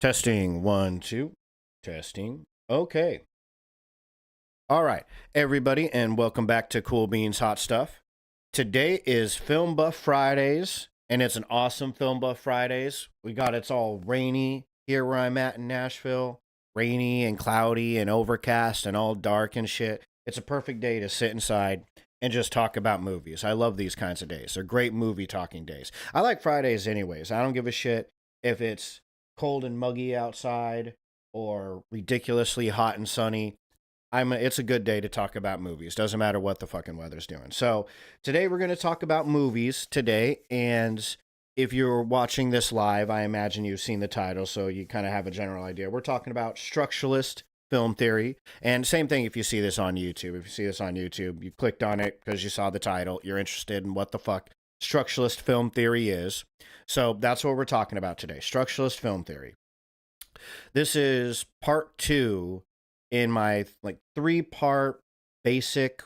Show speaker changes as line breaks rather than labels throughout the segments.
Testing one, two. Testing. Okay. All right, everybody, and welcome back to Cool Beans Hot Stuff. Today is Film Buff Fridays, and it's an awesome Film Buff Fridays. It's all rainy here where I'm at in Nashville. Rainy and cloudy and overcast and all dark and shit. It's a perfect day to sit inside and just talk about movies. I love these kinds of days. They're great movie talking days. I like Fridays anyways. I don't give a shit if it's cold and muggy outside or ridiculously hot and sunny. It's a good day to talk about movies. Doesn't matter what the fucking weather's doing. So today we're going to talk about movies today. And if you're watching this live, I imagine you've seen the title, so you kind of have a general idea. We're talking about Structuralist film theory. And same thing if you see this on YouTube. If you see this on YouTube, you clicked on it because you saw the title. You're interested in what the fuck Structuralist film theory is. So that's what we're talking about today. Structuralist film theory. This is part 2 in my 3-part basic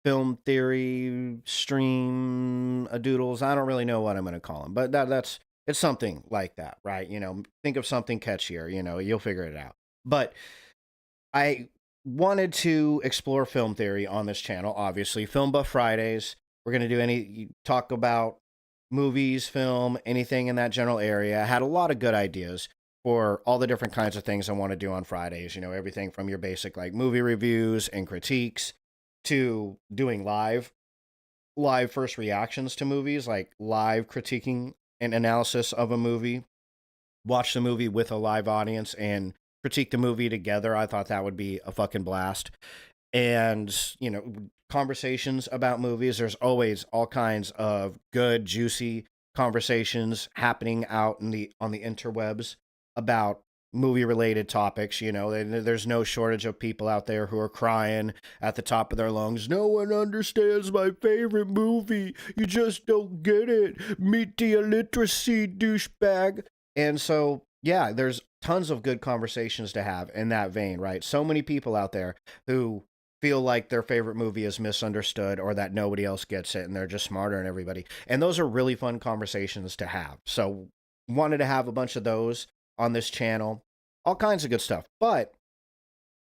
film theory stream a doodles. I don't really know what I'm going to call them, but it's something like that, right? Think of something catchier, you'll figure it out. But I wanted to explore film theory on this channel, obviously. Film Buff Fridays. We're going to do talk about movies, film, anything in that general area. I had a lot of good ideas for all the different kinds of things I want to do on Fridays. Everything from your basic movie reviews and critiques to doing live first reactions to movies, like live critiquing and analysis of a movie. Watch the movie with a live audience and critique the movie together. I thought that would be a fucking blast. And, conversations about movies. There's always all kinds of good, juicy conversations happening out on the interwebs about movie-related topics. There's no shortage of people out there who are crying at the top of their lungs. No one understands my favorite movie. You just don't get it. Meet the illiteracy, douchebag. And so, yeah, there's tons of good conversations to have in that vein, right? So many people out there who feel like their favorite movie is misunderstood or that nobody else gets it and they're just smarter than everybody. And those are really fun conversations to have. So wanted to have a bunch of those on this channel, all kinds of good stuff. But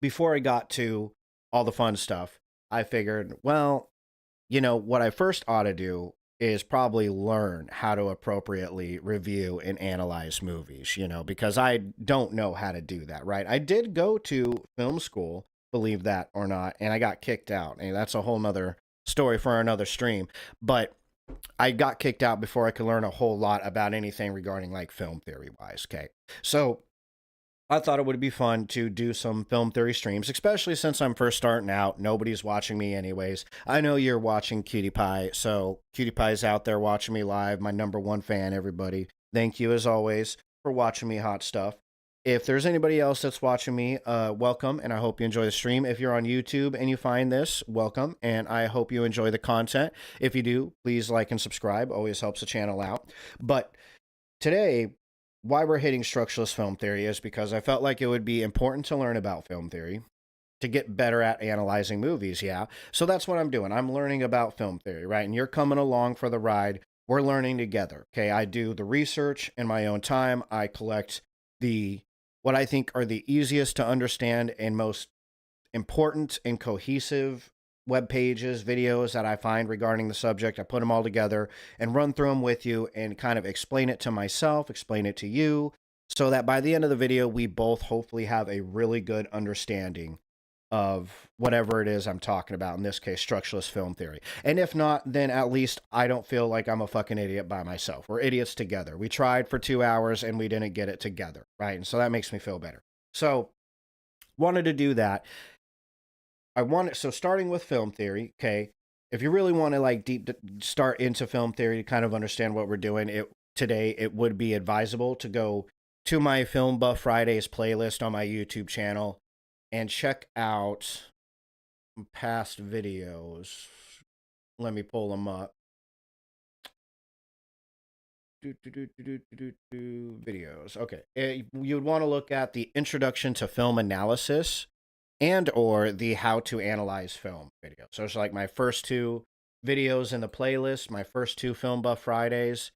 before I got to all the fun stuff, I figured, well, what I first ought to do is probably learn how to appropriately review and analyze movies, because I don't know how to do that, right? I did go to film school, believe that or not, and I got kicked out. And that's a whole nother story for another stream. But I got kicked out before I could learn a whole lot about anything regarding film theory wise. Okay. So I thought it would be fun to do some film theory streams, especially since I'm first starting out. Nobody's watching me anyways. I know you're watching Cutie Pie, so Cutie Pie's out there watching me live, my number one fan, everybody. Thank you as always for watching me hot stuff. If there's anybody else that's watching me, welcome, and I hope you enjoy the stream. If you're on YouTube and you find this, welcome, and I hope you enjoy the content. If you do, please like and subscribe. Always helps the channel out. But today, why we're hitting structuralist film theory is because I felt like it would be important to learn about film theory to get better at analyzing movies. Yeah. So that's what I'm doing. I'm learning about film theory, right? And you're coming along for the ride. We're learning together. Okay. I do the research in my own time. I collect the what I think are the easiest to understand and most important and cohesive web pages, videos that I find regarding the subject. I put them all together and run through them with you and kind of explain it to myself, explain it to you, so that by the end of the video, we both hopefully have a really good understanding of whatever it is I'm talking about, in this case, structuralist film theory. And if not, then at least I don't feel like I'm a fucking idiot by myself. We're idiots together. We tried for 2 hours and we didn't get it together, right? And so that makes me feel better. So, wanted to do that. So starting with film theory, okay, if you really want to like start into film theory to kind of understand what we're doing, today it would be advisable to go to my Film Buff Fridays playlist on my YouTube channel and check out past videos. Let me pull them up. Videos. Okay. You would want to look at the introduction to film analysis and or the how to analyze film video. So it's like my first two videos in the playlist, my first two Film Buff Fridays,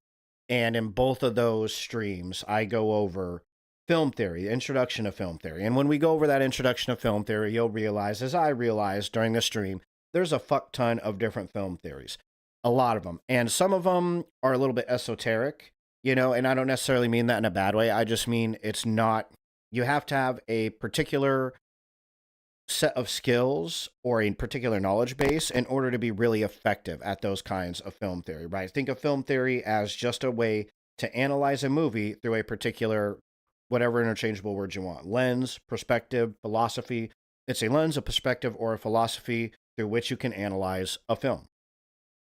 and in both of those streams, I go over film theory, introduction to film theory. And when we go over that introduction to film theory, you'll realize, as I realized during the stream, there's a fuck ton of different film theories, a lot of them. And some of them are a little bit esoteric, and I don't necessarily mean that in a bad way. I just mean it's not, you have to have a particular set of skills or a particular knowledge base in order to be really effective at those kinds of film theory, right? Think of film theory as just a way to analyze a movie through a particular, whatever interchangeable words you want: lens, perspective, philosophy. It's a lens, a perspective, or a philosophy through which you can analyze a film.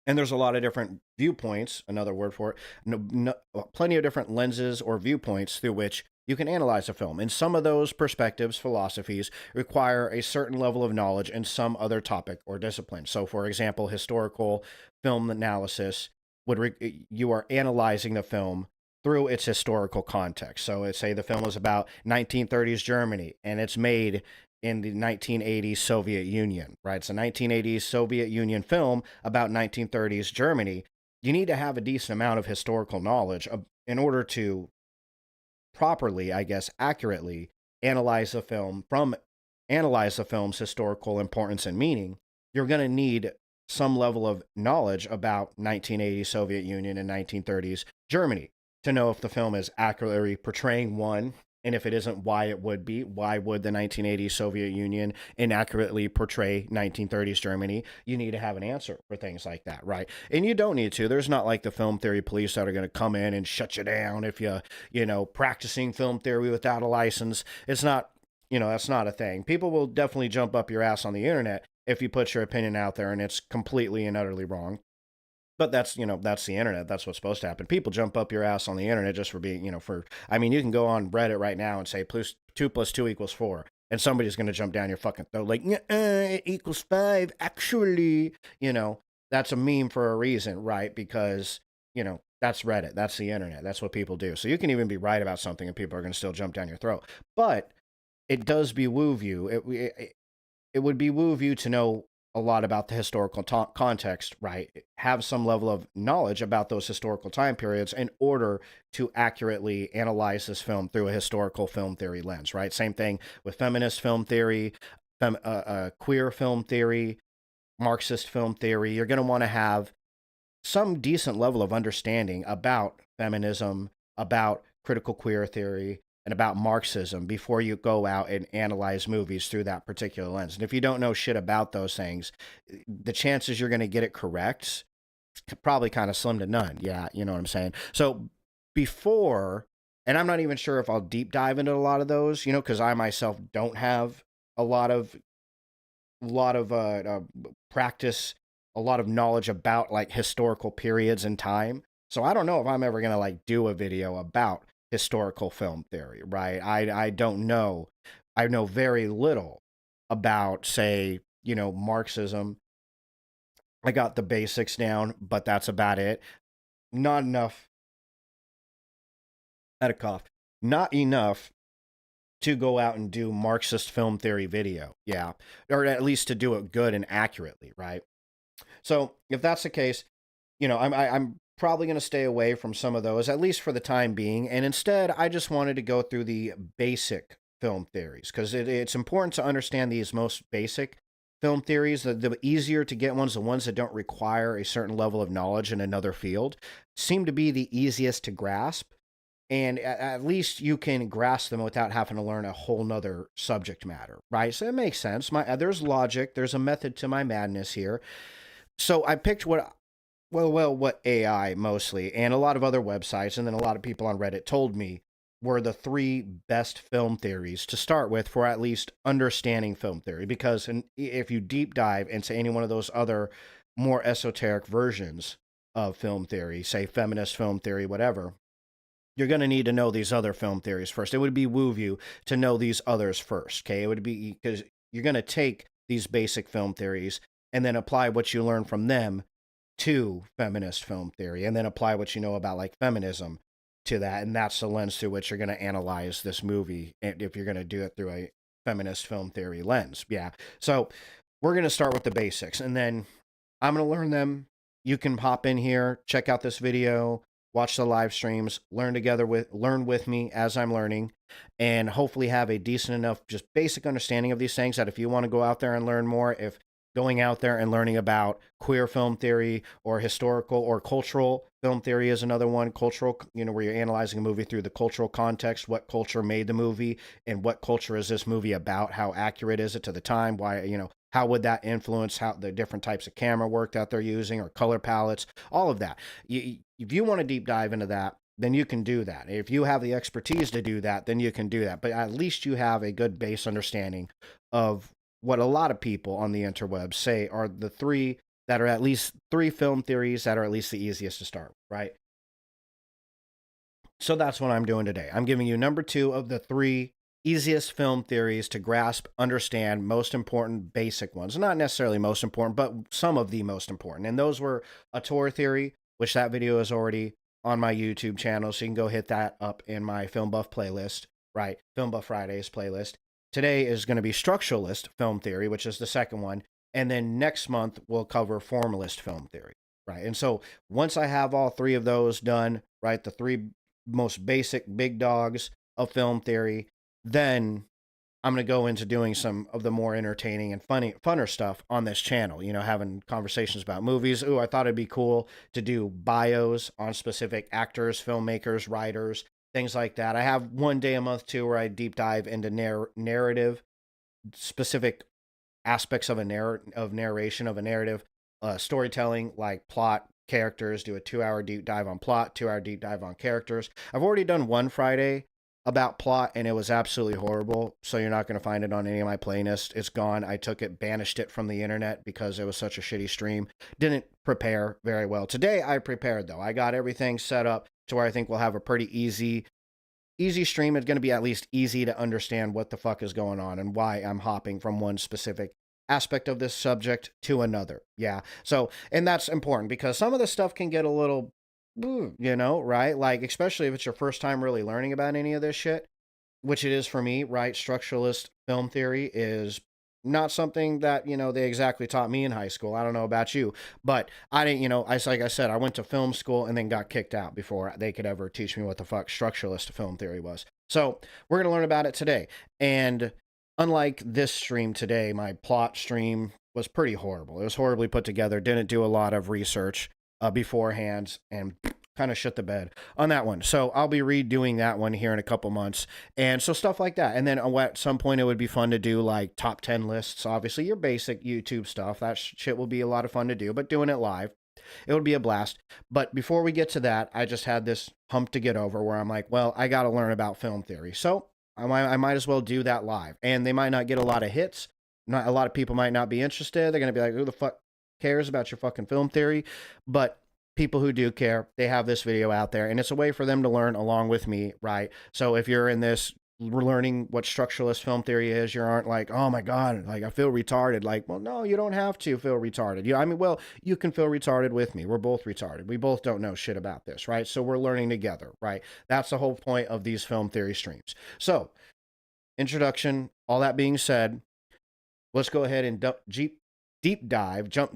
And there's a lot of different viewpoints, another word for it, plenty of different lenses or viewpoints through which you can analyze a film. And some of those perspectives, philosophies, require a certain level of knowledge in some other topic or discipline. So, for example, historical film analysis you are analyzing the film through its historical context. So, let's say the film is about 1930s Germany and it's made in the 1980s Soviet Union, right? It's a 1980s Soviet Union film about 1930s Germany. You need to have a decent amount of historical knowledge in order to properly, I guess, accurately analyze the film's historical importance and meaning. You're going to need some level of knowledge about 1980s Soviet Union and 1930s Germany to know if the film is accurately portraying one, and if it isn't, why it would be. Why would the 1980s Soviet Union inaccurately portray 1930s Germany? You need to have an answer for things like that, right? And you don't need to. There's not like the film theory police that are going to come in and shut you down if practicing film theory without a license. It's not, that's not a thing. People will definitely jump up your ass on the internet if you put your opinion out there and it's completely and utterly wrong. But that's the internet. That's what's supposed to happen. People jump up your ass on the internet just for being, you can go on Reddit right now and say 2 + 2 = 4. And somebody's going to jump down your fucking throat like, it equals 5. Actually, that's a meme for a reason, right? Because, that's Reddit. That's the internet. That's what people do. So you can even be right about something and people are going to still jump down your throat. But it does behoove you. It would behoove you to know a lot about the historical context, right? Have some level of knowledge about those historical time periods in order to accurately analyze this film through a historical film theory lens, right? Same thing with feminist film theory, queer film theory, Marxist film theory. You're going to want to have some decent level of understanding about feminism, about critical queer theory, and about Marxism before you go out and analyze movies through that particular lens. And if you don't know shit about those things, the chances you're going to get it correct is probably kind of slim to none. Yeah, you know what I'm saying? So before And I'm not even sure if I'll deep dive into a lot of those, because I myself don't have a lot of practice, a lot of knowledge about like historical periods and time. So I don't know if I'm ever gonna like do a video about historical film theory, right? I don't know. I know very little about, say, Marxism. I got the basics down, but that's about it. Not enough. I had a cough. Not enough to go out and do Marxist film theory video. Yeah. Or at least to do it good and accurately, right? So if that's the case, I'm probably going to stay away from some of those, at least for the time being. And instead, I just wanted to go through the basic film theories because it's important to understand these most basic film theories. The easier to get ones, the ones that don't require a certain level of knowledge in another field, seem to be the easiest to grasp. And at least you can grasp them without having to learn a whole nother subject matter, right? So it makes sense. There's logic, there's a method to my madness here. So I picked what AI mostly, and a lot of other websites, and then a lot of people on Reddit told me were the three best film theories to start with for at least understanding film theory. Because if you deep dive into any one of those other more esoteric versions of film theory, say feminist film theory, whatever, you're going to need to know these other film theories first. It would be woo you to know these others first, okay? It would be because you're going to take these basic film theories and then apply what you learn from them to feminist film theory, and then apply what you know about like feminism to that. And that's the lens through which you're going to analyze this movie, and if you're going to do it through a feminist film theory lens. Yeah. So we're going to start with the basics, and then I'm going to learn them. You can pop in here, check out this video, watch the live streams, learn with me as I'm learning, and hopefully have a decent enough just basic understanding of these things that if you want to go out there and learn more, if going out there and learning about queer film theory or historical or cultural film theory is another one. Cultural, where you're analyzing a movie through the cultural context, what culture made the movie and what culture is this movie about, how accurate is it to the time, why, how would that influence how the different types of camera work that they're using or color palettes, all of that. If you want to deep dive into that, then you can do that. If you have the expertise to do that, then you can do that. But at least you have a good base understanding of what a lot of people on the interwebs say are the three that are at least three film theories that are at least the easiest to start, right? So that's what I'm doing today. I'm giving you number 2 of the 3 easiest film theories to grasp, understand, most important basic ones. Not necessarily most important, but some of the most important. And those were auteur theory, which that video is already on my YouTube channel, so you can go hit that up in my Film Buff playlist, right? Film Buff Fridays playlist. Today is going to be Structuralist film theory, which is the second one. And then next month, we'll cover Formalist film theory, right? And so once I have all 3 of those done, right, the 3 most basic big dogs of film theory, then I'm going to go into doing some of the more entertaining and funner stuff on this channel, having conversations about movies. Ooh, I thought it'd be cool to do bios on specific actors, filmmakers, writers, things like that. I have one day a month too where I deep dive into narrative, specific aspects of narration of a narrative, storytelling, like plot, characters, do a 2-hour deep dive on plot, 2-hour deep dive on characters. I've already done one Friday about plot and it was absolutely horrible, so you're not going to find it on any of my playlists. It's gone. I took it, banished it from the internet because it was such a shitty stream. Didn't prepare very well. Today I prepared though. I got everything set up to where I think we'll have a pretty easy stream. It's going to be at least easy to understand what the fuck is going on and why I'm hopping from one specific aspect of this subject to another. Yeah. So, and that's important because some of the stuff can get a little, right? Like, especially if it's your first time really learning about any of this shit, which it is for me, right? Structuralist film theory is not something that, they exactly taught me in high school. I don't know about you, but I didn't, like I said, I went to film school and then got kicked out before they could ever teach me what the fuck structuralist film theory was. So we're going to learn about it today. And unlike this stream today, my plot stream was pretty horrible. It was horribly put together. Didn't do a lot of research beforehand and kind of shit the bed on that one. So I'll be redoing that one here in a couple months. And so stuff like that. And then at some point it would be fun to do like top 10 lists. Obviously your basic YouTube stuff. That shit will be a lot of fun to do, but doing it live. it would be a blast. But before we get to that, I just had this hump to get over where I'm like, well, I got to learn about film theory. So I might as well do that live. And they might not get a lot of hits. Not a lot of people might not be interested. They're going to be like, who the fuck cares about your fucking film theory? But people who do care, they have this video out there, and it's a way for them to learn along with me, right? So if you're in this learning what structuralist film theory is, you aren't like, oh my god, like I feel retarded. Like, well, no, you don't have to feel retarded. I mean, well, you can feel retarded with me. We're both retarded. We both don't know shit about this, right? So we're learning together, right? That's the whole point of these film theory streams. So, introduction. All that being said, let's go ahead and jump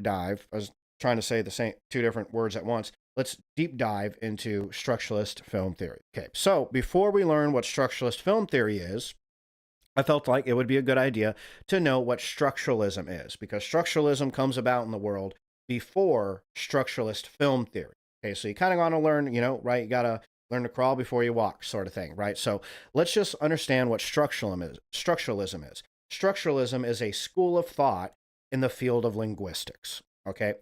dive. I was trying to say the same two different words at once. Let's deep dive into structuralist film theory. Okay, so before we learn what structuralist film theory is, I felt like it would be a good idea to know what structuralism is, because structuralism comes about in the world before structuralist film theory. Okay, so you kind of want to learn, right? You got to learn to crawl before you walk, sort of thing, right? So let's just understand what structuralism is. Structuralism is a school of thought in the field of linguistics. Okay,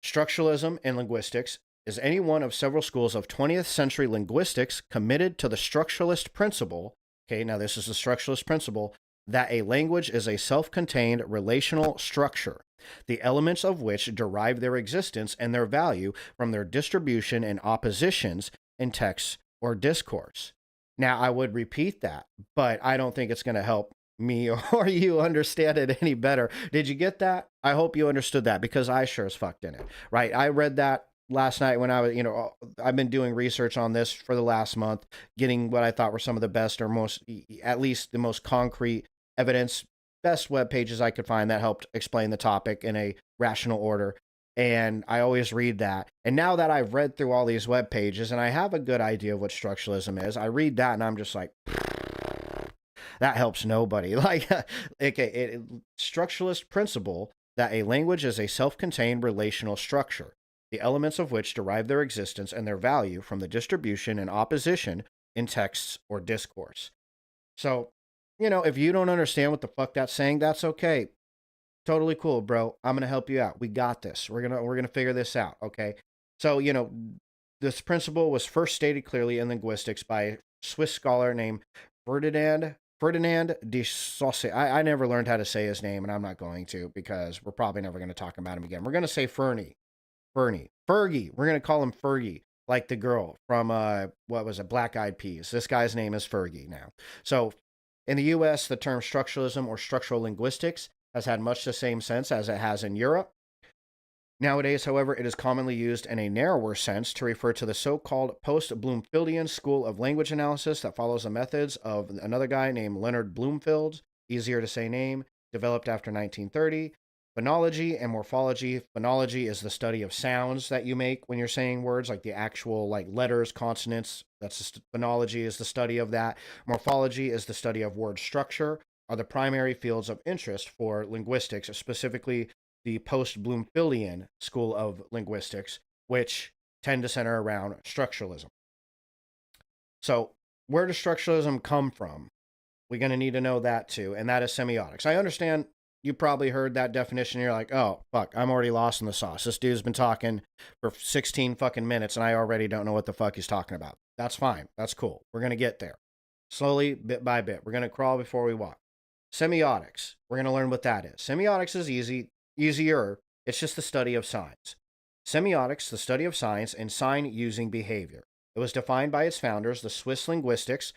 structuralism in linguistics is any one of several schools of 20th century linguistics committed to the structuralist principle. Okay, now this is the structuralist principle that a language is a self-contained relational structure, the elements of which derive their existence and their value from their distribution and oppositions in text or discourse. Now, I would repeat that, but I don't think it's going to help me or you understand it any better. Did you get that? I hope you understood that, because I sure as fuck didn't. Right? I read that last night when I was, I've been doing research on this for the last month, getting what I thought were some of the best, or most, at least the most concrete evidence, best web pages I could find that helped explain the topic in a rational order. And I always read that. And now that I've read through all these web pages and I have a good idea of what structuralism is, I read that and I'm just like, that helps nobody. Like, okay, structuralist principle that a language is a self-contained relational structure, the elements of which derive their existence and their value from the distribution and opposition in texts or discourse. So, if you don't understand what the fuck that's saying, that's okay. Totally cool, bro. I'm gonna help you out. We got this. We're gonna figure this out. Okay. So, this principle was first stated clearly in linguistics by a Swiss scholar named Ferdinand de Saussure. I never learned how to say his name, and I'm not going to, because we're probably never going to talk about him again. We're going to say Fergie. We're going to call him Fergie, like the girl from, what was it, Black Eyed Peas. This guy's name is Fergie now. So in the U.S., the term structuralism or structural linguistics has had much the same sense as it has in Europe. Nowadays, however, it is commonly used in a narrower sense to refer to the so-called post-Bloomfieldian school of language analysis that follows the methods of another guy named Leonard Bloomfield, easier to say name, developed after 1930. Phonology and morphology. Phonology is the study of sounds that you make when you're saying words, like the actual letters, consonants. Phonology is the study of that. Morphology is the study of word structure, are the primary fields of interest for linguistics, specifically the post-Bloomfieldian school of linguistics, which tend to center around structuralism. So, where does structuralism come from? We're going to need to know that too, and that is semiotics. I understand you probably heard that definition, and you're like, oh, fuck, I'm already lost in the sauce. This dude's been talking for 16 fucking minutes, and I already don't know what the fuck he's talking about. That's fine. That's cool. We're going to get there. Slowly, bit by bit. We're going to crawl before we walk. Semiotics. We're going to learn what that is. Semiotics is easier. It's just the study of signs. Semiotics, the study of signs and sign-using behavior. It was defined by its founders, the Swiss linguistics,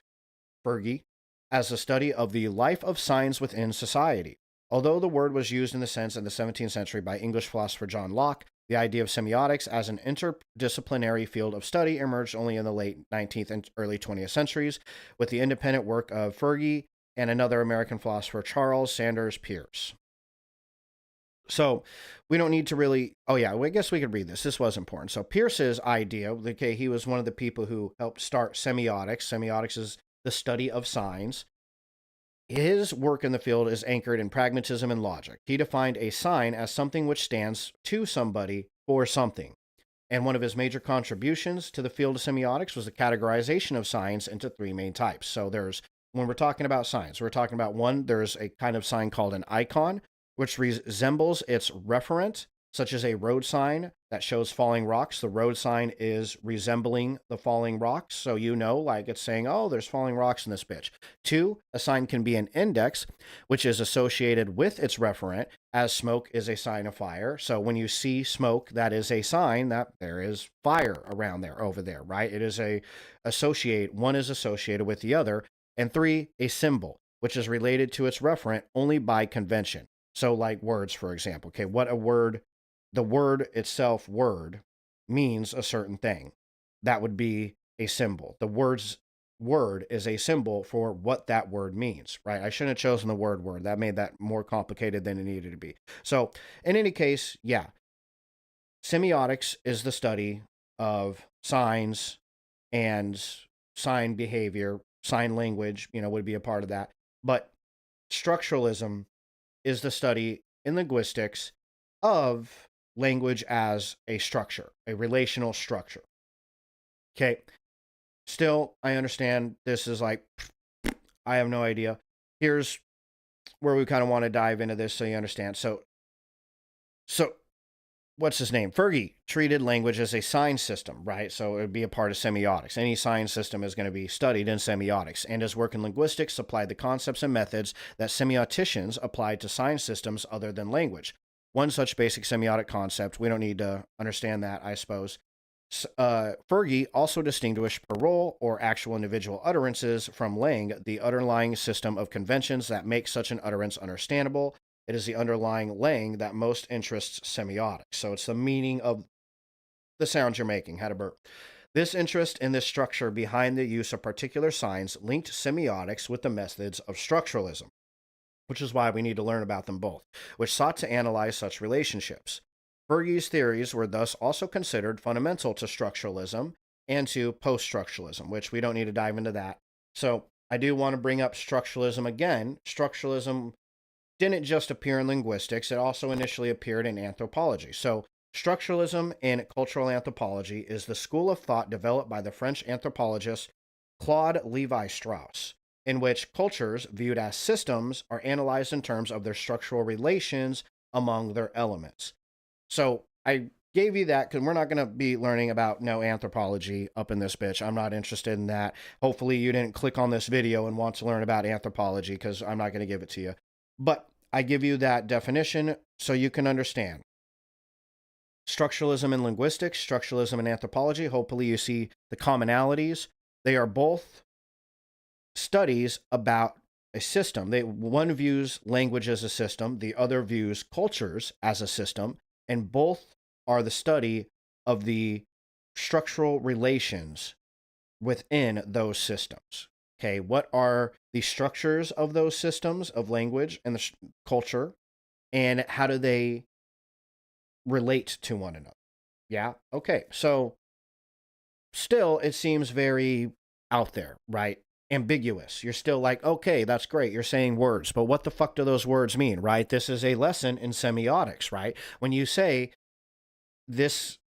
Fergie, as the study of the life of signs within society. Although the word was used in the sense in the 17th century by English philosopher John Locke, the idea of semiotics as an interdisciplinary field of study emerged only in the late 19th and early 20th centuries with the independent work of Fergie and another American philosopher, Charles Sanders Peirce. So we don't need to really, I guess we could read this. This was important. So Peirce's idea, okay, he was one of the people who helped start semiotics. Semiotics is the study of signs. His work in the field is anchored in pragmatism and logic. He defined a sign as something which stands to somebody for something. And one of his major contributions to the field of semiotics was the categorization of signs into three main types. So when we're talking about signs, we're talking about one, there's a kind of sign called an icon, which resembles its referent such as a road sign that shows falling rocks. The road sign is resembling the falling rocks. So, like it's saying, oh, there's falling rocks in this bitch. Two, a sign can be an index, which is associated with its referent, as smoke is a sign of fire. So, when you see smoke, that is a sign that there is fire around there, over there, right? It is one is associated with the other. And three, a symbol, which is related to its referent only by convention. So, like words, for example. Okay, the word itself, word, means a certain thing. That would be a symbol. The word is a symbol for what that word means, right? I shouldn't have chosen the word. That made that more complicated than it needed to be. So, in any case, yeah, semiotics is the study of signs and sign behavior, sign language, would be a part of that. But structuralism is the study in linguistics of language as a structure, a relational structure. Okay. Still, I understand this is like, I have no idea. Here's where we kind of want to dive into this so you understand. So what's his name? Fergie treated language as a sign system, right? So it would be a part of semiotics. Any sign system is going to be studied in semiotics, and his work in linguistics applied the concepts and methods that semioticians applied to sign systems other than language. One such basic semiotic concept, we don't need to understand that, I suppose. Fergie also distinguished parole or actual individual utterances from lang, the underlying system of conventions that make such an utterance understandable. It is the underlying lang that most interests semiotics. So it's the meaning of the sounds you're making, how to burp. This interest in this structure behind the use of particular signs linked semiotics with the methods of structuralism, which is why we need to learn about them both, which sought to analyze such relationships. Fergie's theories were thus also considered fundamental to structuralism and to post-structuralism, which we don't need to dive into that. So I do want to bring up structuralism again. Structuralism didn't just appear in linguistics, it also initially appeared in anthropology. So, structuralism in cultural anthropology is the school of thought developed by the French anthropologist Claude Lévi-Strauss, in which cultures viewed as systems are analyzed in terms of their structural relations among their elements. So, I gave you that because we're not going to be learning about no anthropology up in this bitch. I'm not interested in that. Hopefully, you didn't click on this video and want to learn about anthropology because I'm not going to give it to you. But I give you that definition so you can understand. Structuralism in linguistics, structuralism in anthropology, hopefully you see the commonalities. They are both studies about a system. One views language as a system, the other views cultures as a system, and both are the study of the structural relations within those systems. Okay, what are the structures of those systems of language and the culture, and how do they relate to one another? Yeah, okay. So still, it seems very out there, right? Ambiguous. You're still like, okay, that's great. You're saying words, but what the fuck do those words mean, right? This is a lesson in semiotics, right? When you say this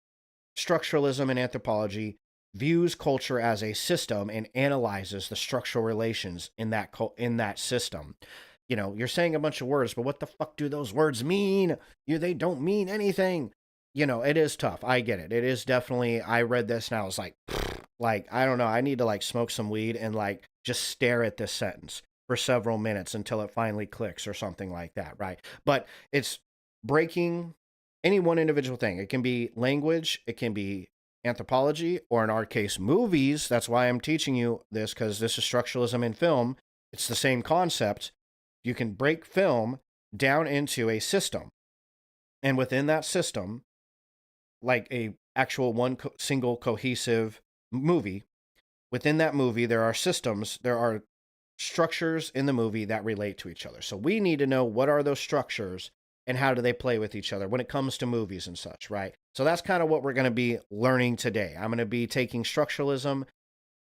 structuralism in anthropology views culture as a system and analyzes the structural relations in that system. You're saying a bunch of words, but what the fuck do those words mean? They don't mean anything. It is tough. I get it. It is definitely, I read this and I was like, I don't know. I need to smoke some weed and just stare at this sentence for several minutes until it finally clicks or something like that, right? But it's breaking any one individual thing. It can be language, it can be anthropology, or in our case, movies. That's why I'm teaching you this, because this is structuralism in film. It's the same concept. You can break film down into a system. And within that system, like a actual single cohesive movie, within that movie, there are systems, there are structures in the movie that relate to each other. So we need to know what are those structures and how do they play with each other when it comes to movies and such, right? So that's kind of what we're going to be learning today. I'm going to be taking structuralism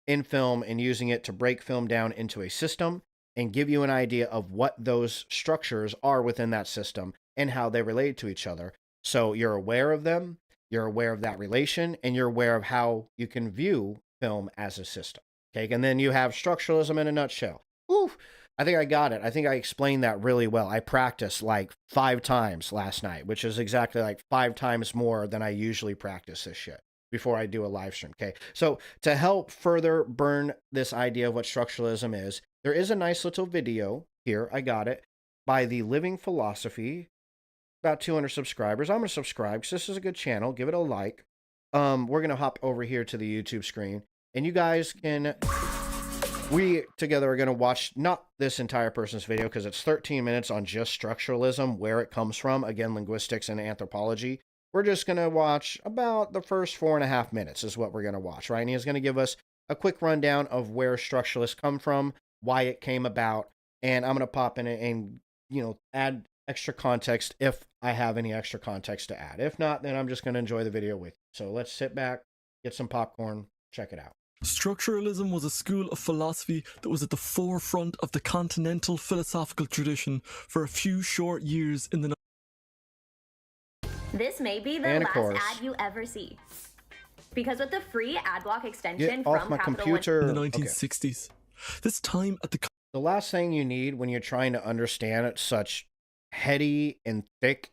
in film and using it to break film down into a system and give you an idea of what those structures are within that system and how they relate to each other. So you're aware of them, you're aware of that relation, and you're aware of how you can view film as a system. Okay, and then you have structuralism in a nutshell. Ooh, I think I got it. I think I explained that really well. I practiced like 5 times last night, which is exactly like 5 times more than I usually practice this shit before I do a live stream. Okay. So to help further burn this idea of what structuralism is, there is a nice little video here. I got it by the Living Philosophy, about 200 subscribers. I'm going to subscribe because this is a good channel. Give it a like. We're going to hop over here to the YouTube screen, and you guys can, we together are going to watch not this entire person's video because it's 13 minutes on just structuralism, where it comes from, again, linguistics and anthropology. We're just going to watch about the first 4.5 minutes is what we're going to watch, right? And he's going to give us a quick rundown of where structuralists come from, why it came about, and I'm going to pop in and, you know, add extra context if I have any extra context to add. If not, then I'm just going to enjoy the video with you. So let's sit back, get some popcorn, check it out.
Structuralism was a school of philosophy that was at the forefront of the continental philosophical tradition for a few short years in the...
This may be the last ad you ever see. Because with the free ad block extension from
my
Capital
computer
in the 1960s. This time at
the last thing you need when you're trying to understand such heady and thick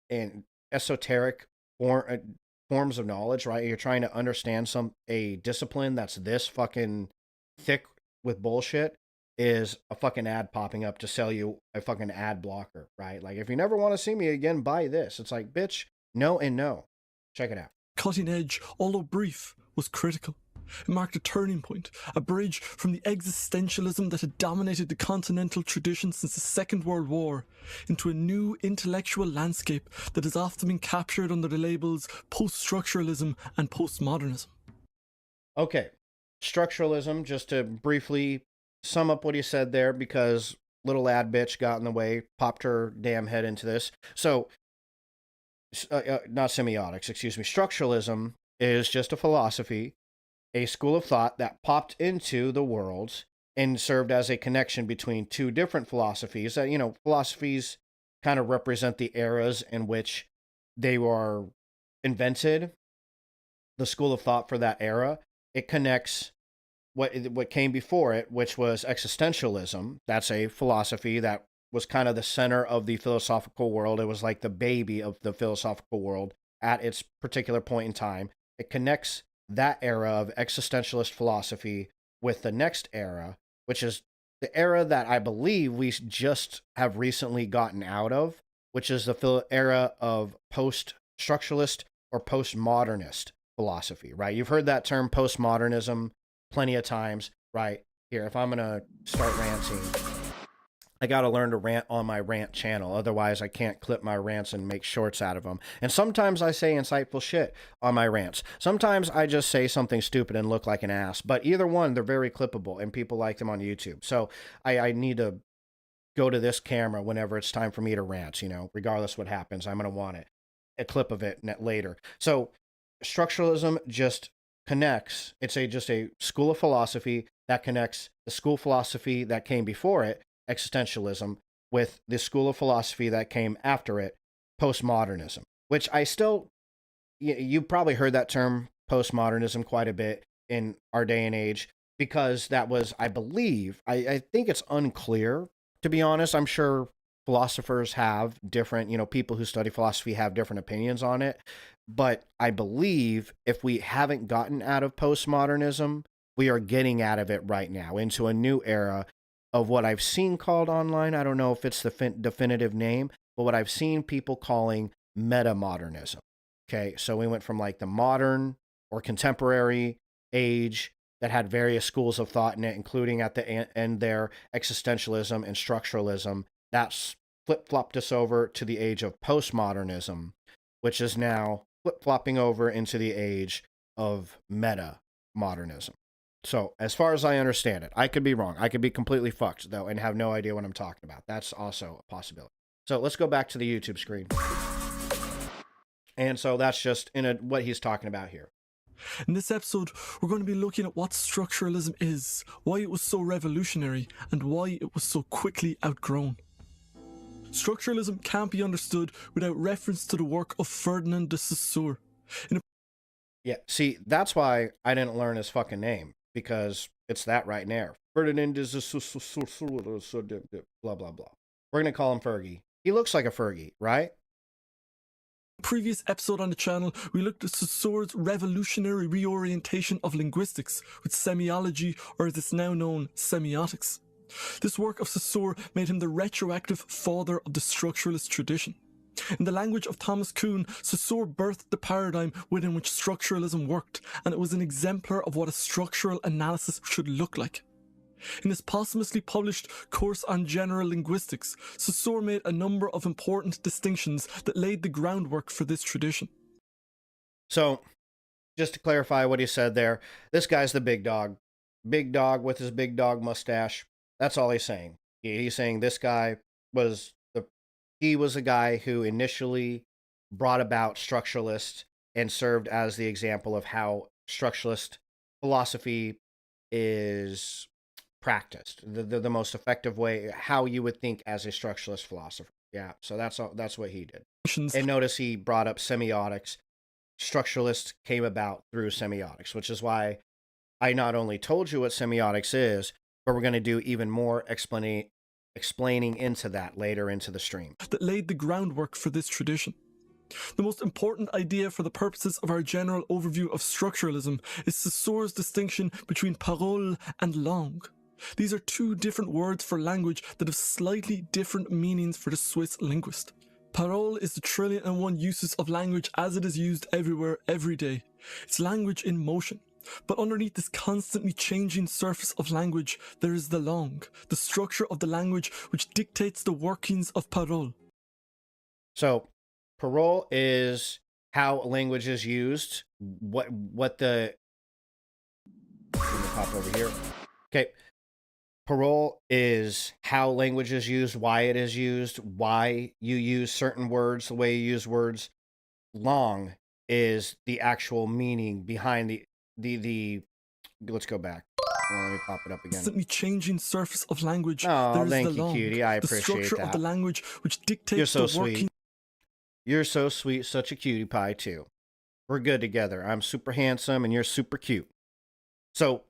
and esoteric forms of knowledge, right? You're trying to understand a discipline that's this fucking thick with bullshit, is a fucking ad popping up to sell you a fucking ad blocker, right? Like, if you never want to see me again, buy this. It's like, bitch, no and no. Check it out.
Cutting edge, although brief, was critical. It marked a turning point, a bridge from the existentialism that had dominated the continental tradition since the Second World War into a new intellectual landscape that has often been captured under the labels post-structuralism and postmodernism.
Okay, structuralism, just to briefly sum up what he said there, because little ad bitch got in the way, popped her damn head into this. So, not semiotics, excuse me. Structuralism is just a philosophy, a school of thought that popped into the world and served as a connection between two different philosophies. That, you know, philosophies kind of represent the eras in which they were invented. The school of thought for that era, it connects what came before it, which was existentialism. That's a philosophy that was kind of the center of the philosophical world. It was like the baby of the philosophical world at its particular point in time. It connects that era of existentialist philosophy with the next era, which is the era that I believe we just have recently gotten out of, which is the era of post-structuralist or postmodernist philosophy, right? You've heard that term postmodernism plenty of times, right? Here, if I'm going to start ranting, I got to learn to rant on my rant channel. Otherwise, I can't clip my rants and make shorts out of them. And sometimes I say insightful shit on my rants. Sometimes I just say something stupid and look like an ass. But either one, they're very clippable, and people like them on YouTube. So I need to go to this camera whenever it's time for me to rant, you know, regardless what happens. I'm going to want it, a clip of it later. So structuralism just connects. It's just a school of philosophy that connects the school of philosophy that came before it, existentialism, with the school of philosophy that came after it, postmodernism, which I still, you probably heard that term postmodernism quite a bit in our day and age, because that was, I believe, I think it's unclear, to be honest. I'm sure philosophers have different, you know, people who study philosophy have different opinions on it. But I believe if we haven't gotten out of postmodernism, we are getting out of it right now into a new era of what I've seen called online. I don't know if it's the definitive name, but what I've seen people calling metamodernism. Okay, so we went from like the modern or contemporary age that had various schools of thought in it, including at the end there, existentialism and structuralism. That's flip-flopped us over to the age of postmodernism, which is now flip-flopping over into the age of meta-modernism. So, as far as I understand it, I could be wrong. I could be completely fucked, though, and have no idea what I'm talking about. That's also a possibility. So, let's go back to the YouTube screen. And so, that's just what he's talking about here.
In this episode, we're going to be looking at what structuralism is, why it was so revolutionary, and why it was so quickly outgrown. Structuralism can't be understood without reference to the work of Ferdinand de Saussure.
Yeah, see, that's why I didn't learn his fucking name, because It's that right there. Ferdinand is blah, blah, blah. We're going to call him Fergie. He looks like a Fergie, right?
Previous episode on the channel, we looked at Saussure's revolutionary reorientation of linguistics with semiology, or as it's now known, semiotics. This work of Saussure made him the retroactive father of the structuralist tradition. In the language of Thomas Kuhn, Saussure birthed the paradigm within which structuralism worked, and it was an exemplar of what a structural analysis should look like. In his posthumously published Course on General Linguistics, Saussure made a number of important distinctions that laid the groundwork for this tradition.
So, just to clarify what he said there, this guy's the big dog. Big dog with his big dog mustache. That's all he's saying. He's saying this guy was a guy who initially brought about structuralist and served as the example of how structuralist philosophy is practiced, the most effective way, how you would think as a structuralist philosopher. Yeah, so that's what he did. And notice he brought up semiotics. Structuralist came about through semiotics, which is why I not only told you what semiotics is, but we're going to do even more explaining into that later into the stream.
That laid the groundwork for this tradition. The most important idea for the purposes of our general overview of structuralism is Saussure's distinction between parole and langue. These are two different words for language that have slightly different meanings for the Swiss linguist. Parole is the 1,000,001 uses of language as it is used everywhere, every day. It's language in motion. But underneath this constantly changing surface of language, there is the langue, the structure of the language which dictates the workings of parole.
So, parole is how language is used. Let me pop over here. Okay. Parole is how language is used, why it is used, why you use certain words, the way you use words. Long is the actual meaning behind the let's go back. Let me pop it up again.
Constantly changing surface of language.
Oh, thank you, cutie. I appreciate that.
The structure of the language which dictates
You're so
the working.
Sweet. You're so sweet, such a cutie pie too. We're good together. I'm super handsome and you're super cute. So,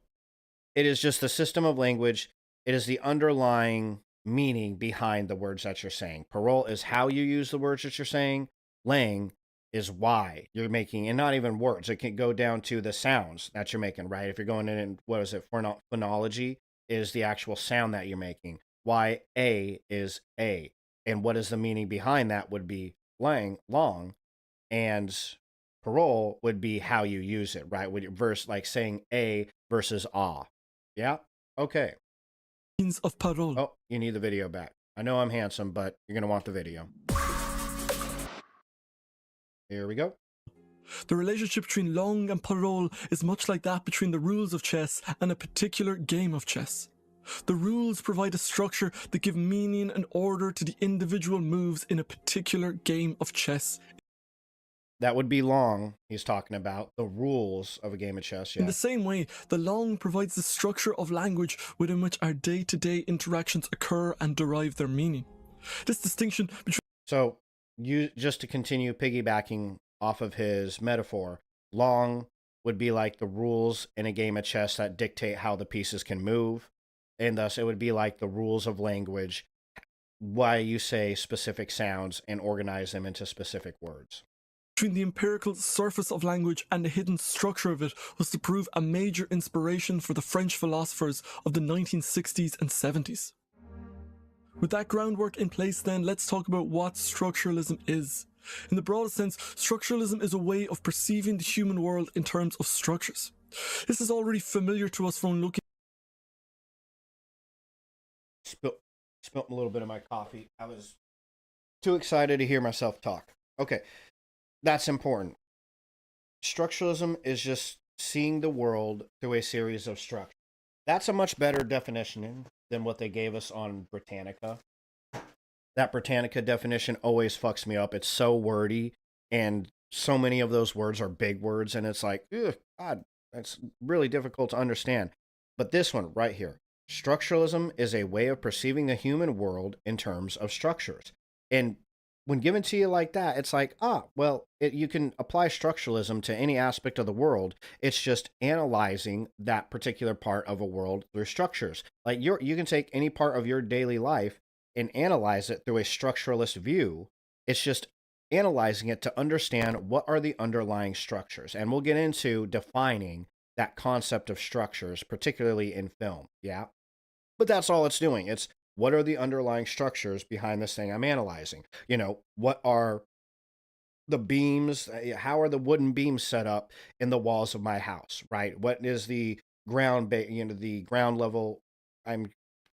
it is just the system of language. It is the underlying meaning behind the words that you're saying. Parole is how you use the words that you're saying. Lang is why you're making, and not even words. It can go down to the sounds that you're making, right? If you're going in, what is it? Phonology is the actual sound that you're making. Why A is A. And what is the meaning behind that would be long. And parole would be how you use it, right? Verse like saying A versus ah. Yeah? Okay.
Of parole.
Oh, you need the video back. I know I'm handsome, but you're going to want the video. Here we go.
The relationship between langue and parole is much like that between the rules of chess and a particular game of chess. The rules provide a structure that give meaning and order to the individual moves in a particular game of chess.
That would be long, he's talking about, the rules of a game of chess, yeah.
In the same way, the langue provides the structure of language within which our day-to-day interactions occur and derive their meaning. This distinction between...
So, just to continue piggybacking off of his metaphor, long would be like the rules in a game of chess that dictate how the pieces can move, and thus it would be like the rules of language, why you say specific sounds and organize them into specific words.
Between the empirical surface of language and the hidden structure of it was to prove a major inspiration for the French philosophers of the 1960s and 70s. With that groundwork in place then, let's talk about what structuralism is. In the broadest sense, structuralism is a way of perceiving the human world in terms of structures. This is already familiar to us from looking...
Spilt a little bit of my coffee. I was too excited to hear myself talk. Okay. That's important. Structuralism is just seeing the world through a series of structures. That's a much better definition than what they gave us on Britannica. That Britannica definition always fucks me up. It's so wordy, and so many of those words are big words, and it's like, ugh, God, that's really difficult to understand. But this one right here, structuralism is a way of perceiving the human world in terms of structures. And when given to you like that, it's like, well, you can apply structuralism to any aspect of the world. It's just analyzing that particular part of a world through structures. Like you can take any part of your daily life and analyze it through a structuralist view. It's just analyzing it to understand what are the underlying structures. And we'll get into defining that concept of structures, particularly in film. Yeah. But that's all it's doing. It's what are the underlying structures behind this thing I'm analyzing? What are the beams? How are the wooden beams set up in the walls of my house, right? What is the the ground level? I'm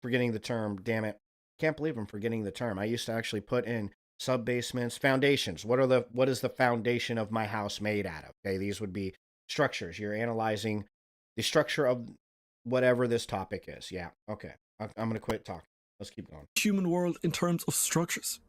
forgetting the term, damn it. Can't believe I'm forgetting the term. I used to actually put in sub basements, foundations. What is the foundation of my house made out of? Okay, these would be structures. You're analyzing the structure of whatever this topic is. Yeah, okay. I'm going to quit talking. Let's keep going.
Human world in terms of structures.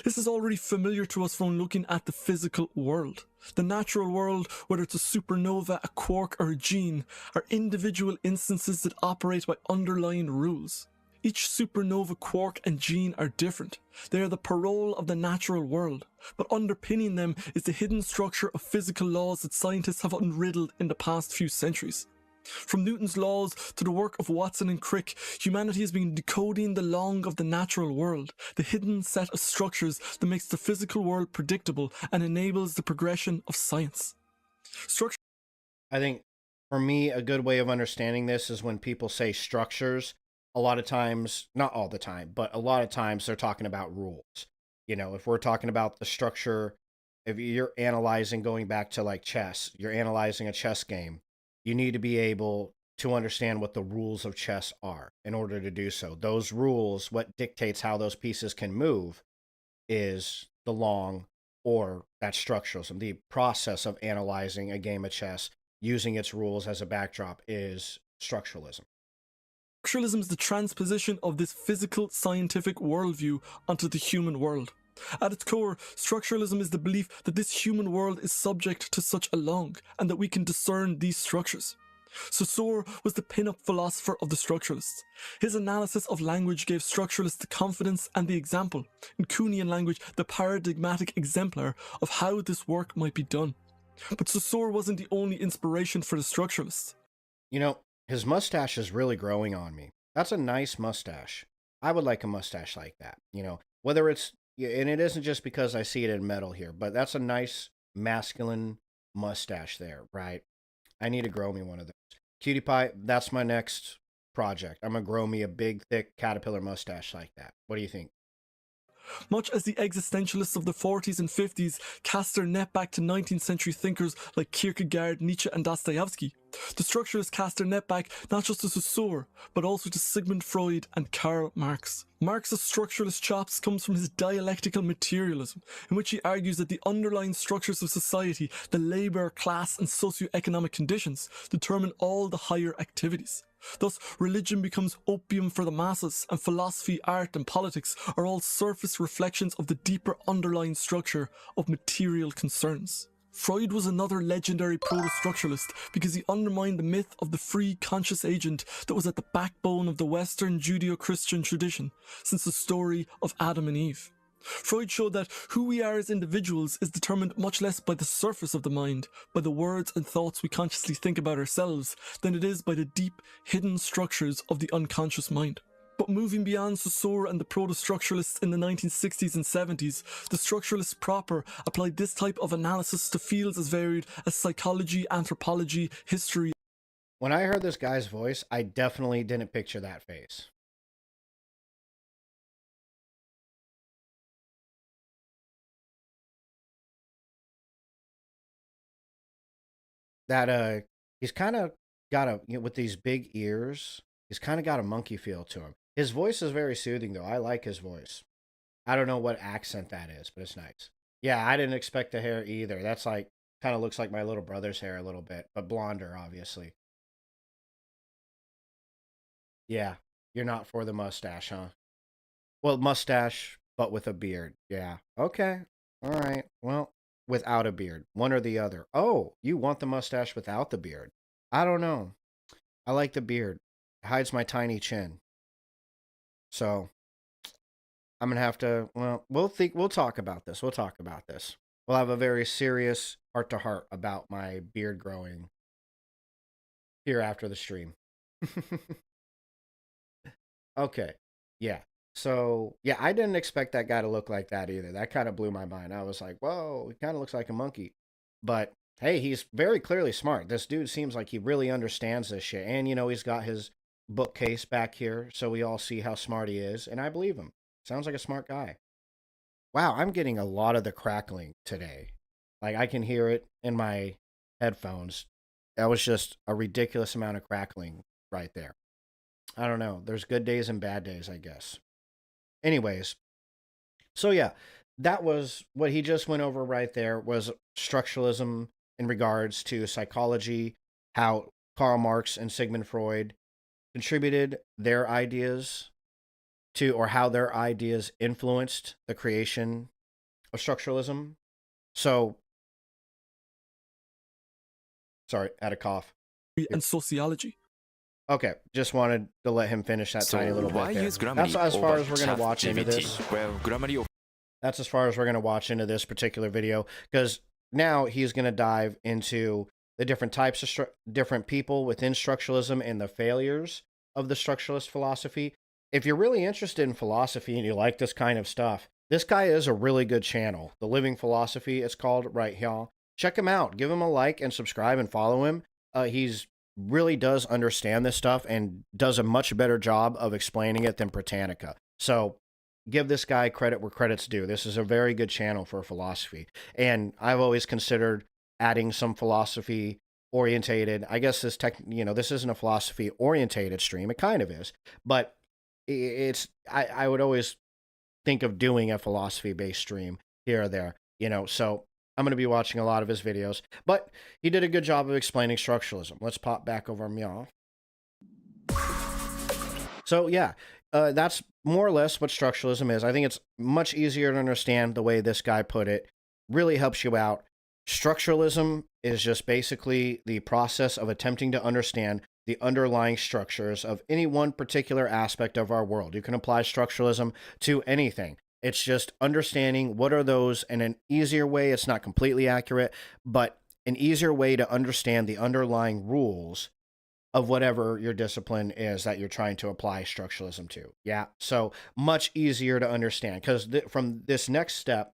This is already familiar to us from looking at the physical world. The natural world, whether it's a supernova, a quark, or a gene, are individual instances that operate by underlying rules. Each supernova, quark, and gene are different. They are the parole of the natural world, but underpinning them is the hidden structure of physical laws that scientists have unriddled in the past few centuries. From Newton's laws to the work of Watson and Crick, humanity has been decoding the long of the natural world, the hidden set of structures that makes the physical world predictable and enables the progression of science.
I think, for me, a good way of understanding this is when people say structures, a lot of times, not all the time, but a lot of times they're talking about rules. If we're talking about the structure, if you're analyzing, going back to like chess, you're analyzing a chess game, you need to be able to understand what the rules of chess are in order to do so. Those rules, what dictates how those pieces can move, is the long or that structuralism. The process of analyzing a game of chess using its rules as a backdrop is structuralism.
Structuralism is the transposition of this physical scientific worldview onto the human world. At its core, structuralism is the belief that this human world is subject to such a long, and that we can discern these structures. Saussure was the pin-up philosopher of the structuralists. His analysis of language gave structuralists the confidence and the example, in Kuhnian language, the paradigmatic exemplar of how this work might be done. But Saussure wasn't the only inspiration for the structuralists.
His mustache is really growing on me. That's a nice mustache. I would like a mustache like that. Whether it's, and it isn't just because I see it in metal here, but that's a nice masculine mustache there, right? I need to grow me one of those. Cutie Pie, that's my next project. I'm going to grow me a big, thick caterpillar mustache like that. What do you think?
Much as the existentialists of the 40s and 50s cast their net back to 19th century thinkers like Kierkegaard, Nietzsche, and Dostoevsky, the structuralists cast their net back not just to Saussure, but also to Sigmund Freud and Karl Marx. Marx's structuralist chops comes from his dialectical materialism, in which he argues that the underlying structures of society, the labour, class, and socioeconomic conditions, determine all the higher activities. Thus, religion becomes opium for the masses, and philosophy, art, and politics are all surface reflections of the deeper underlying structure of material concerns. Freud was another legendary proto-structuralist because he undermined the myth of the free conscious agent that was at the backbone of the Western Judeo-Christian tradition since the story of Adam and Eve. Freud showed that who we are as individuals is determined much less by the surface of the mind, by the words and thoughts we consciously think about ourselves, than it is by the deep, hidden structures of the unconscious mind. But moving beyond Saussure and the proto-structuralists in the 1960s and 70s, the structuralists proper applied this type of analysis to fields as varied as psychology, anthropology, history.
When I heard this guy's voice, I definitely didn't picture that face. That he's kind of got with these big ears, he's kind of got a monkey feel to him. His voice is very soothing though. I like his voice. I don't know what accent that is, but it's nice. Yeah, I didn't expect the hair either. That's like kind of looks like my little brother's hair a little bit, but blonder obviously. Yeah, you're not for the mustache, huh? Well, mustache but with a beard. Yeah. Okay. All right. Well, without a beard, one or the other. Oh, you want the mustache without the beard? I don't know. I like the beard. It hides my tiny chin. So, I'm gonna have to. Well, we'll talk about this. We'll talk about this. We'll have a very serious heart to heart about my beard growing here after the stream. Okay. Yeah. So yeah, I didn't expect that guy to look like that either. That kind of blew my mind. I was like, whoa, he kind of looks like a monkey. But hey, he's very clearly smart. This dude seems like he really understands this shit. And he's got his bookcase back here, so we all see how smart he is, and I believe him. Sounds like a smart guy. Wow, I'm getting a lot of the crackling today. Like I can hear it in my headphones. That was just a ridiculous amount of crackling right there. I don't know. There's good days and bad days, I guess. Anyways, so yeah, that was what he just went over right there was structuralism in regards to psychology, how Karl Marx and Sigmund Freud contributed their ideas to, or how their ideas influenced the creation of structuralism. So, sorry, I had a cough.
And sociology.
Okay, just wanted to let him finish that tiny little bit there. That's as far as we're going to watch into this.
Well, Grammarly.
That's as far as we're going to watch into this particular video, because now he's going to dive into the different types of different people within structuralism and the failures of the structuralist philosophy. If you're really interested in philosophy and you like this kind of stuff, this guy is a really good channel. The Living Philosophy, it's called, right here. Check him out. Give him a like and subscribe and follow him. He's really does understand this stuff and does a much better job of explaining it than Britannica. So give this guy credit where credit's due. This is a very good channel for philosophy. And I've always considered adding some philosophy orientated. I guess this this isn't a philosophy orientated stream. It kind of is, but I would always think of doing a philosophy based stream here or there, so I'm going to be watching a lot of his videos, but he did a good job of explaining structuralism. Let's pop back over Meow. So yeah, that's more or less what structuralism is. I think it's much easier to understand the way this guy put it. Really helps you out. Structuralism is just basically the process of attempting to understand the underlying structures of any one particular aspect of our world. You can apply structuralism to anything. It's just understanding what are those in an easier way. It's not completely accurate, but an easier way to understand the underlying rules of whatever your discipline is that you're trying to apply structuralism to. Yeah, so much easier to understand, because from this next step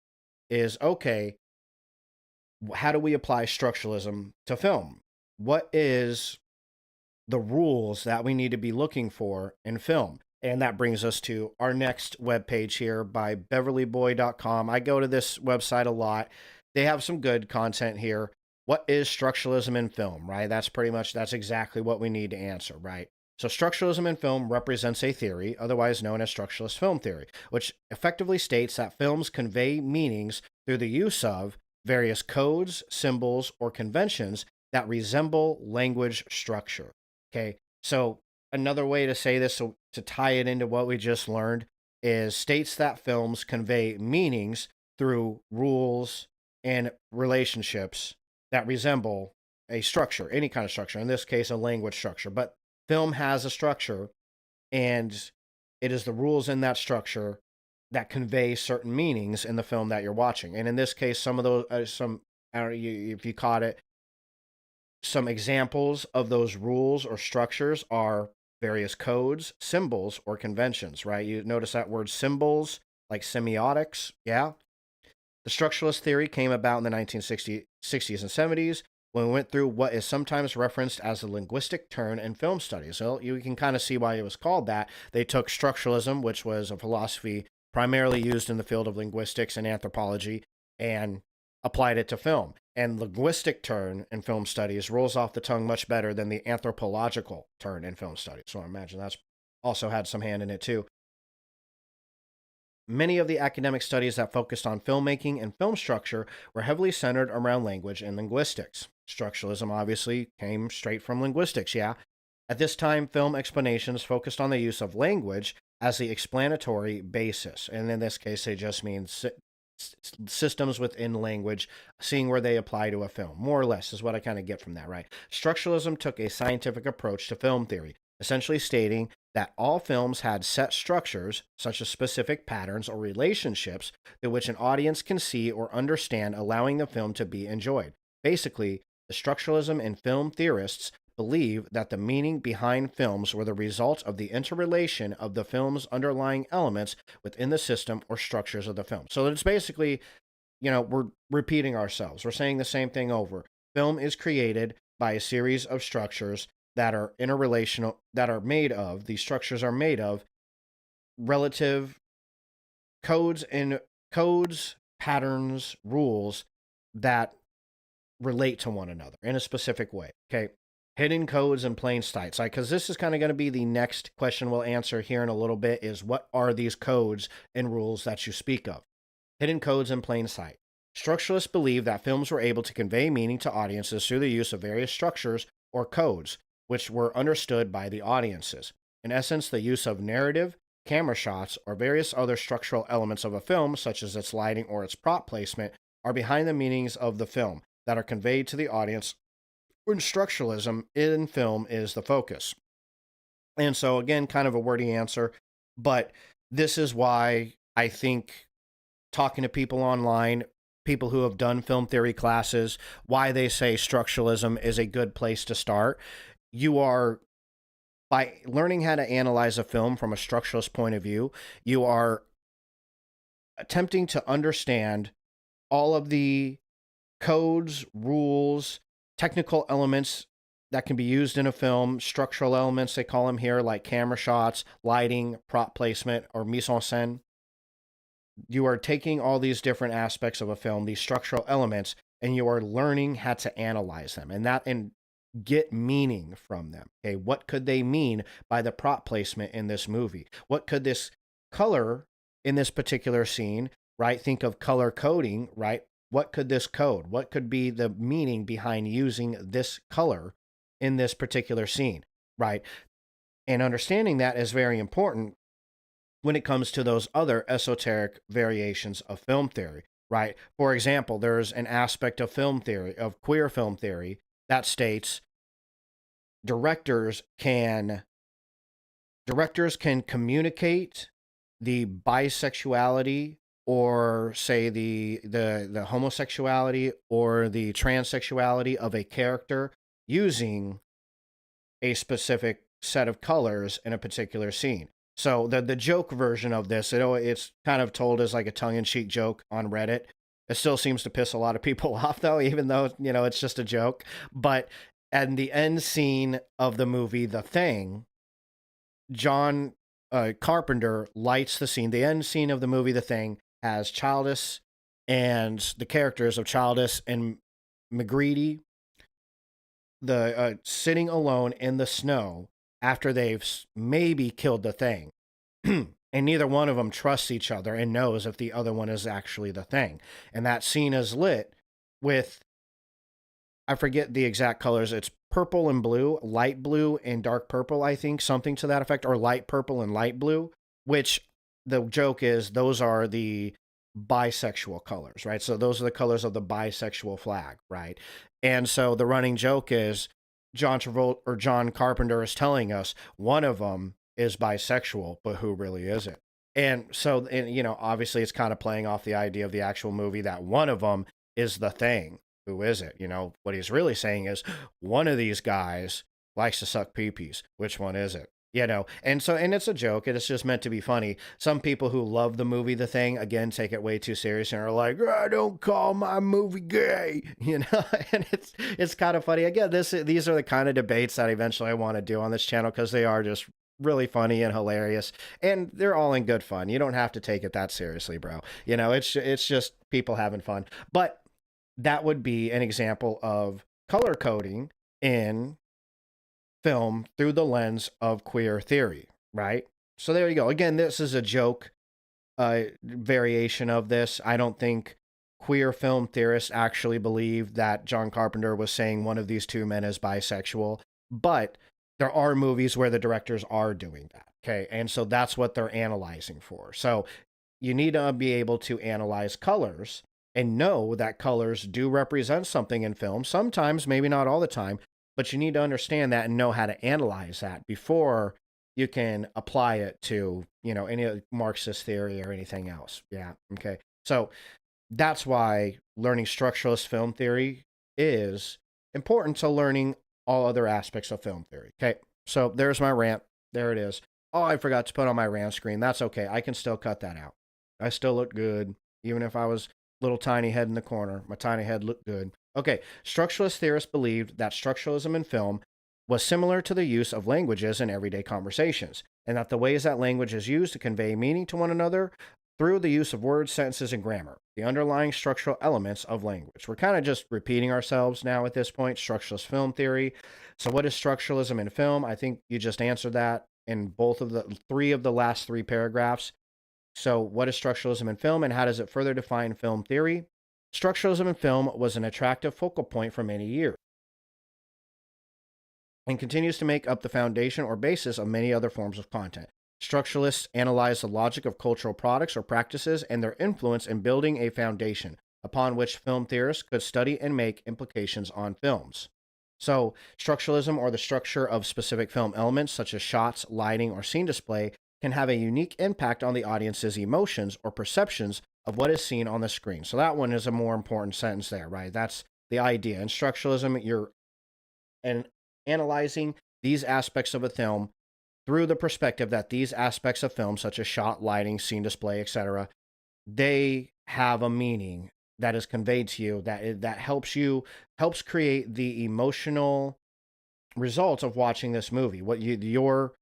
is, okay, how do we apply structuralism to film? What is the rules that we need to be looking for in film? And that brings us to our next webpage here by beverlyboy.com. I go to this website a lot. They have some good content here. What is structuralism in film, right? That's exactly what we need to answer, right? So structuralism in film represents a theory, otherwise known as structuralist film theory, which effectively states that films convey meanings through the use of various codes, symbols, or conventions that resemble language structure. Okay, so another way to say this, so to tie it into what we just learned, is states that films convey meanings through rules and relationships that resemble a structure, any kind of structure, in this case, a language structure. But film has a structure, and it is the rules in that structure that convey certain meanings in the film that you're watching. And in this case, some of those, I don't know if you caught it, some examples of those rules or structures are various codes, symbols, or conventions, right? You notice that word symbols, like semiotics, yeah? The structuralist theory came about in the 1960s and 70s when we went through what is sometimes referenced as the linguistic turn in film studies. So you can kind of see why it was called that. They took structuralism, which was a philosophy primarily used in the field of linguistics and anthropology, and applied it to film. And linguistic turn in film studies rolls off the tongue much better than the anthropological turn in film studies. So I imagine that's also had some hand in it too. Many of the academic studies that focused on filmmaking and film structure were heavily centered around language and linguistics. Structuralism obviously came straight from linguistics, yeah. At this time, film explanations focused on the use of language as the explanatory basis. And in this case, they just mean systems within language, seeing where they apply to a film, more or less, is what I kind of get from that, right? Structuralism took a scientific approach to film theory, essentially stating that all films had set structures, such as specific patterns or relationships, through which an audience can see or understand, allowing the film to be enjoyed. Basically, the structuralism and film theorists believe that the meaning behind films were the result of the interrelation of the film's underlying elements within the system or structures of the film. So it's basically, we're repeating ourselves. We're saying the same thing over. Film is created by a series of structures that are interrelational, these structures are made of relative codes, patterns, rules that relate to one another in a specific way. Okay. Hidden codes in plain sight. Because this is kind of going to be the next question we'll answer here in a little bit, is what are these codes and rules that you speak of? Hidden codes in plain sight. Structuralists believe that films were able to convey meaning to audiences through the use of various structures or codes, which were understood by the audiences. In essence, the use of narrative, camera shots, or various other structural elements of a film, such as its lighting or its prop placement, are behind the meanings of the film that are conveyed to the audience when structuralism in film is the focus. And so, again, kind of a wordy answer, but this is why I think talking to people online, people who have done film theory classes, why they say structuralism is a good place to start. You are, by learning how to analyze a film from a structuralist point of view, you are attempting to understand all of the codes, rules, technical elements that can be used in a film, structural elements, they call them here, like camera shots, lighting, prop placement, or mise en scène. You are taking all these different aspects of a film, these structural elements, and you are learning how to analyze them and get meaning from them. Okay, what could they mean by the prop placement in this movie? What could this color in this particular scene, right? Think of color coding, right? What could this code? What could be the meaning behind using this color in this particular scene, right? And understanding that is very important when it comes to those other esoteric variations of film theory, right? For example, there's an aspect of film theory, of queer film theory, that states directors can communicate the bisexuality, or say the homosexuality or the transsexuality of a character using a specific set of colors in a particular scene. So the joke version of this, it's kind of told as like a tongue-in-cheek joke on Reddit. It still seems to piss a lot of people off, though, even though, it's just a joke. But at the end scene of the movie The Thing, John Carpenter lights the scene. The end scene of the movie The Thing has Childish and the characters of Childish and McGreedy, sitting alone in the snow after they've maybe killed the Thing. And neither one of them trusts each other and knows if the other one is actually the Thing. And that scene is lit with, I forget the exact colors. It's purple and blue, light blue and dark purple, I think, something to that effect, or light purple and light blue, which the joke is those are the bisexual colors, right? So those are the colors of the bisexual flag, right? And so the running joke is John Carpenter is telling us one of them is bisexual, but who really is it? And so, obviously it's kind of playing off the idea of the actual movie that one of them is the Thing. Who is it? What he's really saying is one of these guys likes to suck pee-pees. Which one is it? And it's a joke. It's just meant to be funny. Some people who love the movie The Thing, again, take it way too serious and are like, don't call my movie gay, and it's kind of funny. Again, these are the kind of debates that eventually I want to do on this channel, because they are just really funny and hilarious, and they're all in good fun. You don't have to take it that seriously, bro. It's just people having fun. But that would be an example of color coding in film through the lens of queer theory, right? So there you go. Again, this is a joke variation of this. I don't think queer film theorists actually believe that John Carpenter was saying one of these two men is bisexual, but there are movies where the directors are doing that, okay? And so that's what they're analyzing for. So you need to be able to analyze colors and know that colors do represent something in film. Sometimes, maybe not all the time, but you need to understand that and know how to analyze that before, you can apply it to, you know, any Marxist theory or anything else. Yeah. Okay. So that's why learning structuralist film theory is important to learning all other aspects of film theory. Okay. So there's my rant. There it is. Oh, I forgot to put on my rant screen. That's okay. I can still cut that out. I still look good. Even if I was little tiny head in the corner, my tiny head looked good. Okay. Structuralist theorists believed that structuralism in film was similar to the use of languages in everyday conversations, and that the ways that language is used to convey meaning to one another through the use of words, sentences, and grammar, the underlying structural elements of language. We're kind of just repeating ourselves now at this point. Structuralist film theory. So what is structuralism in film? I think you just answered that in both of the last three paragraphs. So what is structuralism in film, and how does it further define film theory? Structuralism in film was an attractive focal point for many years and continues to make up the foundation or basis of many other forms of content. Structuralists analyze the logic of cultural products or practices and their influence in building a foundation upon which film theorists could study and make implications on films. So, structuralism, or the structure of specific film elements such as shots, lighting, or scene display, can have a unique impact on the audience's emotions or perceptions of what is seen on the screen. So that one is a more important sentence there, right? That's the idea. In structuralism, you're analyzing these aspects of a film through the perspective that these aspects of film, such as shot, lighting, scene display, etc., they have a meaning that is conveyed to you that helps create the emotional results of watching this movie. What your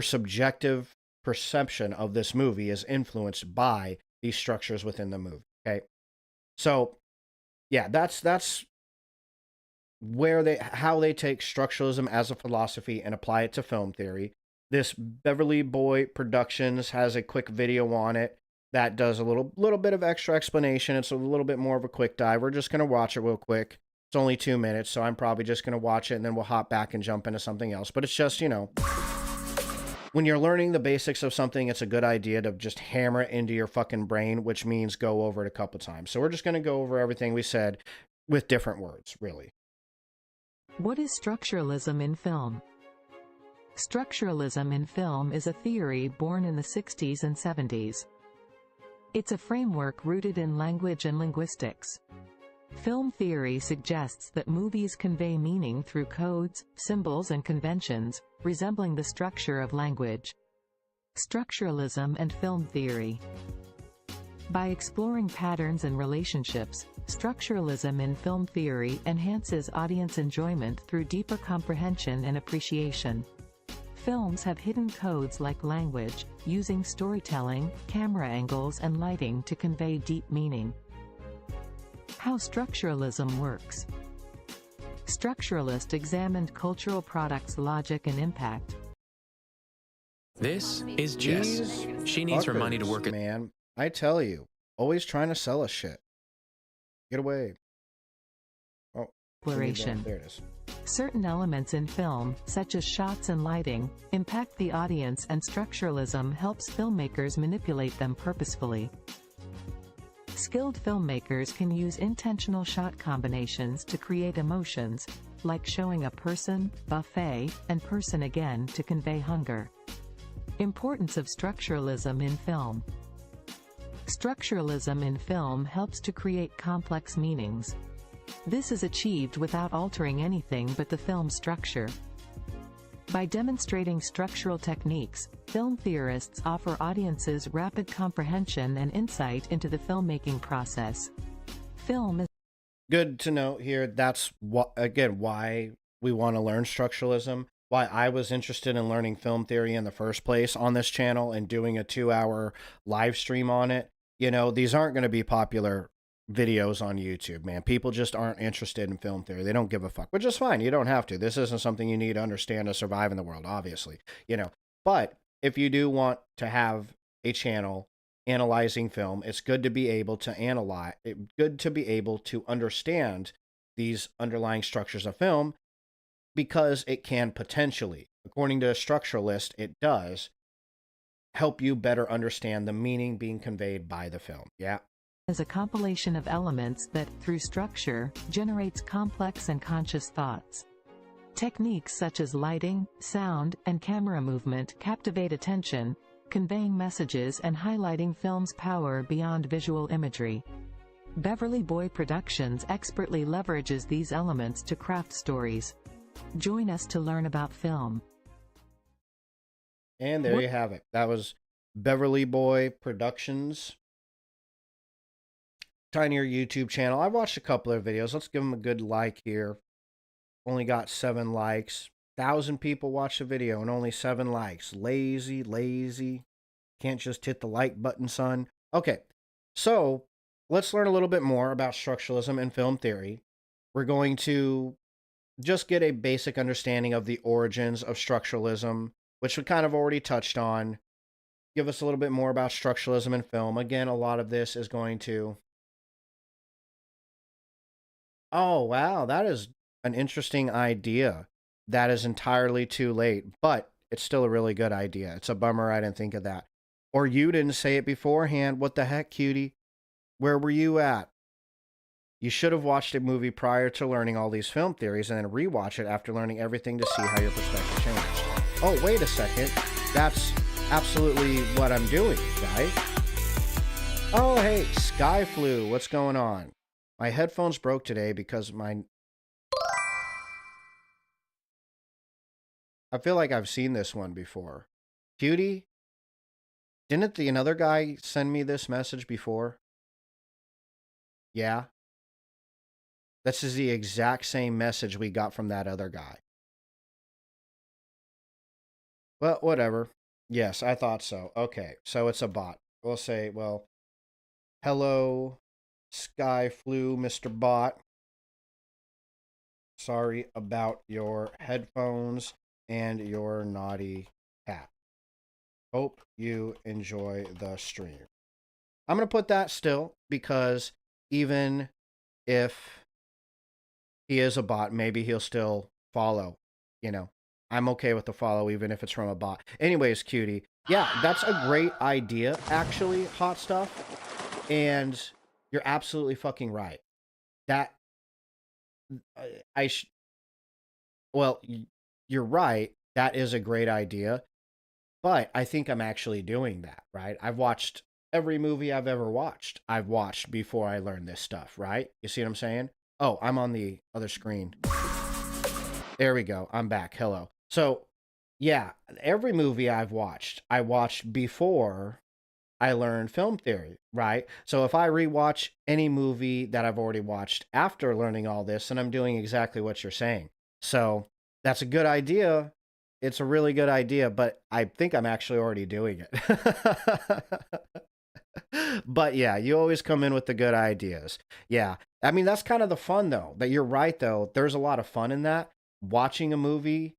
subjective perception of this movie is influenced by these structures within the movie. Okay, so yeah, that's how they take structuralism as a philosophy and apply it to film theory. This Beverly Boy Productions has a quick video on it that does a little bit of extra explanation. It's a little bit more of a quick dive. We're just going to watch it real quick. It's only 2 minutes, so I'm probably just going to watch it and then we'll hop back and jump into something else. But it's just, you know, when you're learning the basics of something, it's a good idea to just hammer it into your fucking brain, which means go over it a couple times. So we're just going to go over everything we said with different words, really.
What is structuralism in film? Structuralism in film is a theory born in the 60s and 70s. It's a framework rooted in language and linguistics. Film theory suggests that movies convey meaning through codes, symbols, and conventions, resembling the structure of language. Structuralism and film theory. By exploring patterns and relationships, structuralism in film theory enhances audience enjoyment through deeper comprehension and appreciation. Films have hidden codes like language, using storytelling, camera angles, and lighting to convey deep meaning. How structuralism works. Structuralist examined cultural products' logic and impact.
This is Jess. She needs her money to work at...
Man, I tell you, always trying to sell us shit. Get away. Oh,
exploration.
There it is.
Certain elements in film, such as shots and lighting, impact the audience, and structuralism helps filmmakers manipulate them purposefully. Skilled filmmakers can use intentional shot combinations to create emotions, like showing a person, buffet, and person again to convey hunger. Importance of structuralism in film. Structuralism in film helps to create complex meanings. This is achieved without altering anything but the film structure. By demonstrating structural techniques, film theorists offer audiences rapid comprehension and insight into the filmmaking process. Film is
good to know here. That's why we want to learn structuralism, why I was interested in learning film theory in the first place on this channel and doing a 2-hour live stream on it. You know, these aren't going to be popular videos on YouTube, man. People just aren't interested in film theory. They don't give a fuck, which is fine. You don't have to. This isn't something you need to understand to survive in the world, obviously, you know. But if you do want to have a channel analyzing film, it's good to be able to understand these underlying structures of film, because it can potentially, according to a structuralist, it does help you better understand the meaning being conveyed by the film. Yeah.
Is a compilation of elements that, through structure, generates complex and conscious thoughts. Techniques such as lighting, sound, and camera movement captivate attention, conveying messages and highlighting film's power beyond visual imagery. Beverly Boy Productions expertly leverages these elements to craft stories. Join us to learn about film.
And there you have it. That was Beverly Boy Productions. Tinier YouTube channel. I've watched a couple of videos. Let's give them a good like here. Only got 7 likes. 1,000 people watched the video and only 7 likes. Lazy. Can't just hit the like button, son. Okay, so let's learn a little bit more about structuralism and film theory. We're going to just get a basic understanding of the origins of structuralism, which we kind of already touched on. Give us a little bit more about structuralism in film. Again, a lot of this is going to... Oh, wow, that is an interesting idea. That is entirely too late, but it's still a really good idea. It's a bummer I didn't think of that. Or you didn't say it beforehand. What the heck, cutie? Where were you at? You should have watched a movie prior to learning all these film theories and then rewatch it after learning everything to see how your perspective changed. Oh, wait a second. That's absolutely what I'm doing, right? Oh, hey, Sky Flu. What's going on? My headphones broke today because I feel like I've seen this one before. Cutie? Didn't the another guy send me this message before? Yeah. This is the exact same message we got from that other guy. Well, whatever. Yes, I thought so. Okay, so it's a bot. We'll say, well, hello, Sky Flu, Mr. Bot. Sorry about your headphones and your naughty cat. Hope you enjoy the stream. I'm going to put that still because even if he is a bot, maybe he'll still follow. You know, I'm okay with the follow even if it's from a bot. Anyways, cutie. Yeah, that's a great idea, actually, Hot Stuff. And you're absolutely fucking right. That well, you're right. That is a great idea. But I think I'm actually doing that, right? I've watched every movie I've ever watched. I've watched before I learned this stuff, right? You see what I'm saying? Oh, I'm on the other screen. There we go. I'm back. Hello. So, yeah, every movie I watched before I learned film theory, right? So if I rewatch any movie that I've already watched after learning all this, then I'm doing exactly what you're saying. So that's a good idea. It's a really good idea, but I think I'm actually already doing it. But yeah, you always come in with the good ideas. Yeah. I mean, that's kind of the fun, though. That you're right, though. There's a lot of fun in that. Watching a movie,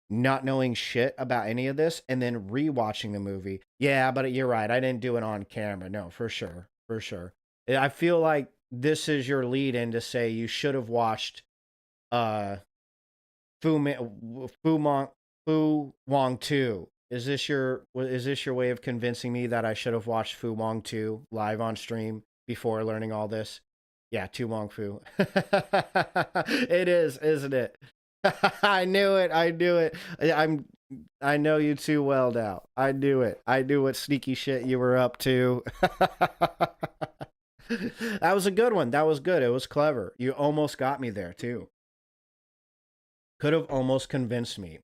not knowing shit about any of this, and then rewatching the movie. Yeah, but you're right. I didn't do it on camera. No, for sure. For sure. I feel like this is your lead in to say you should have watched Fu Wong 2. Is this your way of convincing me that I should have watched Fu Wong 2 live on stream before learning all this? Yeah, Tu Wong Fu. It is, isn't it? I knew it. I know you too well now. I knew it. I knew what sneaky shit you were up to. That was a good one. That was good. It was clever. You almost got me there too. Could have almost convinced me.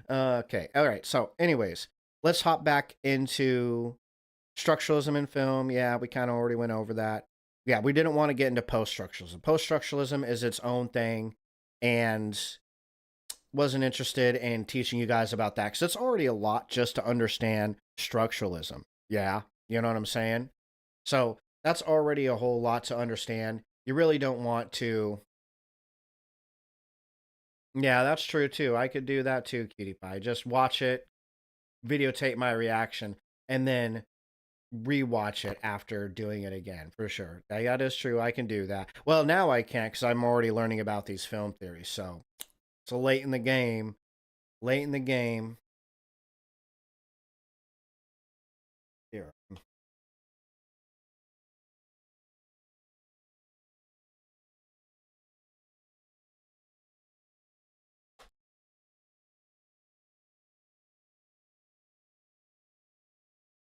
Okay. All right. So, anyways, let's hop back into structuralism in film. Yeah, we kind of already went over that. Yeah, we didn't want to get into post-structuralism. Post-structuralism is its own thing, and wasn't interested in teaching you guys about that because it's already a lot just to understand structuralism. Yeah, you know what I'm saying? So that's already a whole lot to understand. You really don't want to... Yeah, that's true too. I could do that too, Cutie Pie. Just watch it, videotape my reaction, and then rewatch it after doing it again, for sure. That is true. I can do that. Well, now I can't because I'm already learning about these film theories. So late in the game. Late in the game. Here.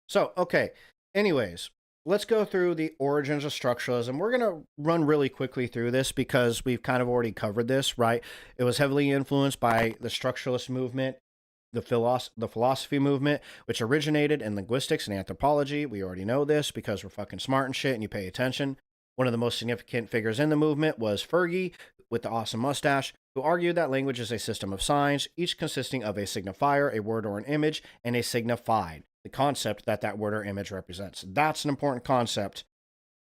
So, okay. Anyways, let's go through the origins of structuralism. We're going to run really quickly through this because we've kind of already covered this, right? It was heavily influenced by the structuralist movement, the philosophy movement, which originated in linguistics and anthropology. We already know this because we're fucking smart and shit and you pay attention. One of the most significant figures in the movement was Fergie with the awesome mustache, who argued that language is a system of signs, each consisting of a signifier, a word or an image, and a signified, the concept that that word or image represents. That's an important concept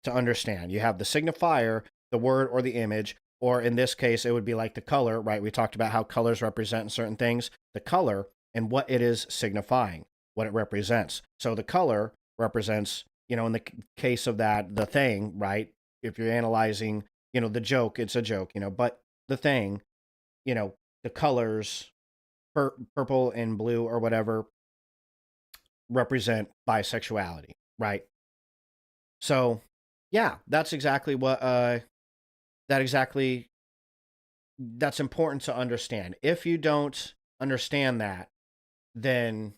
to understand. You have the signifier, the word or the image, or in this case, it would be like the color, right? We talked about how colors represent certain things, the color and what it is signifying, what it represents. So the color represents, you know, in the case of that, the thing, right? If you're analyzing, you know, the joke, it's a joke, you know, but the thing, you know, the colors, purple and blue or whatever, represent bisexuality, right? So, yeah, that's exactly what that's important to understand. If you don't understand that, then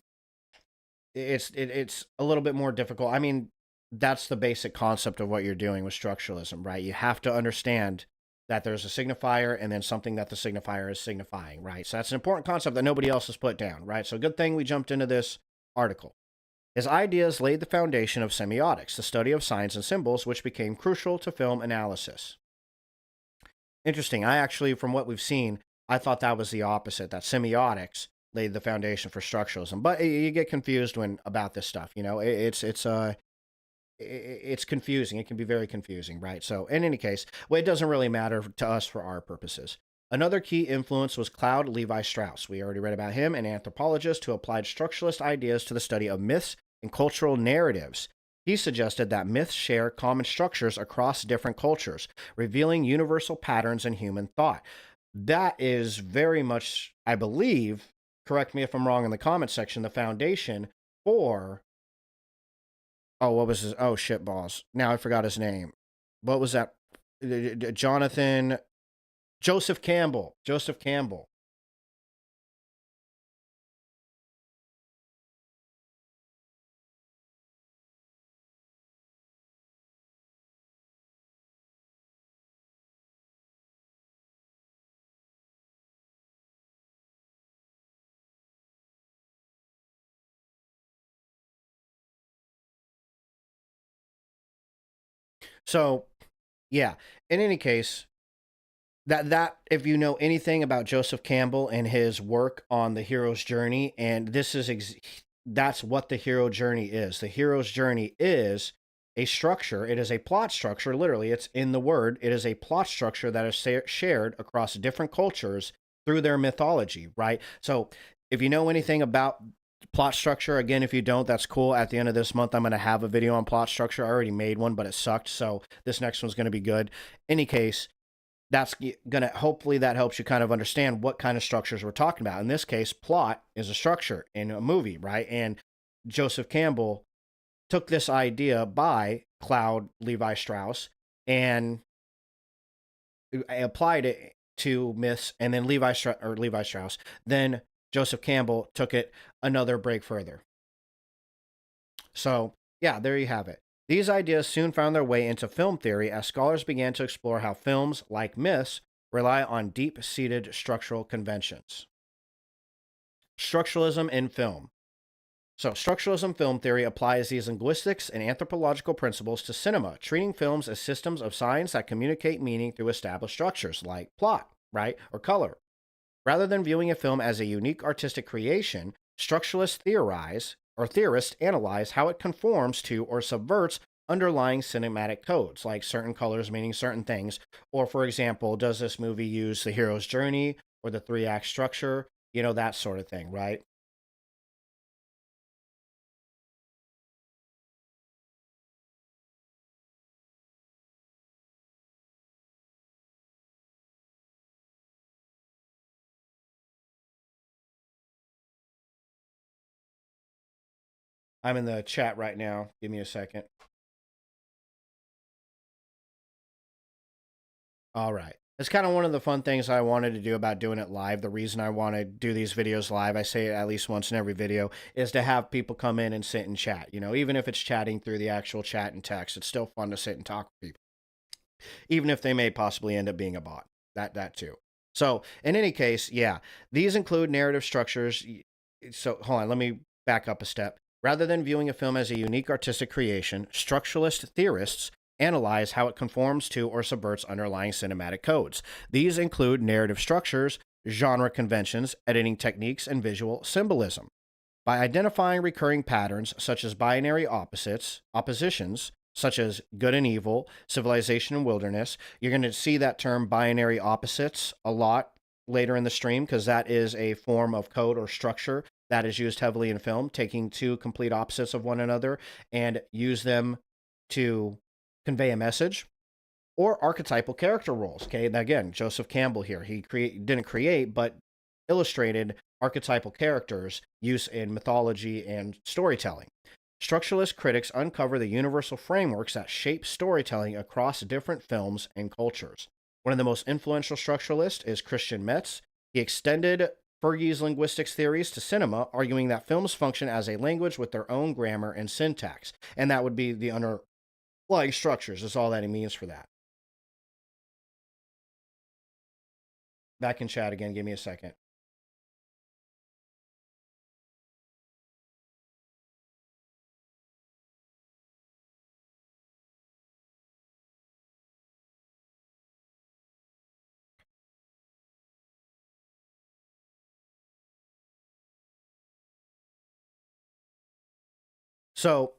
it's a little bit more difficult. I mean, that's the basic concept of what you're doing with structuralism, right? You have to understand that there's a signifier and then something that the signifier is signifying, right? So that's an important concept that nobody else has put down, right? So good thing we jumped into this article. His ideas laid the foundation of semiotics, the study of signs and symbols, which became crucial to film analysis. Interesting. I actually, from what we've seen, I thought that was the opposite, that semiotics laid the foundation for structuralism. But you get confused when about this stuff, you know. It's confusing. It can be very confusing, right? So, in any case, well, it doesn't really matter to us for our purposes. Another key influence was Claude Levi-Strauss. We already read about him, an anthropologist who applied structuralist ideas to the study of myths and cultural narratives. He suggested that myths share common structures across different cultures, revealing universal patterns in human thought. That is very much, I believe, correct me if I'm wrong in the comment section, the foundation for, oh, what was his, oh, shit balls. Now I forgot his name. What was that? Joseph Campbell. Joseph Campbell. So, yeah. In any case, that if you know anything about Joseph Campbell and his work on the hero's journey, and this is that's what the hero journey is. The hero's journey is a structure. It is a plot structure. Literally, it's in the word. It is a plot structure that is shared across different cultures through their mythology, right? So, if you know anything about plot structure, again, if you don't, that's cool. At the end of this month, I'm going to have a video on plot structure. I already made one, but it sucked. So this next one's going to be good. Any case, that's going to, hopefully that helps you kind of understand what kind of structures we're talking about. In this case, plot is a structure in a movie, right? And Joseph Campbell took this idea by Claude Levi-Strauss and applied it to myths, and then Levi-Strauss, then Joseph Campbell took it another break further. So, yeah, there you have it. These ideas soon found their way into film theory as scholars began to explore how films, like myths, rely on deep-seated structural conventions. Structuralism in film. So, structuralism film theory applies these linguistics and anthropological principles to cinema, treating films as systems of signs that communicate meaning through established structures like plot, right, or color. Rather than viewing a film as a unique artistic creation, structuralists theorists analyze how it conforms to or subverts underlying cinematic codes, like certain colors meaning certain things. Or, for example, does this movie use the hero's journey or the three-act structure? You know, that sort of thing, right? I'm in the chat right now. Give me a second. All right. It's kind of one of the fun things I wanted to do about doing it live. The reason I want to do these videos live, I say it at least once in every video, is to have people come in and sit and chat. You know, even if it's chatting through the actual chat and text, it's still fun to sit and talk with people, even if they may possibly end up being a bot. That too. So in any case, yeah, these include narrative structures. So hold on, let me back up a step. Rather than viewing a film as a unique artistic creation, structuralist theorists analyze how it conforms to or subverts underlying cinematic codes. These include narrative structures, genre conventions, editing techniques, and visual symbolism. By identifying recurring patterns such as binary oppositions, such as good and evil, civilization and wilderness, you're going to see that term binary opposites a lot later in the stream because that is a form of code or structure that is used heavily in film, taking two complete opposites of one another and use them to convey a message. Or archetypal character roles. Okay, and again, Joseph Campbell here. He didn't create, but illustrated archetypal characters' use in mythology and storytelling. Structuralist critics uncover the universal frameworks that shape storytelling across different films and cultures. One of the most influential structuralists is Christian Metz. He extended Fergie's linguistics theories to cinema, arguing that films function as a language with their own grammar and syntax, and that would be the underlying structures, is all that he means for that. Back in chat again, give me a second. So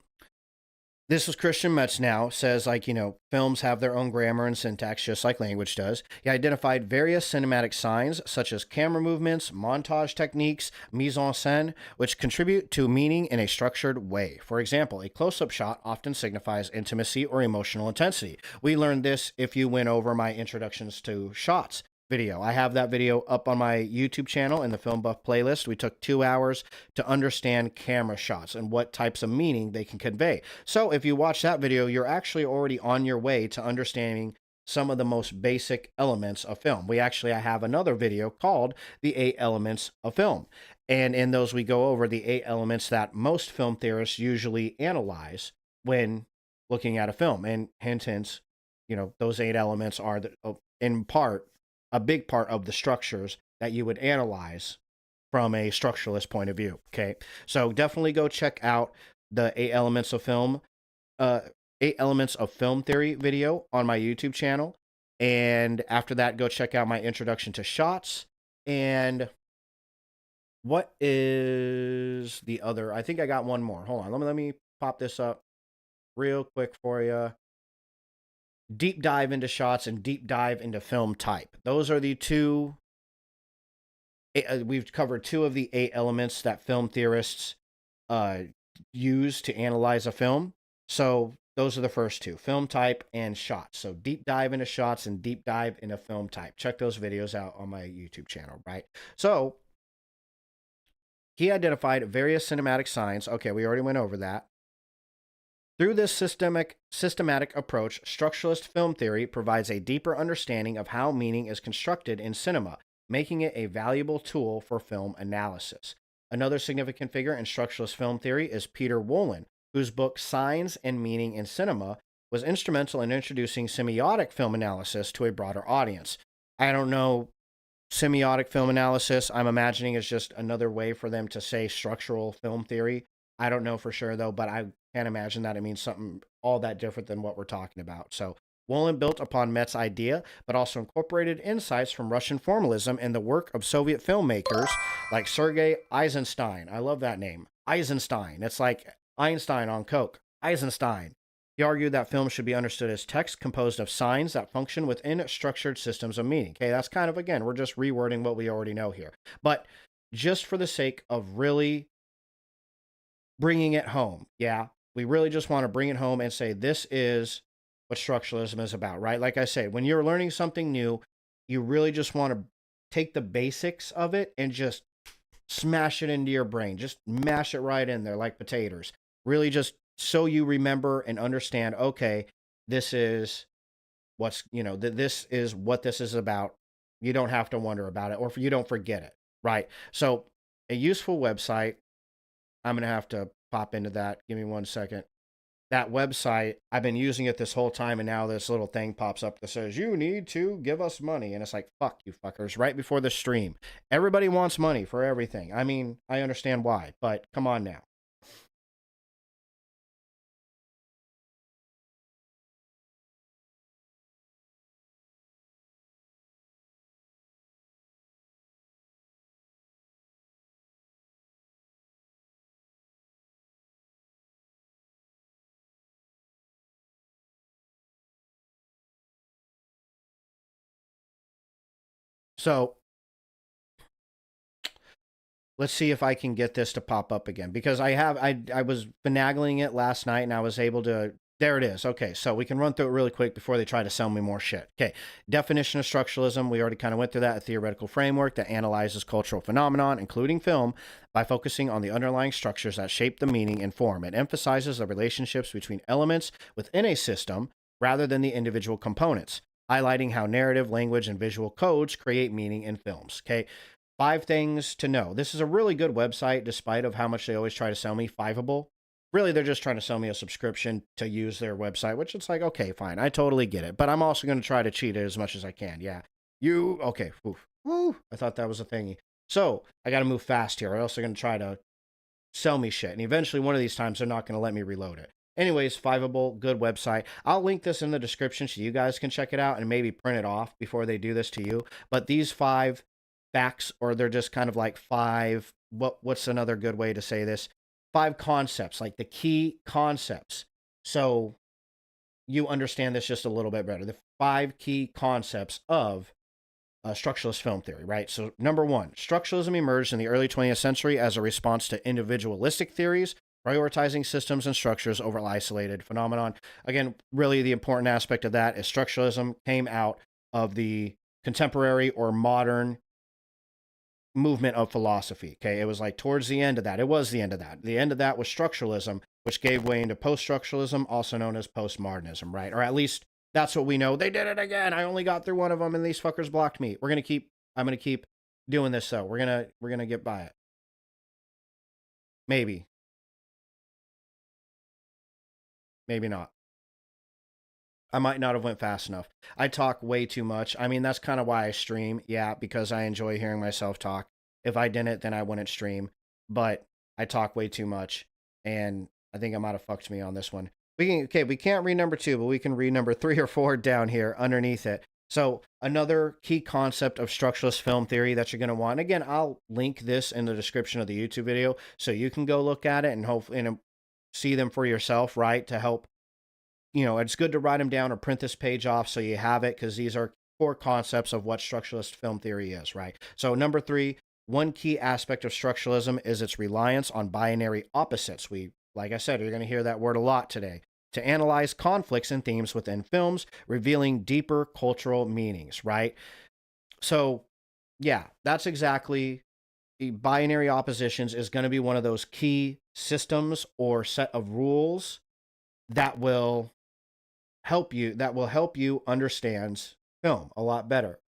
this is Christian Metz now, says, like, you know, films have their own grammar and syntax, just like language does. He identified various cinematic signs, such as camera movements, montage techniques, mise en scène, which contribute to meaning in a structured way. For example, a close-up shot often signifies intimacy or emotional intensity. We learned this if you went over my introductions to shots video. I have that video up on my YouTube channel in the Film Buff playlist. We took 2 hours to understand camera shots and what types of meaning they can convey. So if you watch that video, you're actually already on your way to understanding some of the most basic elements of film. I have another video called The 8 Elements of Film. And in those, we go over the 8 elements that most film theorists usually analyze when looking at a film. And hence, you know, those 8 elements are, in part, a big part of the structures that you would analyze from a structuralist point of view. Okay, so definitely go check out the 8 elements of film, 8 elements of film theory video on my YouTube channel, and after that, go check out my introduction to shots. And what is the other? I think I got one more. Hold on, let me pop this up real quick for you. Deep dive into shots and deep dive into film type. Those are the two. We've covered 2 of the 8 elements that film theorists use to analyze a film. So those are the first 2, film type and shots. So deep dive into shots and deep dive into film type. Check those videos out on my YouTube channel, right? So he identified various cinematic signs. Okay, we already went over that. Through this systematic approach, structuralist film theory provides a deeper understanding of how meaning is constructed in cinema, making it a valuable tool for film analysis. Another significant figure in structuralist film theory is Peter Wolin, whose book Signs and Meaning in Cinema was instrumental in introducing semiotic film analysis to a broader audience. I don't know, semiotic film analysis, I'm imagining, is just another way for them to say structural film theory. I don't know for sure, though, but I can't imagine that it means something all that different than what we're talking about. So Wolin built upon Metz's idea, but also incorporated insights from Russian formalism and the work of Soviet filmmakers like Sergei Eisenstein. I love that name. Eisenstein. It's like Einstein on Coke. Eisenstein. He argued that film should be understood as text composed of signs that function within structured systems of meaning. Okay, that's kind of, again, we're just rewording what we already know here. But just for the sake of really bringing it home, yeah, we really just want to bring it home and say this is what structuralism is about, right? Like I said, when you're learning something new, you really just want to take the basics of it and just smash it into your brain. Just mash it right in there like potatoes. Really just so you remember and understand, okay, this is what's, this is what this is about. You don't have to wonder about it, or you don't forget it, right? So a useful website, I'm going to have to pop into that. Give me 1 second. That website, I've been using it this whole time, and now this little thing pops up that says, you need to give us money. And it's like, fuck you fuckers, right before the stream. Everybody wants money for everything. I mean, I understand why, but come on now. So let's see if I can get this to pop up again, because I was finagling it last night and I was able to. There it is. Okay, so we can run through it really quick before they try to sell me more shit. Okay, definition of structuralism. We already kind of went through that. A theoretical framework that analyzes cultural phenomenon, including film, by focusing on the underlying structures that shape the meaning and form. It emphasizes the relationships between elements within a system rather than the individual components, highlighting how narrative, language, and visual codes create meaning in films. Okay, 5 things to know. This is a really good website, despite of how much they always try to sell me Fiveable. Really, they're just trying to sell me a subscription to use their website, which it's like, okay, fine. I totally get it. But I'm also going to try to cheat it as much as I can. Yeah. Okay. Oof. Woo. I thought that was a thingy. So I got to move fast here, or else they're going to try to sell me shit. And eventually, one of these times, they're not going to let me reload it. Anyways, Fiveable, good website. I'll link this in the description so you guys can check it out and maybe print it off before they do this to you. But these 5 facts, or they're just kind of like 5, what's another good way to say this? 5 concepts, like the key concepts. So you understand this just a little bit better. The 5 key concepts of structuralist film theory, right? So number 1, structuralism emerged in the early 20th century as a response to individualistic theories, prioritizing systems and structures over isolated phenomenon. Again, really the important aspect of that is structuralism came out of the contemporary or modern movement of philosophy. Okay, it was like towards the end of that. It was the end of that. The end of that was structuralism, which gave way into post-structuralism, also known as postmodernism, right? Or at least that's what we know. They did it again. I only got through one of them, and these fuckers blocked me. I'm gonna keep doing this though. We're gonna get by it. Maybe. Maybe not. I might not have went fast enough. I talk way too much. I mean, that's kind of why I stream. Yeah, because I enjoy hearing myself talk. If I didn't, then I wouldn't stream. But I talk way too much, and I think I might have fucked me on this one. We can't read number 2, but we can read number 3 or 4 down here underneath it. So another key concept of structuralist film theory that you're going to want. Again, I'll link this in the description of the YouTube video so you can go look at it and hopefully see them for yourself, right? To help. It's good to write them down or print this page off so you have it, because these are core concepts of what structuralist film theory is, right? So number 3, one key aspect of structuralism is its reliance on binary opposites. Like I said, you're going to hear that word a lot today. To analyze conflicts and themes within films, revealing deeper cultural meanings, right? So, yeah, that's exactly. The binary oppositions is going to be one of those key systems or set of rules that will help you understand film a lot better.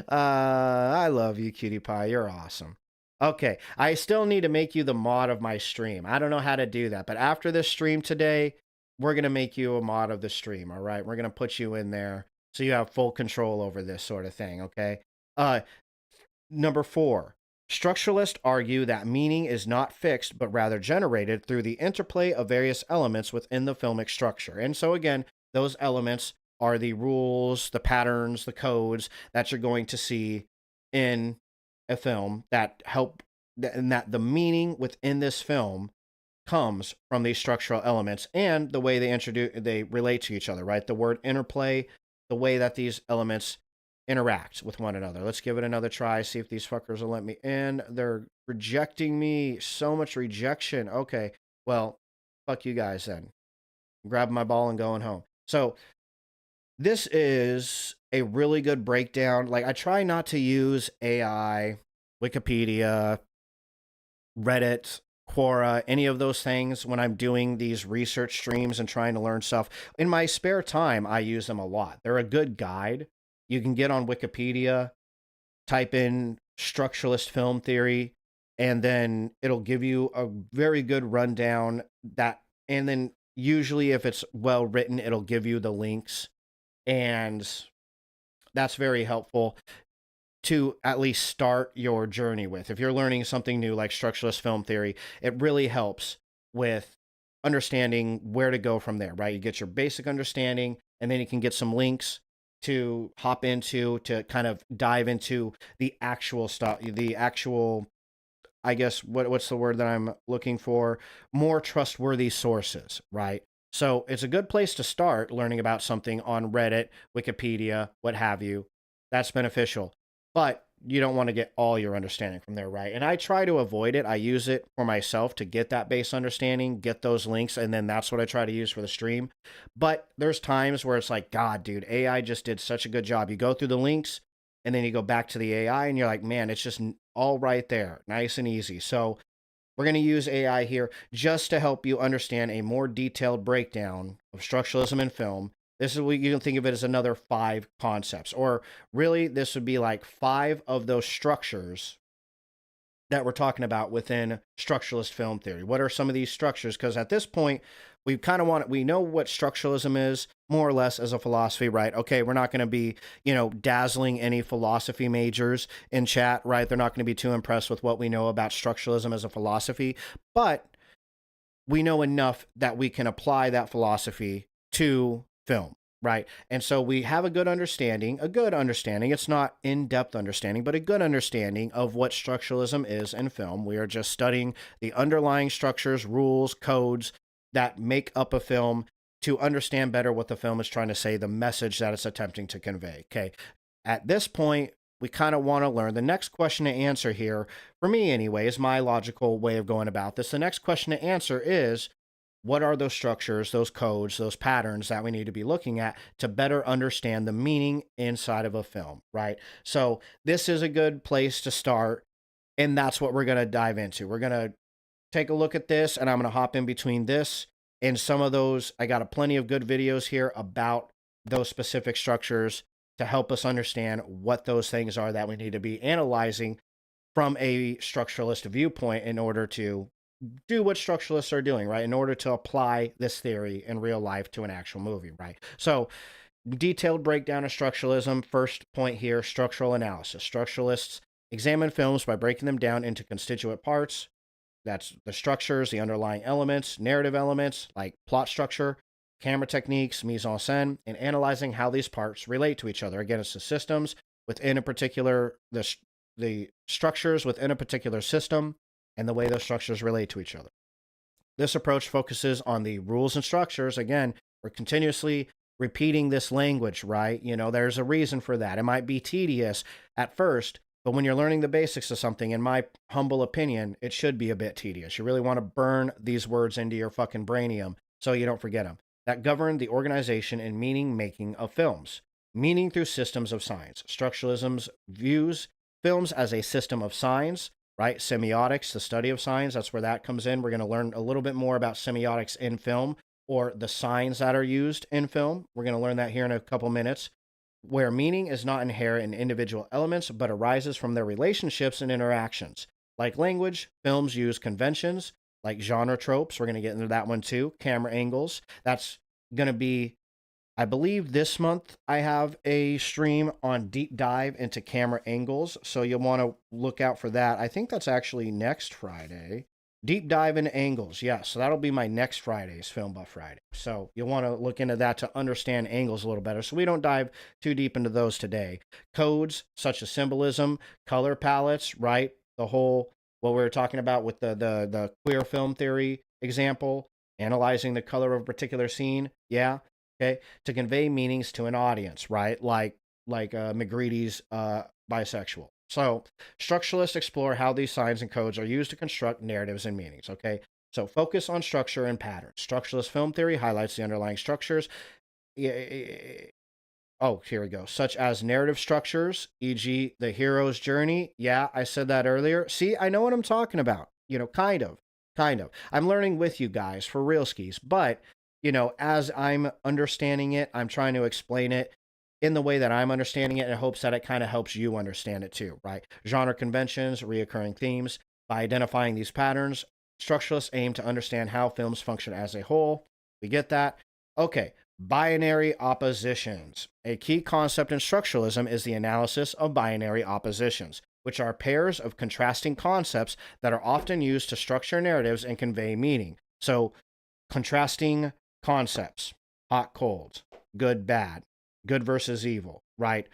I love you, cutie pie. You're awesome. Okay, I still need to make you the mod of my stream. I don't know how to do that, but after this stream today, we're going to make you a mod of the stream, all right? We're going to put you in there so you have full control over this sort of thing, okay? Number 4, structuralists argue that meaning is not fixed, but rather generated through the interplay of various elements within the filmic structure. And so again, those elements are the rules, the patterns, the codes that you're going to see in a film that help, and that the meaning within this film comes from these structural elements and the way they relate to each other, right? The word interplay, the way that these elements interact with one another. Let's give it another try, see if these fuckers will let me in. They're rejecting me. So much rejection. Okay, well, fuck you guys then. I'm grabbing my ball and going home. So this is a really good breakdown. Like, I try not to use AI, Wikipedia, Reddit, Quora, any of those things when I'm doing these research streams and trying to learn stuff. In my spare time, I use them a lot. They're a good guide. You can get on Wikipedia, type in structuralist film theory, and then it'll give you a very good rundown that, and then usually if it's well written, it'll give you the links, and that's very helpful to at least start your journey with. If you're learning something new like structuralist film theory, it really helps with understanding where to go from there, right? You get your basic understanding, and then you can get some links to hop into to kind of dive into the actual stuff, the actual, I guess, what's the word that I'm looking for? More trustworthy sources, right? So it's a good place to start learning about something on Reddit, Wikipedia, what have you. That's beneficial. But you don't want to get all your understanding from there, right? And I try to avoid it. I use it for myself to get that base understanding, get those links, and then that's what I try to use for the stream. But there's times where it's like, God, dude, AI just did such a good job. You go through the links, and then you go back to the AI, and you're like, man, it's just all right there, nice and easy. So we're going to use AI here just to help you understand a more detailed breakdown of structuralism in film. This is what you can think of it as another 5 concepts, or really this would be like 5 of those structures that we're talking about within structuralist film theory. What are some of these structures? Because at this point, we know what structuralism is more or less as a philosophy, right? Okay, we're not going to be, dazzling any philosophy majors in chat, right? They're not going to be too impressed with what we know about structuralism as a philosophy, but we know enough that we can apply that philosophy to film, right? And so we have a good understanding. It's not in-depth understanding, but a good understanding of what structuralism is in film. We are just studying the underlying structures, rules, codes that make up a film to understand better what the film is trying to say, the message that it's attempting to convey. Okay. At this point, we kind of want to learn the next question to answer here. For me, anyway, is my logical way of going about this. The next question to answer is, what are those structures, those codes, those patterns that we need to be looking at to better understand the meaning inside of a film, right? So this is a good place to start, and that's what we're going to dive into. We're going to take a look at this, and I'm going to hop in between this and some of those. I got plenty of good videos here about those specific structures to help us understand what those things are that we need to be analyzing from a structuralist viewpoint in order to do what structuralists are doing, right? In order to apply this theory in real life to an actual movie, right? So detailed breakdown of structuralism. First point here, structural analysis. Structuralists examine films by breaking them down into constituent parts. That's the structures, the underlying elements, narrative elements like plot structure, camera techniques, mise en scène, and analyzing how these parts relate to each other. Again, it's the systems within a particular, the structures within a particular system, and the way those structures relate to each other. This approach focuses on the rules and structures. Again, we're continuously repeating this language, right? There's a reason for that. It might be tedious at first, but when you're learning the basics of something, in my humble opinion, it should be a bit tedious. You really want to burn these words into your fucking brainium so you don't forget them. That govern the organization and meaning making of films. Meaning through systems of signs. Structuralism views films as a system of signs, right? Semiotics, the study of signs, that's where that comes in. We're going to learn a little bit more about semiotics in film, or the signs that are used in film. We're going to learn that here in a couple minutes, where meaning is not inherent in individual elements, but arises from their relationships and interactions. Like language, films use conventions, like genre tropes. We're going to get into that one too. Camera angles. That's going to be, I believe this month I have a stream on deep dive into camera angles, so you'll want to look out for that. I think that's actually next Friday. Deep dive into angles, yes. So that'll be my next Friday's Film Buff Friday. So you'll want to look into that to understand angles a little better. So we don't dive too deep into those today. Codes such as symbolism, color palettes, right? The whole, what we were talking about with the queer film theory example, analyzing the color of a particular scene, yeah. Okay, to convey meanings to an audience, right? Like McGreedy's bisexual. So structuralists explore how these signs and codes are used to construct narratives and meanings, okay? So focus on structure and patterns. Structuralist film theory highlights the underlying structures. Oh, here we go. Such as narrative structures, e.g. the hero's journey. Yeah, I said that earlier. See, I know what I'm talking about. Kind of. kind of. I'm learning with you guys for real skis, but you know, as I'm understanding it, I'm trying to explain it in the way that I'm understanding it in hopes that it kind of helps you understand it too, right? Genre conventions, reoccurring themes. By identifying these patterns, structuralists aim to understand how films function as a whole. We get that. Okay, binary oppositions. A key concept in structuralism is the analysis of binary oppositions, which are pairs of contrasting concepts that are often used to structure narratives and convey meaning. So, contrasting concepts, hot, cold, good, bad, good versus evil, right?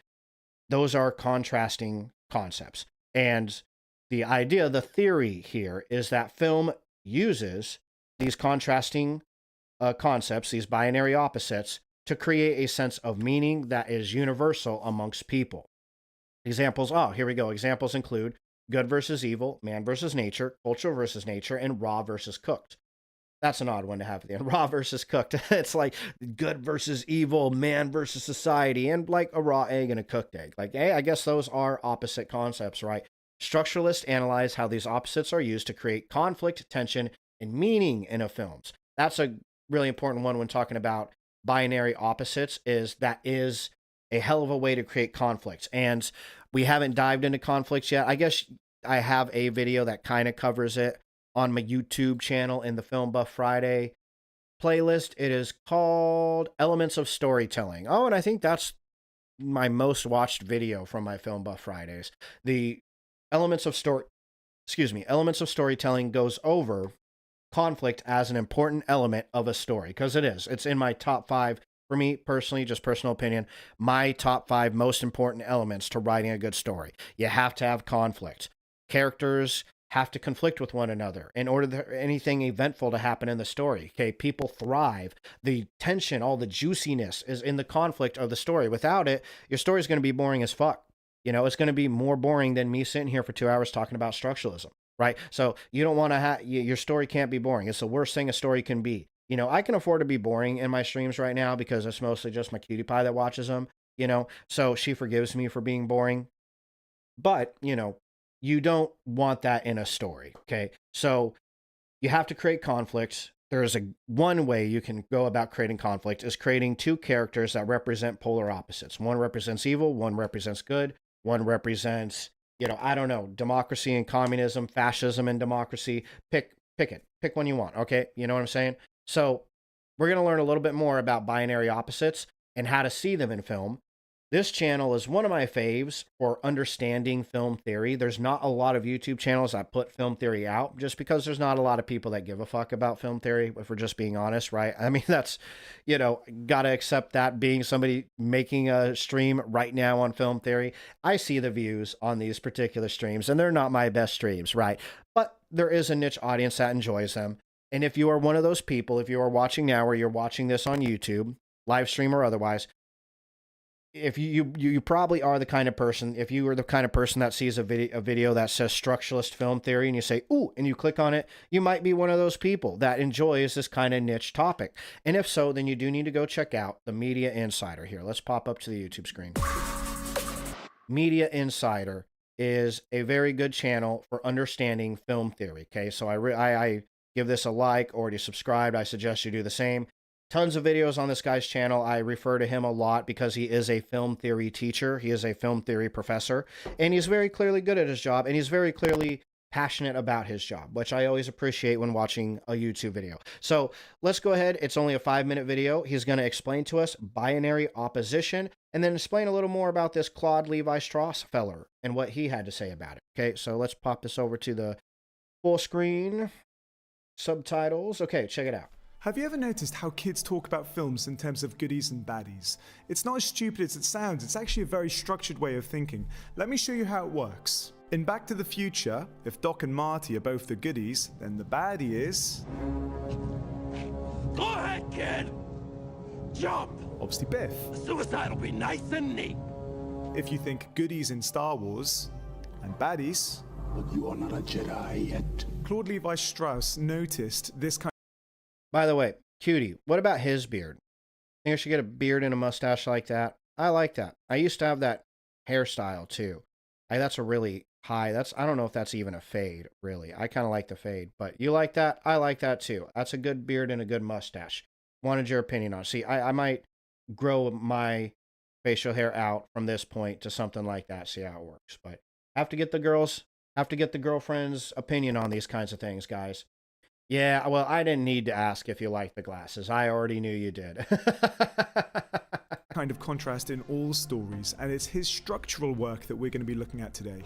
Those are contrasting concepts. And the idea, the theory here is that film uses these contrasting concepts, these binary opposites, to create a sense of meaning that is universal amongst people. Examples, here we go. Examples include good versus evil, man versus nature, culture versus nature, and raw versus cooked. That's an odd one to have at the end. Raw versus cooked. It's like good versus evil, man versus society, and like a raw egg and a cooked egg. Like, hey, I guess those are opposite concepts, right? Structuralists analyze how these opposites are used to create conflict, tension, and meaning in a films. That's a really important one when talking about binary opposites, is that is a hell of a way to create conflicts. And we haven't dived into conflicts yet. I guess I have a video that kind of covers it on my YouTube channel in the Film Buff Friday playlist. It is called Elements of Storytelling. Oh, and I think that's my most watched video from my Film Buff Fridays. The Elements of Storytelling goes over conflict as an important element of a story, because it is. It's in my top 5, for me personally, just personal opinion, my top 5 most important elements to writing a good story. You have to have conflict. Characters have to conflict with one another in order for anything eventful to happen in the story. Okay, people thrive. The tension, all the juiciness is in the conflict of the story. Without it, your story is going to be boring as fuck. You know, it's going to be more boring than me sitting here for 2 hours talking about structuralism, right? So you don't want to have, your story can't be boring. It's the worst thing a story can be. You know, I can afford to be boring in my streams right now because it's mostly just my cutie pie that watches them, you know, so she forgives me for being boring. But, you know, you don't want that in a story, okay? So you have to create conflicts. There's one way you can go about creating conflict is creating 2 characters that represent polar opposites. One represents evil, one represents good, one represents, you know, I don't know, democracy and communism, fascism and democracy. Pick it. Pick one you want, okay? You know what I'm saying? So we're going to learn a little bit more about binary opposites and how to see them in film. This channel is one of my faves for understanding film theory. There's not a lot of YouTube channels that put film theory out, just because there's not a lot of people that give a fuck about film theory, if we're just being honest, right? I mean, that's, you know, gotta accept that, being somebody making a stream right now on film theory. I see the views on these particular streams, and they're not my best streams, right? But there is a niche audience that enjoys them. And if you are one of those people, if you are watching now or you're watching this on YouTube, live stream or otherwise, if you probably are the kind of person, if you are the kind of person that sees a video that says structuralist film theory and you say, ooh, and you click on it, you might be one of those people that enjoys this kind of niche topic. And if so, then you do need to go check out the Media Insider here. Let's pop up to the YouTube screen. Media Insider is a very good channel for understanding film theory. Okay, so I give this a like, already subscribed. I suggest you do the same. Tons of videos on this guy's channel. I refer to him a lot because he is a film theory teacher. He is a film theory professor, and he's very clearly good at his job, and he's very clearly passionate about his job, which I always appreciate when watching a YouTube video. So let's go ahead. It's only a 5-minute video. He's going to explain to us binary opposition and then explain a little more about this Claude Levi-Strauss feller and what he had to say about it. Okay, so let's pop this over to the full screen subtitles. Okay, check it out.
Have you ever noticed how kids talk about films in terms of goodies and baddies? It's not as stupid as it sounds, it's actually a very structured way of thinking. Let me show you how it works. In Back to the Future, if Doc and Marty are both the goodies, then the baddie is...
Go ahead, kid! Jump!
Obviously Biff.
The suicide will be nice and neat.
If you think goodies in Star Wars, and baddies...
But you are not a Jedi yet.
Claude Levi-Strauss noticed this kind.
By the way, Cutie, what about his beard? Think I should get a beard and a mustache like that? I like that. I used to have that hairstyle too. That's a really high. I don't know if that's even a fade, really. I kind of like the fade, but you like that? I like that too. That's a good beard and a good mustache. Wanted your opinion on it. See, I might grow my facial hair out from this point to something like that, see how it works. But have to get the girlfriend's opinion on these kinds of things, guys. Yeah, well, I didn't need to ask if you liked the glasses. I already knew you did.
Kind of contrast in all stories, and it's his structural work that we're going to be looking at today.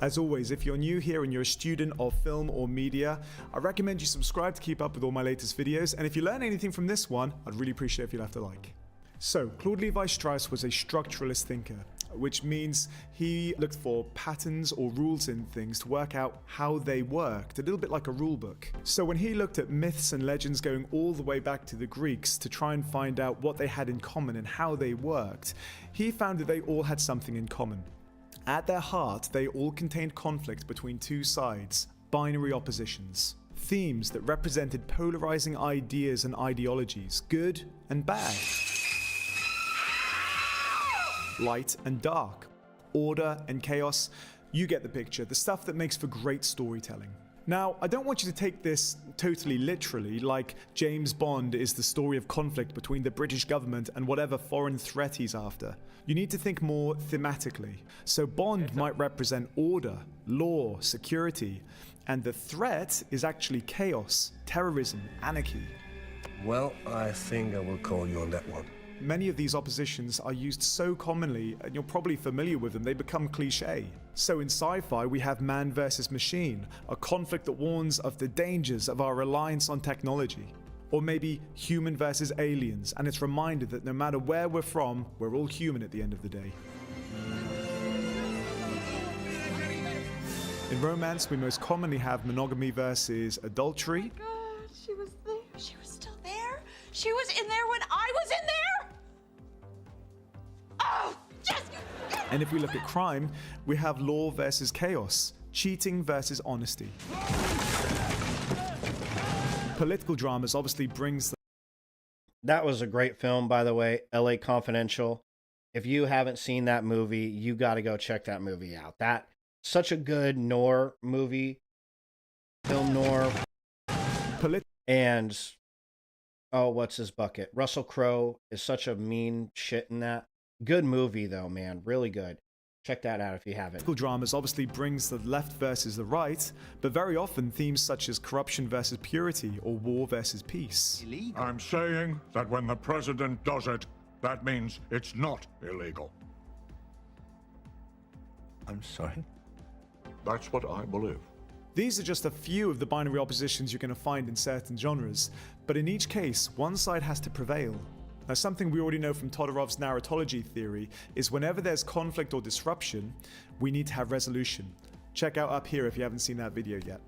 As always, if you're new here and you're a student of film or media, I recommend you subscribe to keep up with all my latest videos, and if you learn anything from this one, I'd really appreciate if you left a like. So, Claude Levi-Strauss was a structuralist thinker, which means he looked for patterns or rules in things to work out how they worked, a little bit like a rule book. So when he looked at myths and legends going all the way back to the Greeks to try and find out what they had in common and how they worked, he found that they all had something in common. At their heart, they all contained conflict between two sides, binary oppositions, themes that represented polarizing ideas and ideologies, good and bad, light and dark, order and chaos. You get the picture, the stuff that makes for great storytelling. Now, I don't want you to take this totally literally, like James Bond is the story of conflict between the British government and whatever foreign threat he's after. You need to think more thematically. So Bond might represent order, law, security, and the threat is actually chaos, terrorism, anarchy.
Well, I think I will call you on that one.
Many of these oppositions are used so commonly, and you're probably familiar with them, they become cliche. So in sci-fi, we have man versus machine, a conflict that warns of the dangers of our reliance on technology. Or maybe human versus aliens, and it's reminded that no matter where we're from, we're all human at the end of the day. In romance, we most commonly have monogamy versus adultery.
Oh my God, she was there. She was still there. She was in there when I was in there. Oh, yes.
And if we look at crime, we have law versus chaos, cheating versus honesty. Political dramas obviously brings.
That was a great film, by the way, LA Confidential. If you haven't seen that movie, you got to go check that movie out. That such a good noir movie, film noir. And oh, what's his bucket? Russell Crowe is such a mean shit in that. Good movie though, man, really good. Check that out if you haven't.
Political dramas obviously brings the left versus the right, but very often themes such as corruption versus purity or war versus peace.
I'm saying that when the president does it, that means it's not illegal.
I'm sorry?
That's what I believe.
These are just a few of the binary oppositions you're going to find in certain genres, but in each case, one side has to prevail. Now, something we already know from Todorov's narratology theory is whenever there's conflict or disruption, we need to have resolution. Check out up here if you haven't seen that video yet.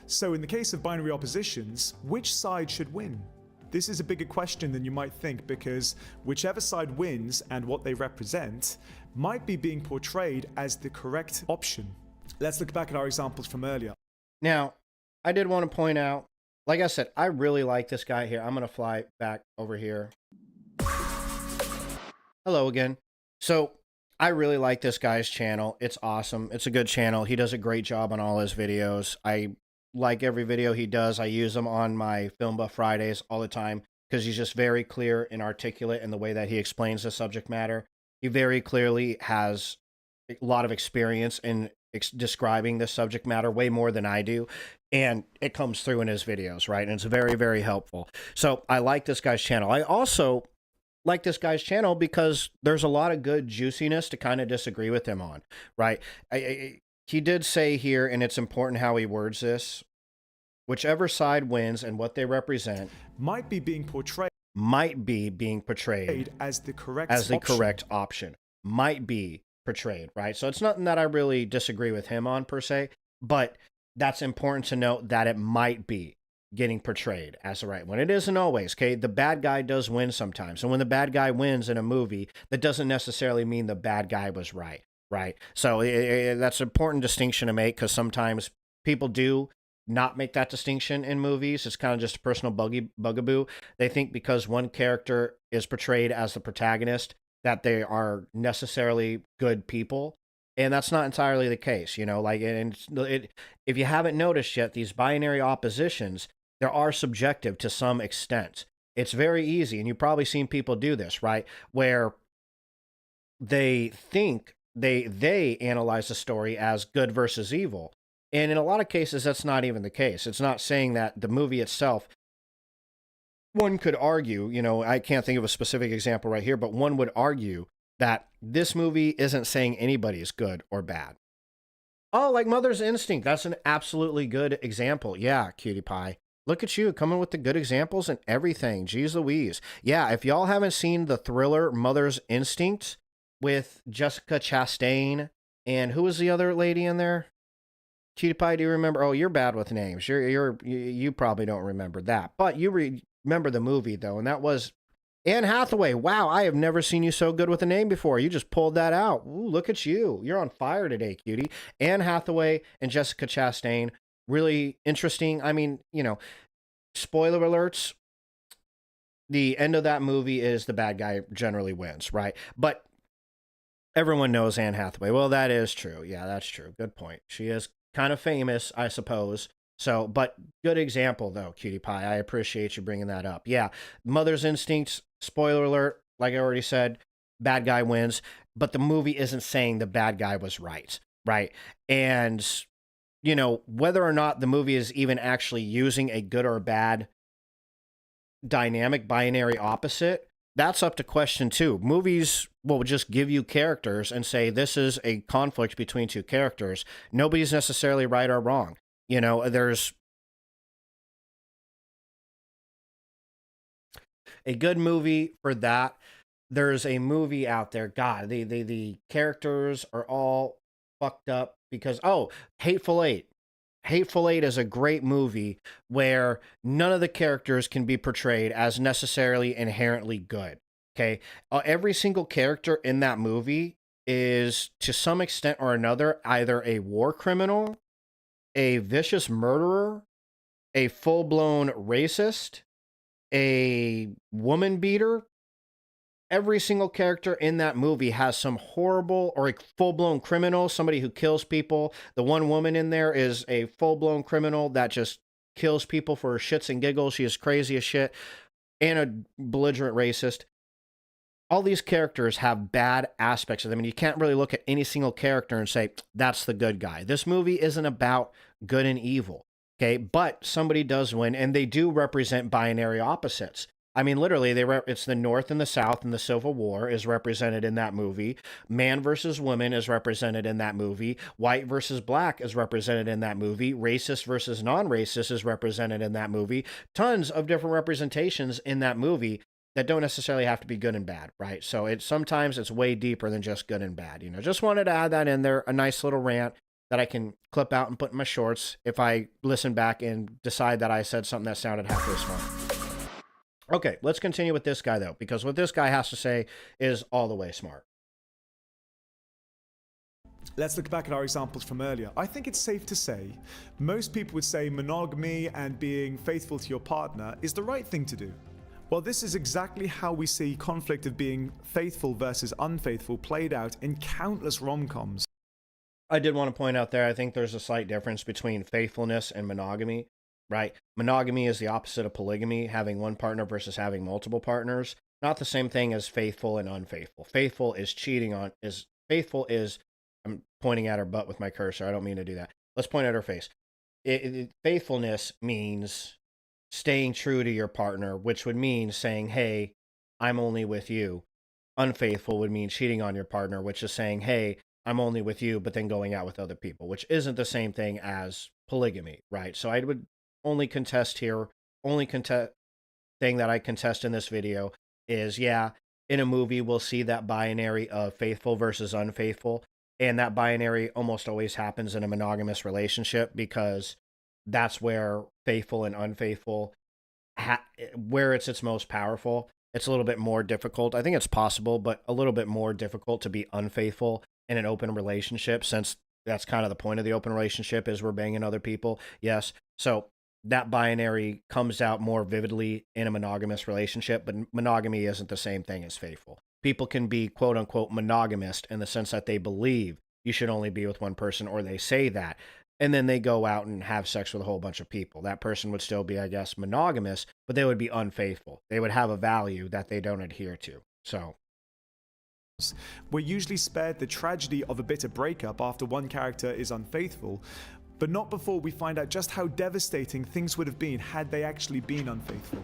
So in the case of binary oppositions, which side should win? This is a bigger question than you might think because whichever side wins and what they represent might be being portrayed as the correct option. Let's look back at our examples from earlier.
Now, I did want to point out, like I said, I really like this guy here. I'm going to fly back over here. Hello again. So I really like this guy's channel. It's awesome. It's a good channel. He does a great job on all his videos. I like every video he does. I use them on my Film Buff Fridays all the time because he's just very clear and articulate in the way that he explains the subject matter. He very clearly has a lot of experience in describing this subject matter, way more than I do. And it comes through in his videos, right? And it's very, very helpful. So I like this guy's channel. I also like this guy's channel because there's a lot of good juiciness to kind of disagree with him on, right? He did say here, and it's important how he words this, whichever side wins and what they represent
might be being portrayed
as the correct option. Might be portrayed, right? So it's nothing that I really disagree with him on per se, but that's important to note that it might be getting portrayed as the right one. It isn't always, okay? The bad guy does win sometimes. And when the bad guy wins in a movie, that doesn't necessarily mean the bad guy was right, right? So that's an important distinction to make because sometimes people do not make that distinction in movies. It's kind of just a personal bugaboo. They think because one character is portrayed as the protagonist that they are necessarily good people. And that's not entirely the case, you know, like, if you haven't noticed yet, these binary oppositions, there are subjective to some extent. It's very easy, and you've probably seen people do this, right? Where they think they analyze the story as good versus evil. And in a lot of cases, that's not even the case. It's not saying that the movie itself, one could argue, you know, I can't think of a specific example right here, but one would argue that this movie isn't saying anybody is good or bad. Oh, like Mother's Instinct. That's an absolutely good example. Yeah, Cutie Pie. Look at you coming with the good examples and everything. Jeez Louise. Yeah, if y'all haven't seen the thriller Mother's Instinct with Jessica Chastain and who was the other lady in there? Cutie Pie, do you remember? Oh, you're bad with names. You probably don't remember that. But you remember the movie, though, and that was Anne Hathaway. Wow, I have never seen you so good with a name before. You just pulled that out. Ooh, look at you. You're on fire today, cutie. Anne Hathaway and Jessica Chastain. Really interesting. I mean, you know, spoiler alerts. The end of that movie is the bad guy generally wins, right? But everyone knows Anne Hathaway. Well, that is true. Yeah, that's true. Good point. She is kind of famous, I suppose. So, but good example, though, Cutie Pie. I appreciate you bringing that up. Yeah, Mother's Instincts, spoiler alert, like I already said, bad guy wins. But the movie isn't saying the bad guy was right? And, you know, whether or not the movie is even actually using a good or bad dynamic binary opposite, that's up to question two. Movies will just give you characters and say this is a conflict between two characters. Nobody's necessarily right or wrong. You know, there's a good movie for that. There's a movie out there. God, the characters are all fucked up because, oh, Hateful Eight. Hateful Eight is a great movie where none of the characters can be portrayed as necessarily inherently good. Okay. Every single character in that movie is, to some extent or another, either a war criminal, a vicious murderer, a full-blown racist, a woman beater. Every single character in that movie has some horrible or a full-blown criminal, somebody who kills people. The one woman in there is a full-blown criminal that just kills people for shits and giggles. She is crazy as shit. And a belligerent racist. All these characters have bad aspects of them, and you can't really look at any single character and say, that's the good guy. This movie isn't about good and evil, okay? But somebody does win, and they do represent binary opposites. I mean, literally, it's the North and the South, and the Civil War is represented in that movie. Man versus woman is represented in that movie. White versus black is represented in that movie. Racist versus non-racist is represented in that movie. Tons of different representations in that movie that don't necessarily have to be good and bad, right? So sometimes it's way deeper than just good and bad. You know, just wanted to add that in there, a nice little rant that I can clip out and put in my shorts if I listen back and decide that I said something that sounded halfway smart. Okay, let's continue with this guy, though, because what this guy has to say is all the way smart.
Let's look back at our examples from earlier. I think it's safe to say most people would say monogamy and being faithful to your partner is the right thing to do. Well, this is exactly how we see conflict of being faithful versus unfaithful played out in countless rom-coms.
I did want to point out there, I think there's a slight difference between faithfulness and monogamy, right? Monogamy is the opposite of polygamy, having one partner versus having multiple partners. Not the same thing as faithful and unfaithful. Faithful is I'm pointing at her butt with my cursor. I don't mean to do that. Let's point at her face. Faithfulness means staying true to your partner, which would mean saying, hey, I'm only with you. Unfaithful would mean cheating on your partner, which is saying, hey, I'm only with you, but then going out with other people, which isn't the same thing as polygamy, right? So I would only contest here, thing that I contest in this video is, yeah, in a movie, we'll see that binary of faithful versus unfaithful. And that binary almost always happens in a monogamous relationship because that's where faithful and unfaithful, where it's its most powerful. It's a little bit more difficult. I think it's possible, but a little bit more difficult to be unfaithful in an open relationship, since that's kind of the point of the open relationship is we're banging other people. Yes. So that binary comes out more vividly in a monogamous relationship, but monogamy isn't the same thing as faithful. People can be quote unquote monogamist in the sense that they believe you should only be with one person, or they say that. And then they go out and have sex with a whole bunch of people. That person would still be, I guess, monogamous, but they would be unfaithful. They would have a value that they don't adhere to. So
we're usually spared the tragedy of a bitter breakup after one character is unfaithful, but not before we find out just how devastating things would have been had they actually been unfaithful.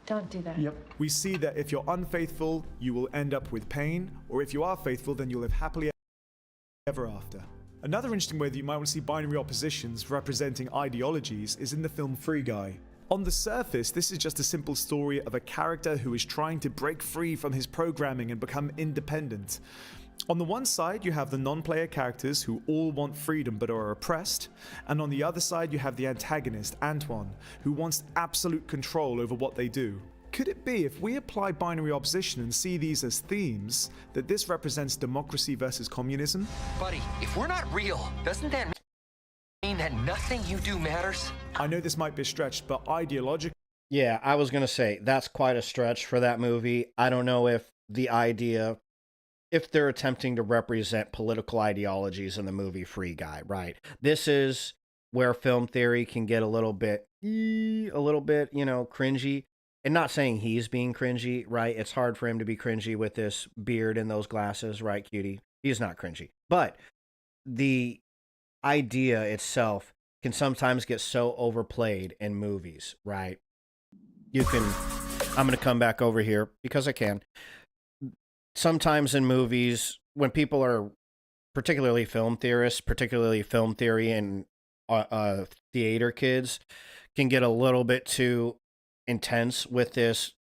Don't do that.
Yep. We see that if you're unfaithful, you will end up with pain, or if you are faithful, then you'll live happily ever after. Another interesting way that you might want to see binary oppositions representing ideologies is in the film Free Guy. On the surface, this is just a simple story of a character who is trying to break free from his programming and become independent. On the one side, you have the non-player characters who all want freedom but are oppressed, and on the other side you have the antagonist, Antoine, who wants absolute control over what they do. Could it be, if we apply binary opposition and see these as themes, that this represents democracy versus communism?
Buddy, if we're not real, doesn't that mean that nothing you do matters?
I know this might be stretched, but ideologically...
Yeah, I was going to say, that's quite a stretch for that movie. I don't know if the idea... if they're attempting to represent political ideologies in the movie Free Guy, right? This is where film theory can get a little bit, cringy. And not saying he's being cringy, right? It's hard for him to be cringy with this beard and those glasses, right, cutie? He's not cringy. But the idea itself can sometimes get so overplayed in movies, right? I'm going to come back over here because I can. Sometimes in movies, when people are particularly film theorists, particularly film theory and theater kids, can get a little bit too intense with this.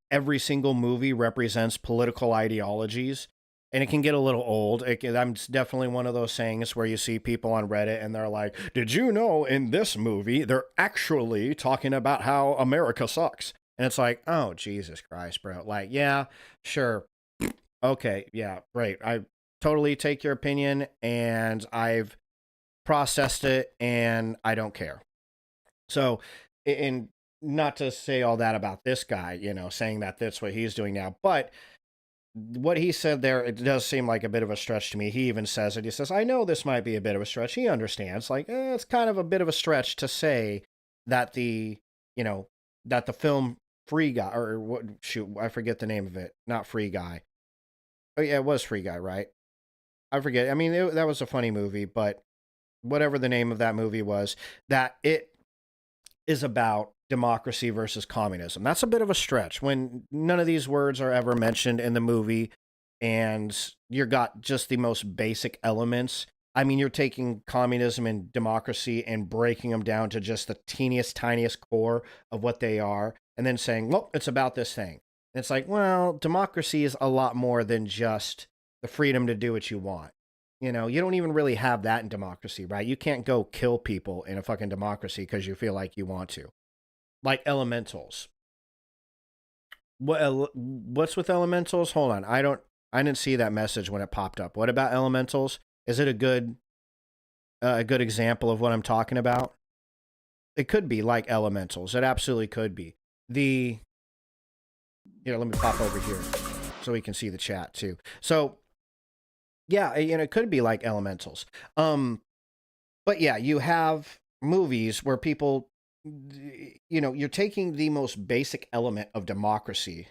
Every single movie represents political ideologies, and it can get a little old. I'm definitely one of those sayings where you see people on Reddit and they're like, did you know in this movie they're actually talking about how America sucks? And it's like, oh, Jesus Christ, bro. Like, yeah, sure. Okay, yeah, great. I totally take your opinion, and I've processed it, and I don't care. So, and not to say all that about this guy, saying that that's what he's doing now, but what he said there, it does seem like a bit of a stretch to me. He even says it. He says, I know this might be a bit of a stretch. He understands. Like, it's kind of a bit of a stretch to say that that the film Free Guy, or what? Shoot, I forget the name of it. Not Free Guy. Oh yeah, it was Free Guy, right? I forget. I mean, that was a funny movie, but whatever the name of that movie was, that it is about democracy versus communism. That's a bit of a stretch when none of these words are ever mentioned in the movie, and you got just the most basic elements. I mean, you're taking communism and democracy and breaking them down to just the teeniest, tiniest core of what they are, and then saying, well, it's about this thing. And it's like, well, democracy is a lot more than just the freedom to do what you want. You don't even really have that in democracy, right? You can't go kill people in a fucking democracy because you feel like you want to. Like Elementals. What's with Elementals? Hold on. I didn't see that message when it popped up. What about Elementals? Is it a good example of what I'm talking about? It could be like Elementals. It absolutely could be. Here, let me pop over here so we can see the chat too. So, yeah, it could be like Elementals. But yeah, you have movies where people, you're taking the most basic element of democracy.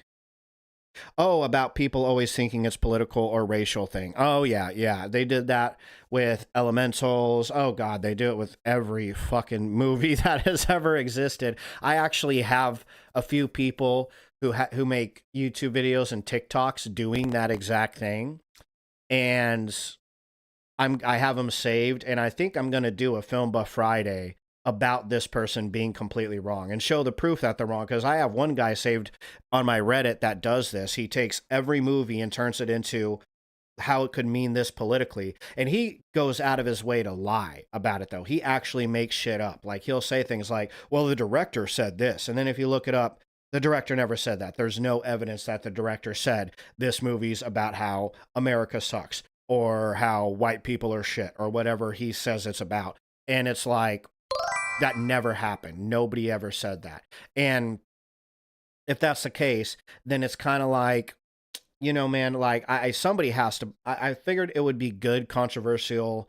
Oh, about people always thinking it's political or racial thing. Oh, yeah. They did that with Elementals. Oh, God, they do it with every fucking movie that has ever existed. I actually have a few people who make YouTube videos and TikToks doing that exact thing. And I have them saved, and I think I'm going to do a Film Buff Friday about this person being completely wrong and show the proof that they're wrong, because I have one guy saved on my Reddit that does this. He takes every movie and turns it into how it could mean this politically, and he goes out of his way to lie about it, though. He actually makes shit up. Like, he'll say things like, well, the director said this, and then if you look it up, the director never said that. There's no evidence that the director said this movie's about how America sucks or how white people are shit or whatever he says it's about. And it's like, that never happened. Nobody ever said that. And if that's the case, then it's kind of like, you know, man, like somebody has to. I figured it would be good controversial.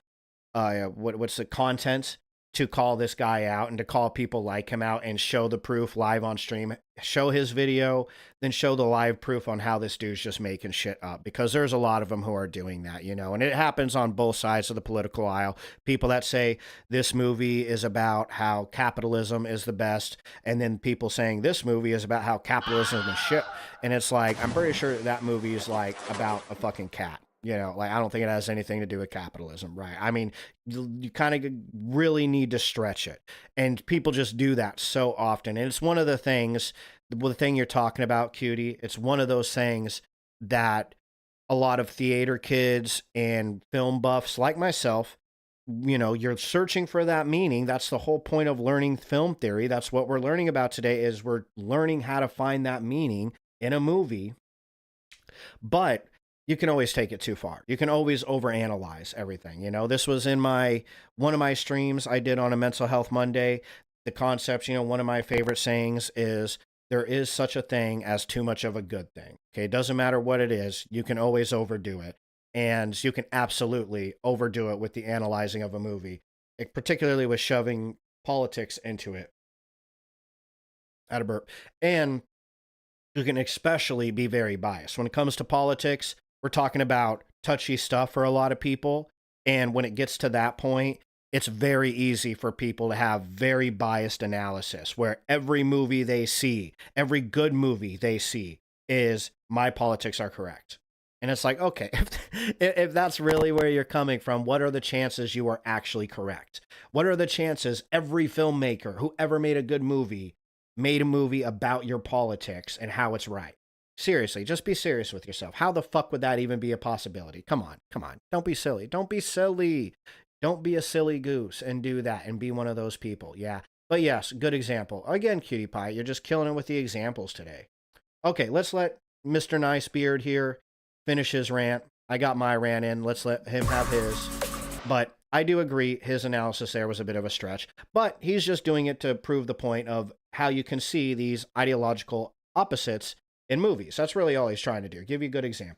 What's the content to call this guy out and to call people like him out and show the proof live on stream, show his video, then show the live proof on how this dude's just making shit up, because there's a lot of them who are doing that, you know, and it happens on both sides of the political aisle. People that say this movie is about how capitalism is the best, and then people saying this movie is about how capitalism is shit. And it's like, I'm pretty sure that movie is like about a fucking cat. You know, like, I don't think it has anything to do with capitalism, right? I mean, you kind of really need to stretch it. And people just do that so often. And it's one of the things, the thing you're talking about, Cutie, it's one of those things that a lot of theater kids and film buffs like myself, you know, you're searching for that meaning. That's the whole point of learning film theory. That's what we're learning about today, is we're learning how to find that meaning in a movie. But you can always take it too far. You can always overanalyze everything. You know, this was in one of my streams I did on a Mental Health Monday. The concept, you know, one of my favorite sayings is, there is such a thing as too much of a good thing. Okay, it doesn't matter what it is. You can always overdo it. And you can absolutely overdo it with the analyzing of a movie, particularly with shoving politics into it. At a burp. And you can especially be very biased. When it comes to politics, we're talking about touchy stuff for a lot of people. And when it gets to that point, it's very easy for people to have very biased analysis, where every movie they see, every good movie they see, is my politics are correct. And it's like, okay, if that's really where you're coming from, what are the chances you are actually correct? What are the chances every filmmaker who ever made a good movie made a movie about your politics and how it's right? Seriously, just be serious with yourself. How the fuck would that even be a possibility? Come on. Don't be silly. Don't be silly. Don't be a silly goose and do that and be one of those people. Yeah. But yes, good example. Again, Cutie Pie, you're just killing it with the examples today. Okay, let's let Mr. Nice Beard here finish his rant. I got my rant in. Let's let him have his. But I do agree his analysis there was a bit of a stretch. But he's just doing it to prove the point of how you can see these ideological opposites in movies. That's really all he's trying to do. Give you a good example.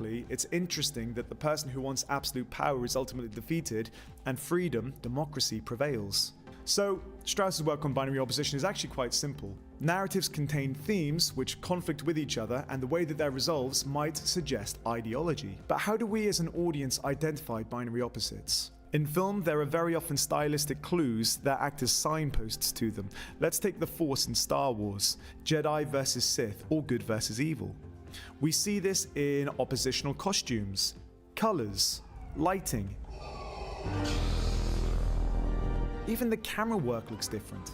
It's interesting that the person who wants absolute power is ultimately defeated, and freedom, democracy, prevails. So, Strauss's work on binary opposition is actually quite simple. Narratives contain themes which conflict with each other, and the way that they're resolved might suggest ideology. But how do we as an audience identify binary opposites? In film, there are very often stylistic clues that act as signposts to them. Let's take the Force in Star Wars, Jedi versus Sith, or good versus evil. We see this in oppositional costumes, colors, lighting. Even the camera work looks different.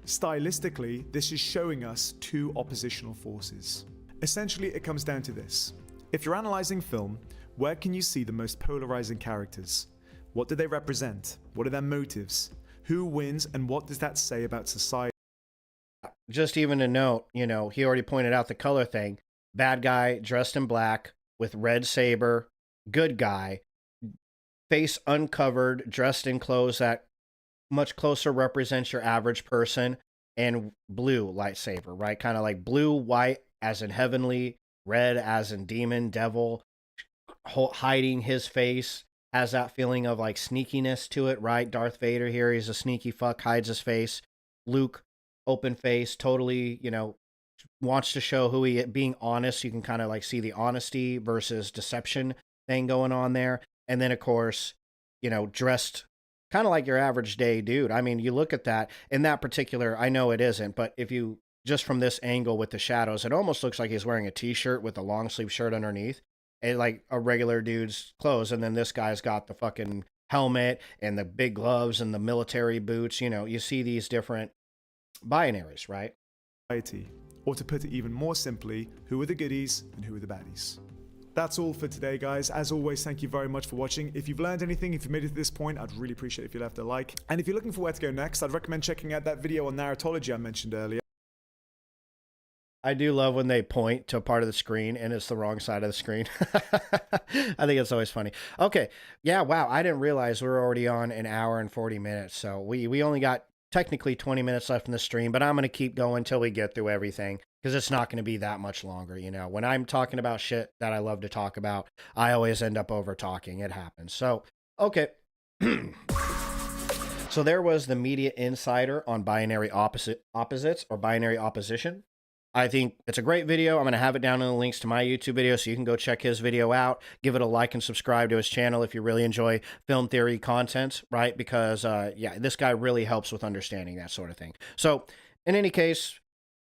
Stylistically, this is showing us two oppositional forces. Essentially, it comes down to this. If you're analyzing film, where can you see the most polarizing characters? What do they represent? What are their motives? Who wins, and what does that say about society?
Just even a note, you know, he already pointed out the color thing. Bad guy dressed in black with red saber. Good guy, face uncovered, dressed in clothes that much closer represents your average person, and blue lightsaber, right? Kind of like blue, white as in heavenly, red as in demon, devil, hiding his face. Has that feeling of like sneakiness to it, right? Darth Vader here, he's a sneaky fuck, hides his face. Luke, open face, totally, you know, wants to show who he is, being honest. You can kind of like see the honesty versus deception thing going on there. And then, of course, you know, dressed kind of like your average day dude. I mean, you look at that in that particular, I know it isn't, but if you just from this angle with the shadows, it almost looks like he's wearing a t-shirt with a long sleeve shirt underneath. And like a regular dude's clothes, and then this guy's got the fucking helmet and the big gloves and the military boots. You know, you see these different binaries, right?
Or to put it even more simply, who are the goodies and who are the baddies? That's all for today, guys. As always, thank you very much for watching. If you've learned anything, if you made it to this point, I'd really appreciate it if you left a like. And if you're looking for where to go next, I'd recommend checking out that video on narratology I mentioned earlier.
I do love when they point to a part of the screen and it's the wrong side of the screen. I think it's always funny. Okay. Yeah. Wow. I didn't realize we were already on an hour and 40 minutes. So we only got technically 20 minutes left in the stream, but I'm going to keep going until we get through everything because it's not going to be that much longer. You know, when I'm talking about shit that I love to talk about, I always end up over talking. It happens. So, okay. So there was the Media Insider on binary opposites or binary opposition. I think it's a great video. I'm going to have it down in the links to my YouTube video so you can go check his video out. Give it a like and subscribe to his channel if you really enjoy film theory content, right? Because, yeah, this guy really helps with understanding that sort of thing. So, in any case,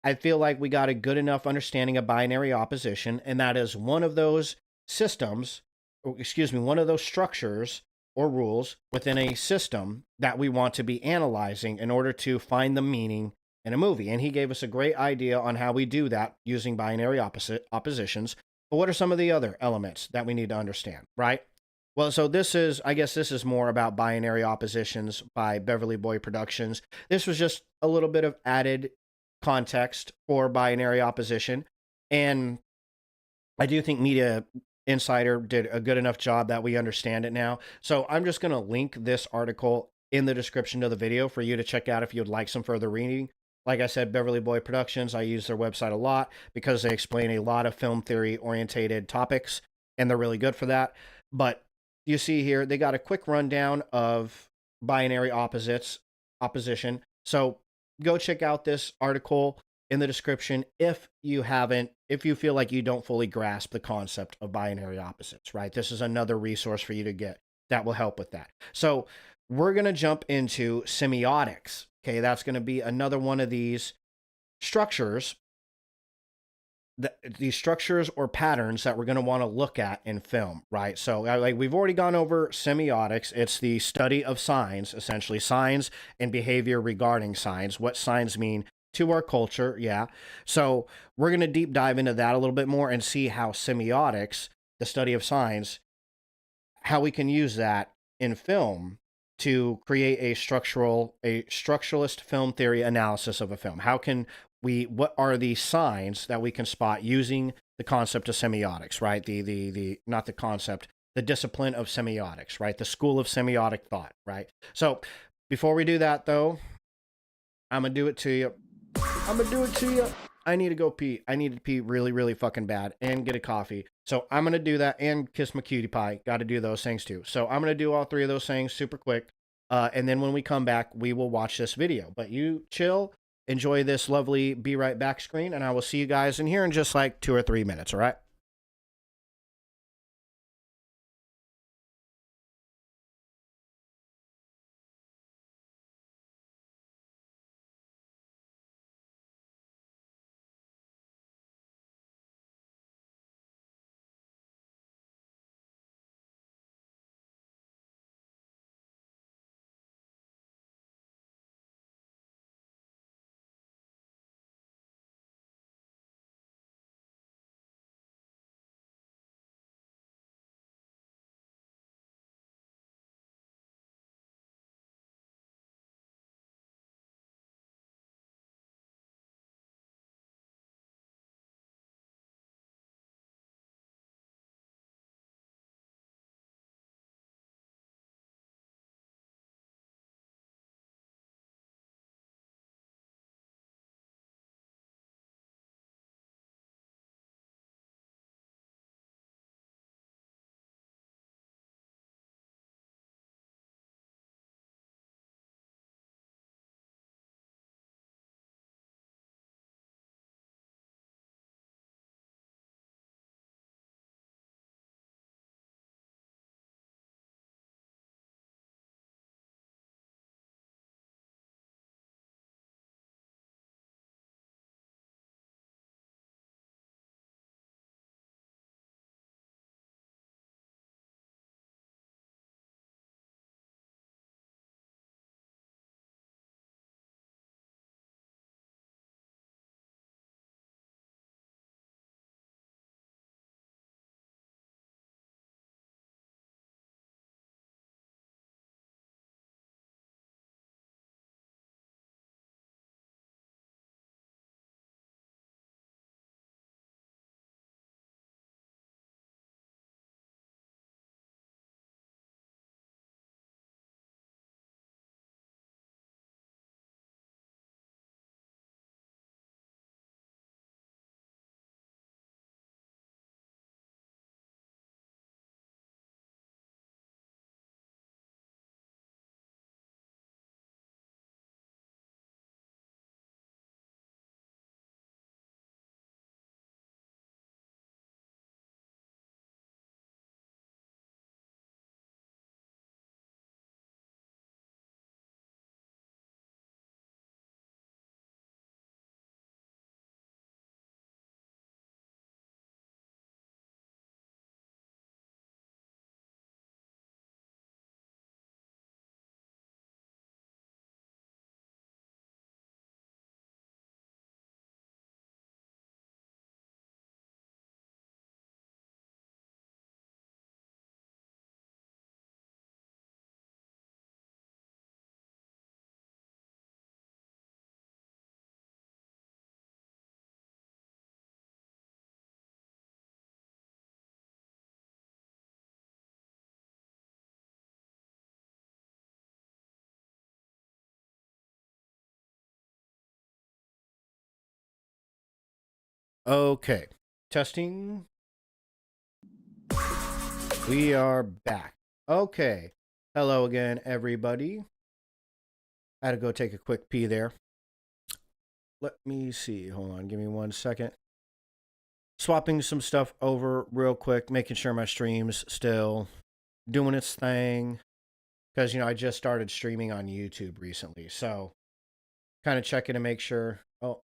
I feel like we got a good enough understanding of binary opposition, and that is one of those systems, or excuse me, one of those structures or rules within a system that we want to be analyzing in order to find the meaning in a movie. And he gave us a great idea on how we do that using binary oppositions. But what are some of the other elements that we need to understand, right? Well, so I guess this is more about binary oppositions by Beverly Boy Productions. This was just a little bit of added context for binary opposition. And I do think Media Insider did a good enough job that we understand it now. So I'm just going to link this article in the description of the video for you to check out if you'd like some further reading. Like I said, Beverly Boy Productions, I use their website a lot because they explain a lot of film theory orientated topics, and they're really good for that. But you see here, they got a quick rundown of binary opposition. So go check out this article in the description if you feel like you don't fully grasp the concept of binary opposites, right? This is another resource for you to get that will help with that. So we're going to jump into semiotics. Okay, that's going to be another one of these structures, these structures or patterns that we're going to want to look at in film, right? So like we've already gone over semiotics. It's the study of signs, essentially signs and behavior regarding signs, what signs mean to our culture. Yeah. So we're going to deep dive into that a little bit more and see how semiotics, the study of signs, how we can use that in film to create a structuralist film theory analysis of a film. What are the signs that we can spot using the concept of semiotics, right? Not the concept, the discipline of semiotics, right? The school of semiotic thought, right? So before we do that though, I'm going to do it to you. I need to go pee. I need to pee really, really fucking bad and get a coffee. So I'm going to do that and kiss my cutie pie. Got to do those things too. So I'm going to do all three of those things super quick. And then when we come back, we will watch this video. But you chill, enjoy this lovely be right back screen, and I will see you guys in here in just like 2 or 3 minutes, all right? Okay. Testing. We are back. Okay. Hello again, everybody. I had to go take a quick pee there. Let me see. Hold on. Give me 1 second. Swapping some stuff over real quick, making sure my stream's still doing its thing. Because, you know, I just started streaming on YouTube recently. So, kind of checking to make sure. Oh,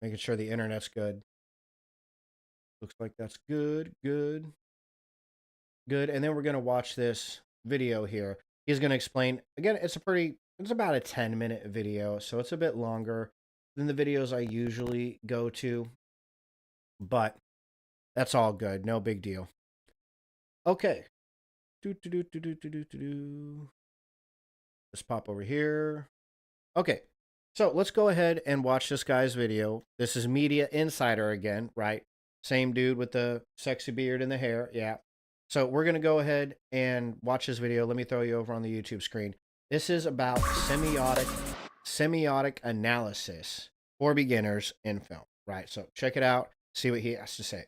making sure the internet's good. Looks like that's good. Good. Good. And then we're going to watch this video here. He's going to explain. Again, it's about a 10-minute video. So, it's a bit longer than the videos I usually go to. But that's all good. No big deal. Okay. Let's pop over here. Okay. So let's go ahead and watch this guy's video. This is Media Insider again, right? Same dude with the sexy beard and the hair. Yeah. So we're going to go ahead and watch this video. Let me throw you over on the YouTube screen. This is about semiotic analysis for beginners in film, right? So check it out. See what he has to say.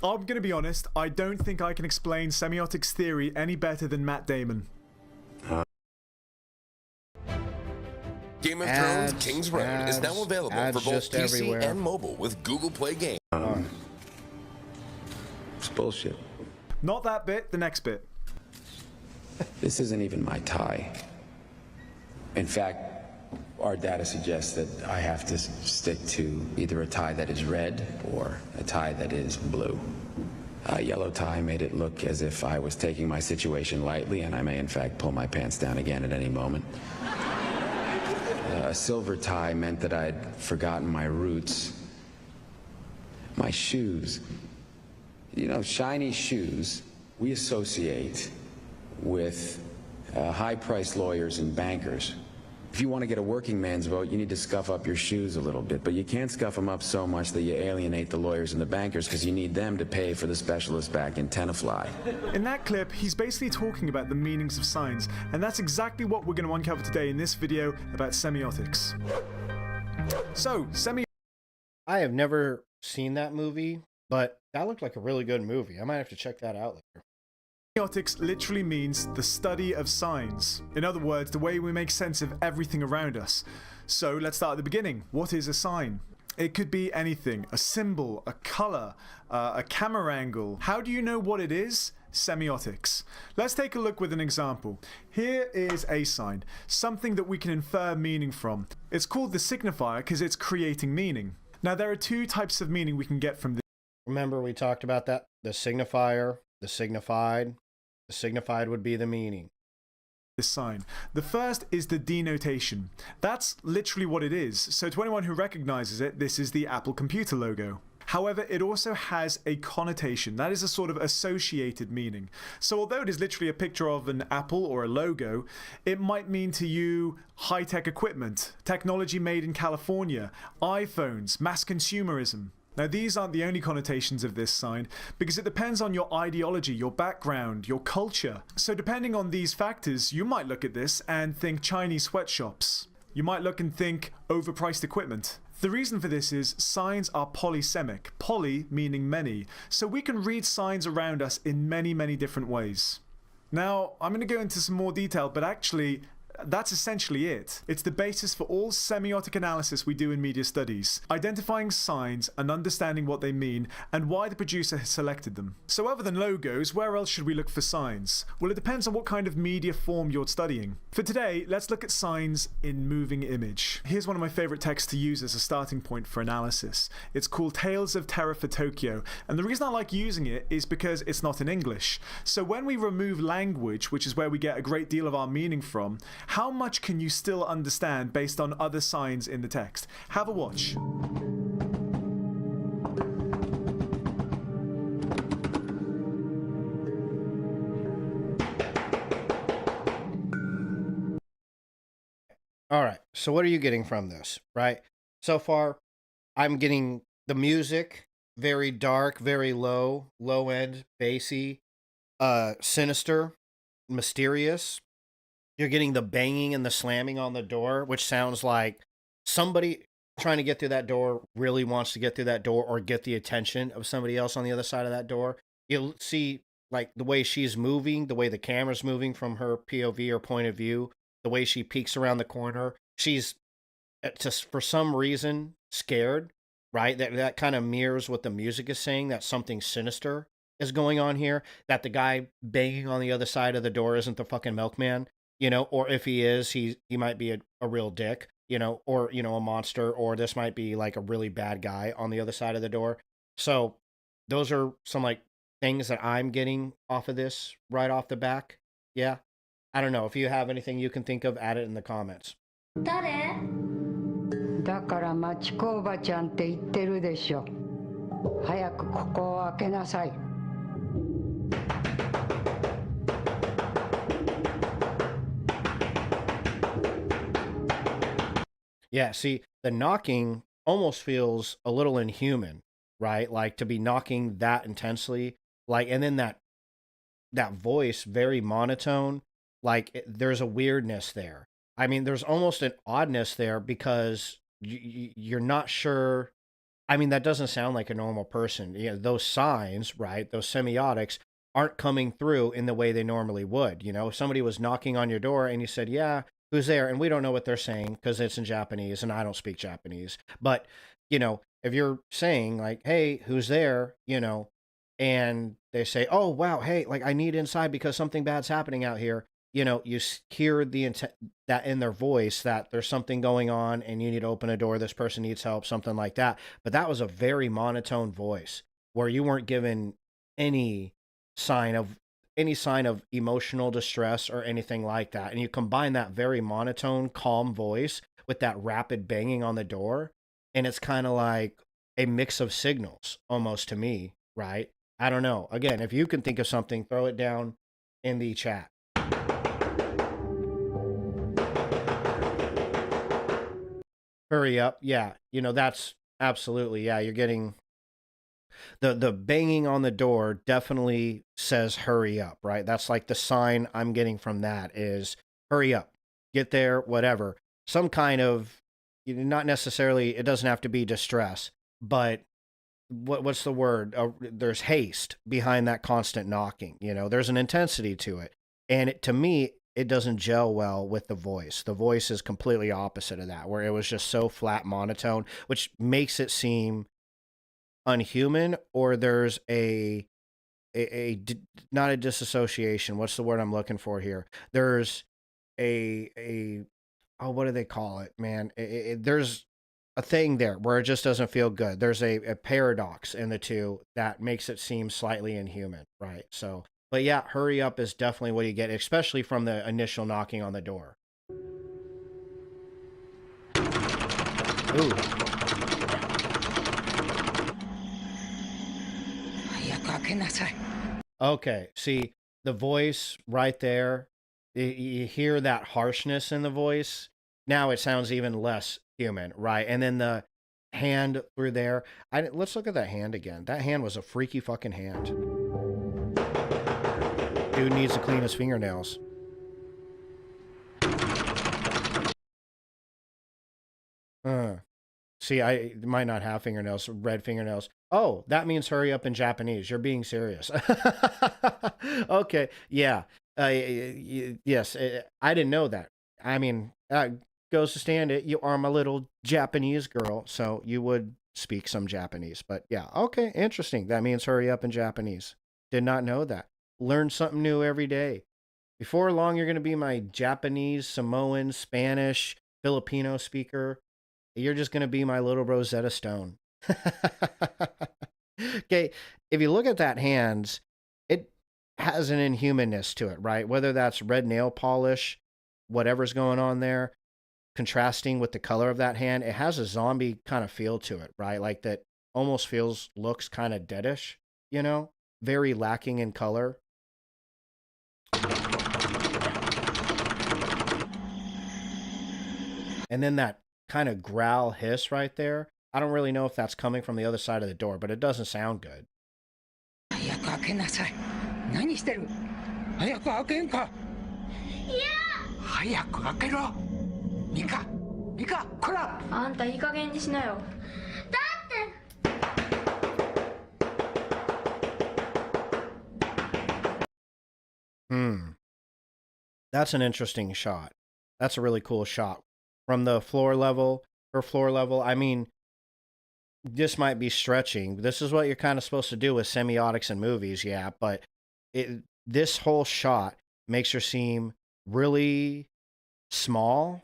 I'm going to be honest, I don't think I can explain semiotics theory any better than Matt Damon.
Game of Thrones King's Road is now available for both PC everywhere. And mobile with Google Play Games.
It's bullshit.
Not that bit, the next bit.
This isn't even my tie. In fact, our data suggests that I have to stick to either a tie that is red or a tie that is blue. A yellow tie made it look as if I was taking my situation lightly, and I may in fact pull my pants down again at any moment. A silver tie meant that I'd forgotten my roots. My shoes. You know, shiny shoes we associate with high-priced lawyers and bankers. If you want to get a working man's vote, you need to scuff up your shoes a little bit, but you can't scuff them up so much that you alienate the lawyers and the bankers, because you need them to pay for the specialist back in Tenafly.
In that clip, he's basically talking about the meanings of signs, and that's exactly what we're going to uncover today in this video about semiotics. So,
I have never seen that movie, but that looked like a really good movie. I might have to check that out later.
Semiotics literally means the study of signs. In other words, the way we make sense of everything around us. So let's start at the beginning. What is a sign? It could be anything. A symbol, a color, a camera angle. How do you know what it is? Semiotics. Let's take a look with an example. Here is a sign, something that we can infer meaning from. It's called the signifier because it's creating meaning. Now there are two types of meaning we can get from this.
Remember we talked about that? The signifier, the signified. The signified would be the meaning.
This sign. The first is the denotation. That's literally what it is. So to anyone who recognizes it, this is the Apple computer logo. However, it also has a connotation. That is a sort of associated meaning. So although it is literally a picture of an apple or a logo, it might mean to you high-tech equipment, technology made in California, iPhones, mass consumerism. Now, these aren't the only connotations of this sign, because it depends on your ideology, your background, your culture. So depending on these factors, you might look at this and think Chinese sweatshops. You might look and think overpriced equipment. The reason for this is signs are polysemic, poly meaning many, so we can read signs around us in many, many different ways. Now, I'm going to go into some more detail, but actually, that's essentially it. It's the basis for all semiotic analysis we do in media studies, identifying signs and understanding what they mean and why the producer has selected them. So other than logos, where else should we look for signs? Well, it depends on what kind of media form you're studying. For today, let's look at signs in moving image. Here's one of my favorite texts to use as a starting point for analysis. It's called Tales of Terror for Tokyo, and the reason I like using it is because it's not in English. So when we remove language, which is where we get a great deal of our meaning from, how much can you still understand based on other signs in the text? Have a watch.
All right, so what are you getting from this, right? So far, I'm getting the music, very dark, very low end, bassy, sinister, mysterious. You're getting the banging and the slamming on the door, which sounds like somebody trying to get through that door, really wants to get through that door or get the attention of somebody else on the other side of that door. You'll see like the way she's moving, the way the camera's moving from her POV or point of view, the way she peeks around the corner. She's just for some reason scared, right? That kind of mirrors what the music is saying, that something sinister is going on here, that the guy banging on the other side of the door isn't the fucking milkman, you know, or if he is, he might be a real dick, you know, or, you know, a monster, or this might be like a really bad guy on the other side of the door. So those are some like things that I'm getting off of this right off the back. Yeah. I don't know. If you have anything you can think of, add it in the comments.
だから町子おばちゃんって言ってるでしょ。早くここを開けなさい。
Yeah, see, the knocking almost feels a little inhuman, right? Like to be knocking that intensely, like, and then that voice, very monotone, like there's a weirdness there. I mean, there's almost an oddness there because you're not sure. I mean, that doesn't sound like a normal person. You know, those signs, right? Those semiotics aren't coming through in the way they normally would. You know, if somebody was knocking on your door and you said, yeah, who's there? And we don't know what they're saying because it's in Japanese and I don't speak Japanese. But, you know, if you're saying like, hey, who's there? You know, and they say, oh, wow, hey, like I need inside because something bad's happening out here. You know, you hear the intent that in their voice that there's something going on and you need to open a door. This person needs help, something like that. But that was a very monotone voice where you weren't given any sign of emotional distress or anything like that. And you combine that very monotone, calm voice with that rapid banging on the door. And it's kind of like a mix of signals almost to me, right? I don't know. Again, if you can think of something, throw it down in the chat. Hurry up. Yeah. You know, that's absolutely. Yeah. You're getting the banging on the door definitely says hurry up, right? That's like the sign I'm getting from that is hurry up, get there, whatever. Some kind of, you know, not necessarily, it doesn't have to be distress, but what's the word? There's haste behind that constant knocking. You know, there's an intensity to it. And to me, it doesn't gel well with the voice. The voice is completely opposite of that, where it was just so flat monotone, which makes it seem unhuman, or there's not a disassociation. What's the word I'm looking for here? There's oh, what do they call it, man? There's a thing there where it just doesn't feel good. There's a paradox in the two that makes it seem slightly inhuman, right? So, but yeah, hurry up is definitely what you get, especially from the initial knocking on the door. Ooh. Okay, see, the voice right there, you hear that harshness in the voice. Now it sounds even less human, right? And then the hand through there. Let's look at that hand again. That hand was a freaky fucking hand. Dude needs to clean his fingernails. See, I might not have fingernails, red fingernails. Oh, that means hurry up in Japanese. You're being serious. Okay, yeah. Yes, I didn't know that. I mean, goes to stand it. You are my little Japanese girl, so you would speak some Japanese. But yeah, okay, interesting. That means hurry up in Japanese. Did not know that. Learn something new every day. Before long, you're going to be my Japanese, Samoan, Spanish, Filipino speaker. You're just going to be my little Rosetta Stone. Okay, if you look at that hand, it has an inhumanness to it, right? Whether that's red nail polish, whatever's going on there, contrasting with the color of that hand, it has a zombie kind of feel to it, right? Like that almost looks kind of deadish, you know? Very lacking in color. And then that kind of growl hiss right there. I don't really know if that's coming from the other side of the door, but it doesn't sound good.
ミカ、こら！
あんたいい加減にしなよ。だって。
That's an interesting shot. That's a really cool shot. From the floor level, her floor level, I mean, this might be stretching. This is what you're kind of supposed to do with semiotics in movies, yeah, but this whole shot makes her seem really small,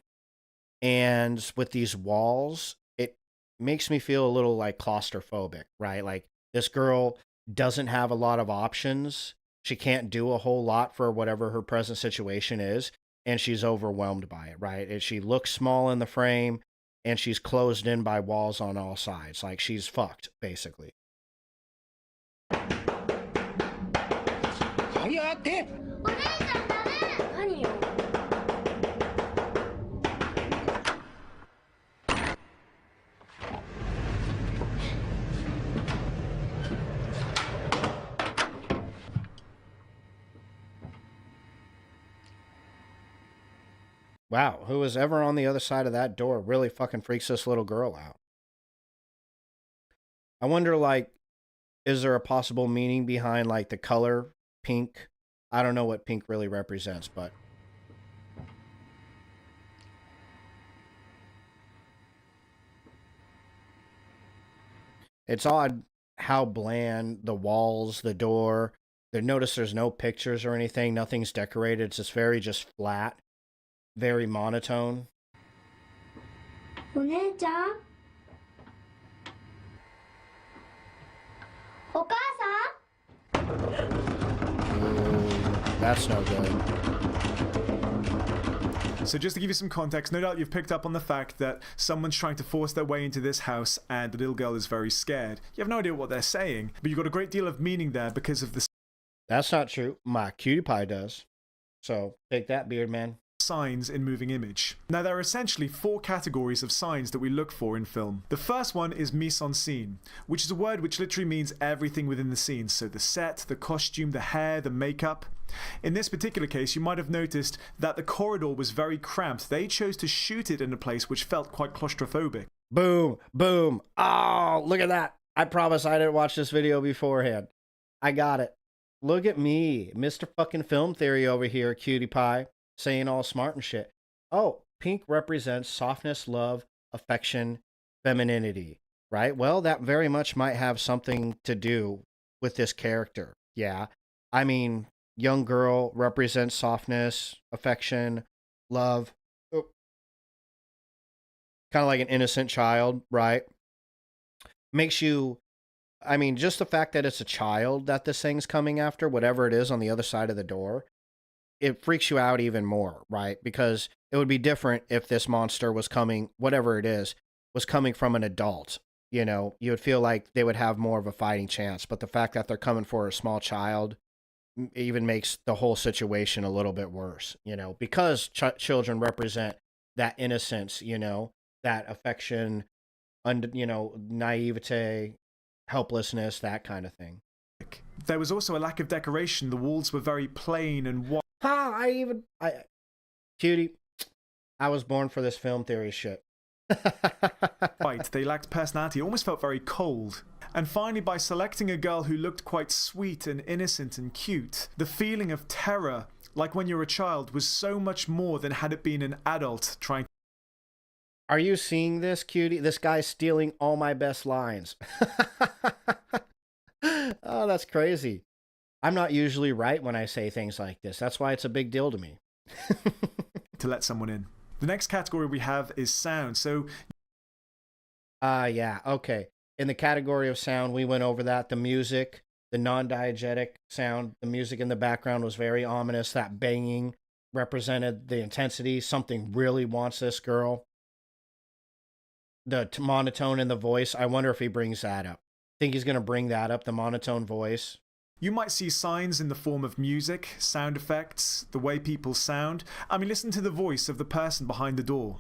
and with these walls, it makes me feel a little like claustrophobic, right? Like this girl doesn't have a lot of options. She can't do a whole lot for whatever her present situation is, and she's overwhelmed by it, right? And she looks small in the frame, and she's closed in by walls on all sides. Like she's fucked, basically. Wow, who was ever on the other side of that door really fucking freaks this little girl out. I wonder, like, is there a possible meaning behind, like, the color pink? I don't know what pink really represents, but... It's odd how bland the walls, the door... Notice there's no pictures or anything. Nothing's decorated. It's just very flat. Very monotone.
お姉ちゃんお母さん
That's no good.
So just to give you some context, no doubt you've picked up on the fact that someone's trying to force their way into this house and the little girl is very scared. You have no idea what they're saying, but you've got a great deal of meaning there because of the...
That's not true. My cutie pie does. So take that, beard man.
Signs in moving image. Now there are essentially 4 categories of signs that we look for in film. The first one is mise en scene, which is a word which literally means everything within the scene. So the set, the costume, the hair, the makeup. In this particular case, you might have noticed that the corridor was very cramped. They chose to shoot it in a place which felt quite claustrophobic.
Boom, boom. Oh, look at that. I promise I didn't watch this video beforehand. I got it. Look at me, Mr. fucking Film Theory over here, cutie pie. Saying all smart and shit. Oh, pink represents softness, love, affection, femininity, right? Well, that very much might have something to do with this character. Yeah. I mean, young girl represents softness, affection, love. Oh. Kind of like an innocent child, right? Makes you, I mean, just the fact that it's a child that this thing's coming after, whatever it is on the other side of the door, it freaks you out even more, right? Because it would be different if this monster was coming, whatever it is, was coming from an adult. You know, you would feel like they would have more of a fighting chance. But the fact that they're coming for a small child even makes the whole situation a little bit worse, you know, because children represent that innocence, you know, that affection, you know, naivete, helplessness, that kind of thing.
There was also a lack of decoration. The walls were very plain and white.
Cutie, I was born for this film theory shit.
Right, they lacked personality, almost felt very cold. And finally, by selecting a girl who looked quite sweet and innocent and cute, the feeling of terror, like when you're a child, was so much more than had it been an adult trying.
Are you seeing this, cutie? This guy's stealing all my best lines. Oh, that's crazy. I'm not usually right when I say things like this. That's why it's a big deal to me.
To let someone in. The next category we have is sound. So,
yeah, okay. In the category of sound, we went over that. The music, the non-diegetic sound, the music in the background was very ominous. That banging represented the intensity. Something really wants this girl. The monotone in the voice, I wonder if he brings that up. Think he's going to bring that up, the monotone voice.
You might see signs in the form of music, sound effects, the way people sound. I mean, listen to the voice of the person behind the door.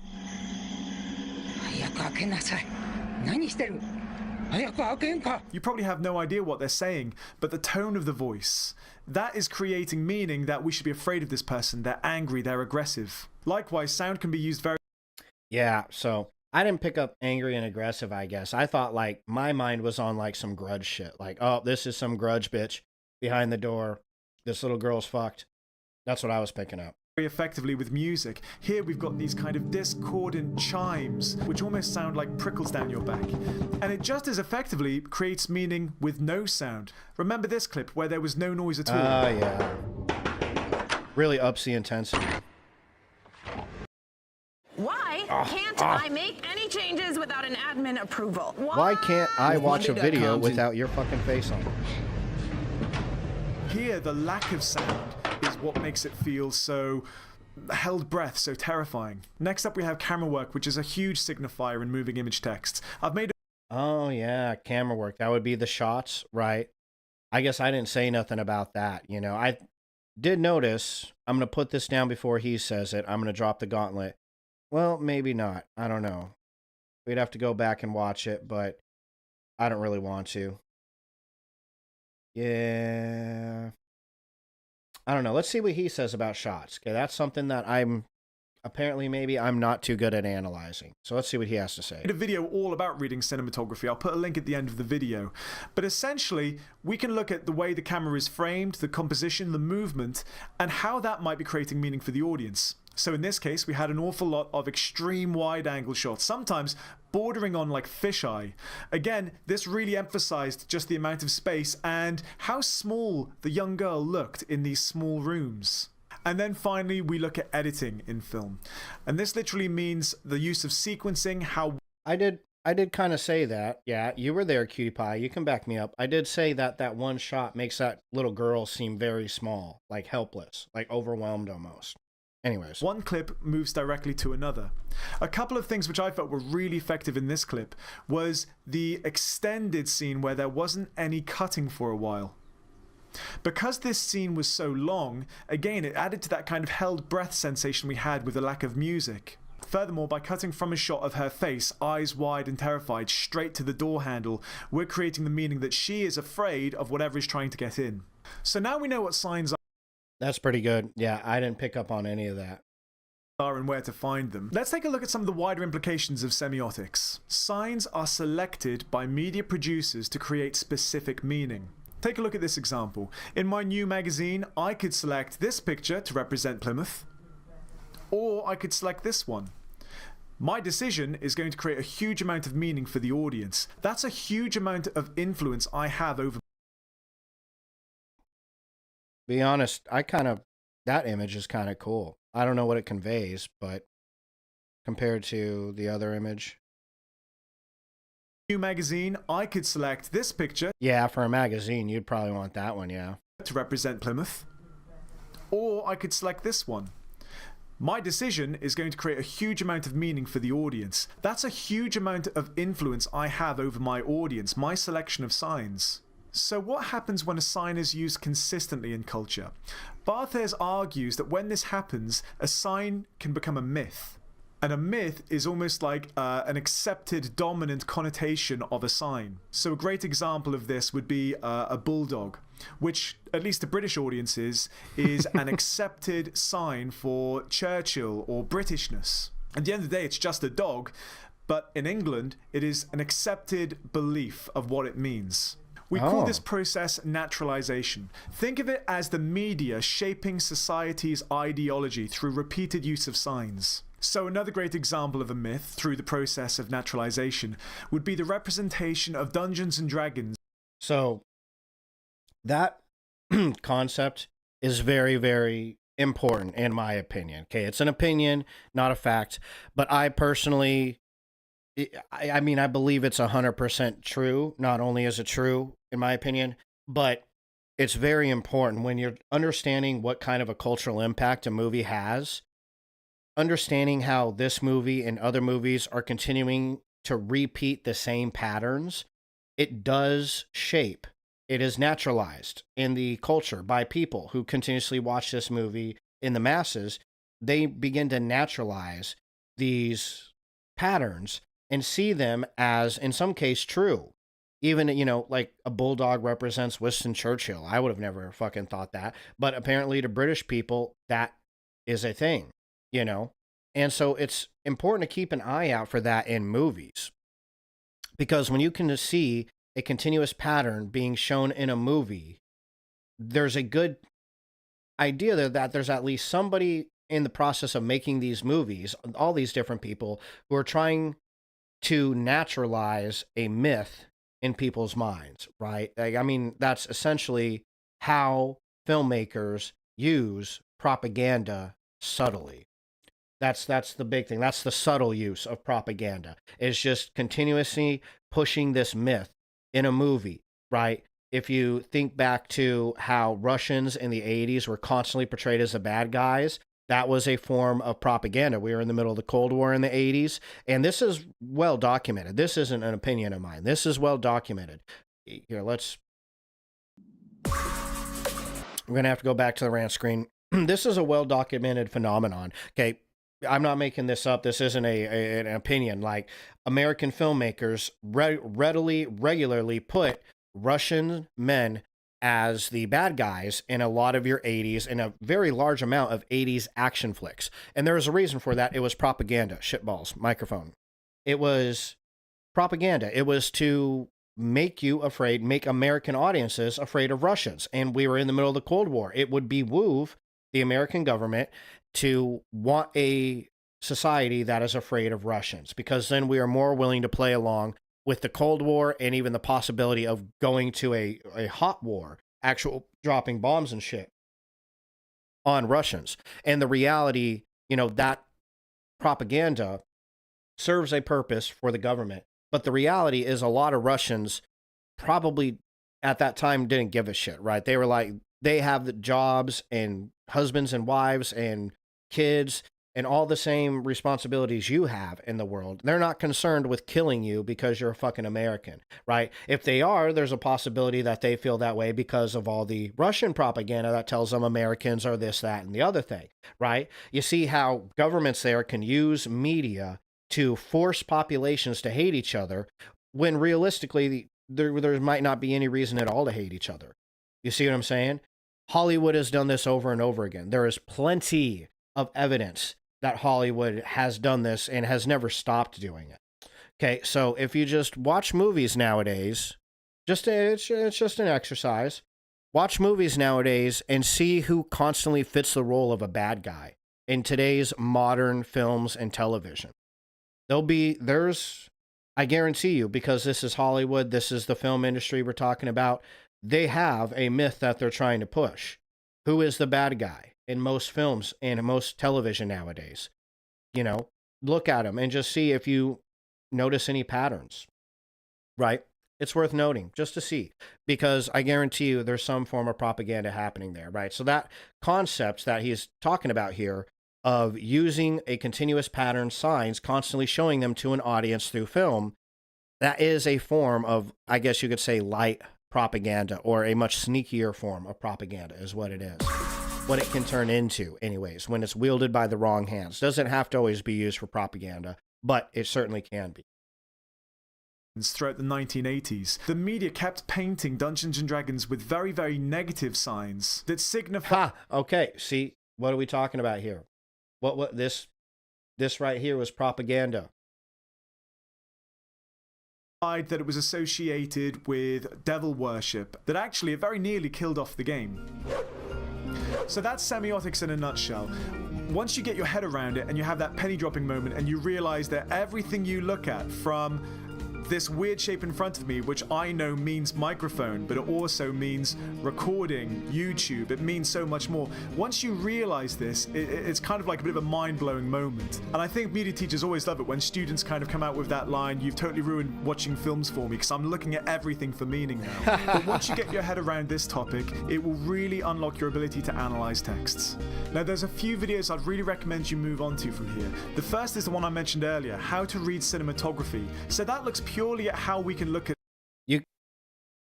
You probably have no idea what they're saying, but the tone of the voice, that is creating meaning that we should be afraid of this person. They're angry, they're aggressive. Likewise, sound can be used very...
Yeah, so I didn't pick up angry and aggressive, I guess. I thought like my mind was on like some grudge shit. Like, oh, this is some grudge bitch behind the door. This little girl's fucked. That's what I was picking up.
Very effectively with music. Here we've got these kind of discordant chimes, which almost sound like prickles down your back. And it just as effectively creates meaning with no sound. Remember this clip where there was no noise at all?
Yeah. Really ups the intensity.
Why can't I make any changes without an admin approval?
Why can't I watch a video without your fucking face on it?
Here, the lack of sound is what makes it feel so held breath, so terrifying. Next up, we have camera work, which is a huge signifier in moving image texts. I've made
Oh, yeah, camera work. That would be the shots, right? I guess I didn't say nothing about that. You know, I did notice. I'm going to put this down before he says it. I'm going to drop the gauntlet. Well, maybe not. I don't know. We'd have to go back and watch it, but I don't really want to. Yeah. I don't know. Let's see what he says about shots. Okay, that's something that I'm not too good at analyzing. So let's see what he has to say.
A video all about reading cinematography. I'll put a link at the end of the video. But essentially, we can look at the way the camera is framed, the composition, the movement, and how that might be creating meaning for the audience. So in this case, we had an awful lot of extreme wide-angle shots, sometimes bordering on like fisheye. Again, this really emphasized just the amount of space and how small the young girl looked in these small rooms. And then finally, we look at editing in film. And this literally means the use of sequencing, how...
I did kind of say that. Yeah, you were there, Cutie Pie. You can back me up. I did say that that one shot makes that little girl seem very small, like helpless, like overwhelmed almost. Anyways.
One clip moves directly to another. A couple of things which I felt were really effective in this clip was the extended scene where there wasn't any cutting for a while. Because this scene was so long, again, it added to that kind of held breath sensation we had with the lack of music. Furthermore, by cutting from a shot of her face, eyes wide and terrified, straight to the door handle, we're creating the meaning that she is afraid of whatever is trying to get in. So now we know what signs are.
That's pretty good. Yeah, I didn't pick up on any of that.
And where to find them. Let's take a look at some of the wider implications of semiotics. Signs are selected by media producers to create specific meaning. Take a look at this example. In my new magazine, I could select this picture to represent Plymouth, or I could select this one. My decision is going to create a huge amount of meaning for the audience. That's a huge amount of influence I have over.
Be honest, that image is kind of cool. I don't know what it conveys, but compared to the other image.
New magazine, I could select this picture.
Yeah, for a magazine, you'd probably want that one, yeah.
To represent Plymouth. Or I could select this one. My decision is going to create a huge amount of meaning for the audience. That's a huge amount of influence I have over my audience, my selection of signs. So what happens when a sign is used consistently in culture? Barthes argues that when this happens, a sign can become a myth. And a myth is almost like an accepted dominant connotation of a sign. So a great example of this would be a bulldog, which, at least to British audiences, is an accepted sign for Churchill or Britishness. At the end of the day, it's just a dog, but in England, it is an accepted belief of what it means. We call this process naturalization. Think of it as the media shaping society's ideology through repeated use of signs. So another great example of a myth through the process of naturalization would be the representation of Dungeons and Dragons.
So that concept is very, very important in my opinion. Okay, it's an opinion, not a fact, but I personally... I mean, I believe it's 100% true. Not only is it true, in my opinion, but it's very important when you're understanding what kind of a cultural impact a movie has, understanding how this movie and other movies are continuing to repeat the same patterns. It does shape. It is naturalized in the culture by people who continuously watch this movie in the masses. They begin to naturalize these patterns and see them as, in some case, true. Even, you know, like a bulldog represents Winston Churchill. I would have never fucking thought that. But apparently to British people, that is a thing, you know? And so it's important to keep an eye out for that in movies. Because when you can see a continuous pattern being shown in a movie, there's a good idea there that there's at least somebody in the process of making these movies, all these different people who are trying to naturalize a myth in people's minds, right? Like, I mean, that's essentially how filmmakers use propaganda subtly. That's the big thing. That's the subtle use of propaganda. Is just continuously pushing this myth in a movie, right? If you think back to how Russians in the 80s were constantly portrayed as the bad guys, that was a form of propaganda. We were in the middle of the Cold War in the 80s, and this is well documented. This isn't an opinion of mine. This is well documented. Here, we're going to have to go back to the rant screen. This is a well documented phenomenon. Okay. I'm not making this up. This isn't an opinion. Like, American filmmakers regularly put Russian men as the bad guys in a lot of your 80s and a very large amount of 80s action flicks. And there was a reason for that. It was propaganda. Shitballs. Microphone. It was propaganda. It was to make you afraid, make American audiences afraid of Russians. And we were in the middle of the Cold War. It would behoove the American government to want a society that is afraid of Russians, because then we are more willing to play along with the Cold War and even the possibility of going to a hot war, actual dropping bombs and shit on Russians. And the reality, you know, that propaganda serves a purpose for the government. But the reality is a lot of Russians probably at that time didn't give a shit, right? They were like, they have the jobs and husbands and wives and kids and all the same responsibilities you have in the world. They're not concerned with killing you because you're a fucking American, right? If they are, there's a possibility that they feel that way because of all the Russian propaganda that tells them Americans are this, that, and the other thing, right? You see how governments there can use media to force populations to hate each other when realistically there might not be any reason at all to hate each other. You see what I'm saying? Hollywood has done this over and over again. There is plenty of evidence that Hollywood has done this and has never stopped doing it. Okay, so if you just watch movies nowadays, it's just an exercise. Watch movies nowadays and see who constantly fits the role of a bad guy in today's modern films and television. I guarantee you, because this is Hollywood, this is the film industry we're talking about, they have a myth that they're trying to push. Who is the bad guy in most films and in most television nowadays? You know, look at them and just see if you notice any patterns, right? It's worth noting just to see, because I guarantee you there's some form of propaganda happening there, right? So that concept that he's talking about here of using a continuous pattern, signs, constantly showing them to an audience through film, that is a form of, I guess you could say, light propaganda, or a much sneakier form of propaganda is what it is. What it can turn into, anyways, when it's wielded by the wrong hands. Doesn't have to always be used for propaganda, but it certainly can be.
Throughout the 1980s, the media kept painting Dungeons and Dragons with very, very negative signs that signify...
Okay, see, what are we talking about here? What this right here was propaganda.
That it was associated with devil worship, that actually it very nearly killed off the game. So that's semiotics in a nutshell. Once you get your head around it and you have that penny dropping moment and you realize that everything you look at, from this weird shape in front of me, which I know means microphone, but it also means recording, YouTube, it means so much more. Once you realize this, it's kind of like a bit of a mind-blowing moment. And I think media teachers always love it when students kind of come out with that line, "You've totally ruined watching films for me," because I'm looking at everything for meaning now. But once you get your head around this topic, it will really unlock your ability to analyze texts. Now, there's a few videos I'd really recommend you move on to from here. The first is the one I mentioned earlier, how to read cinematography. So that looks purely at how we can look at...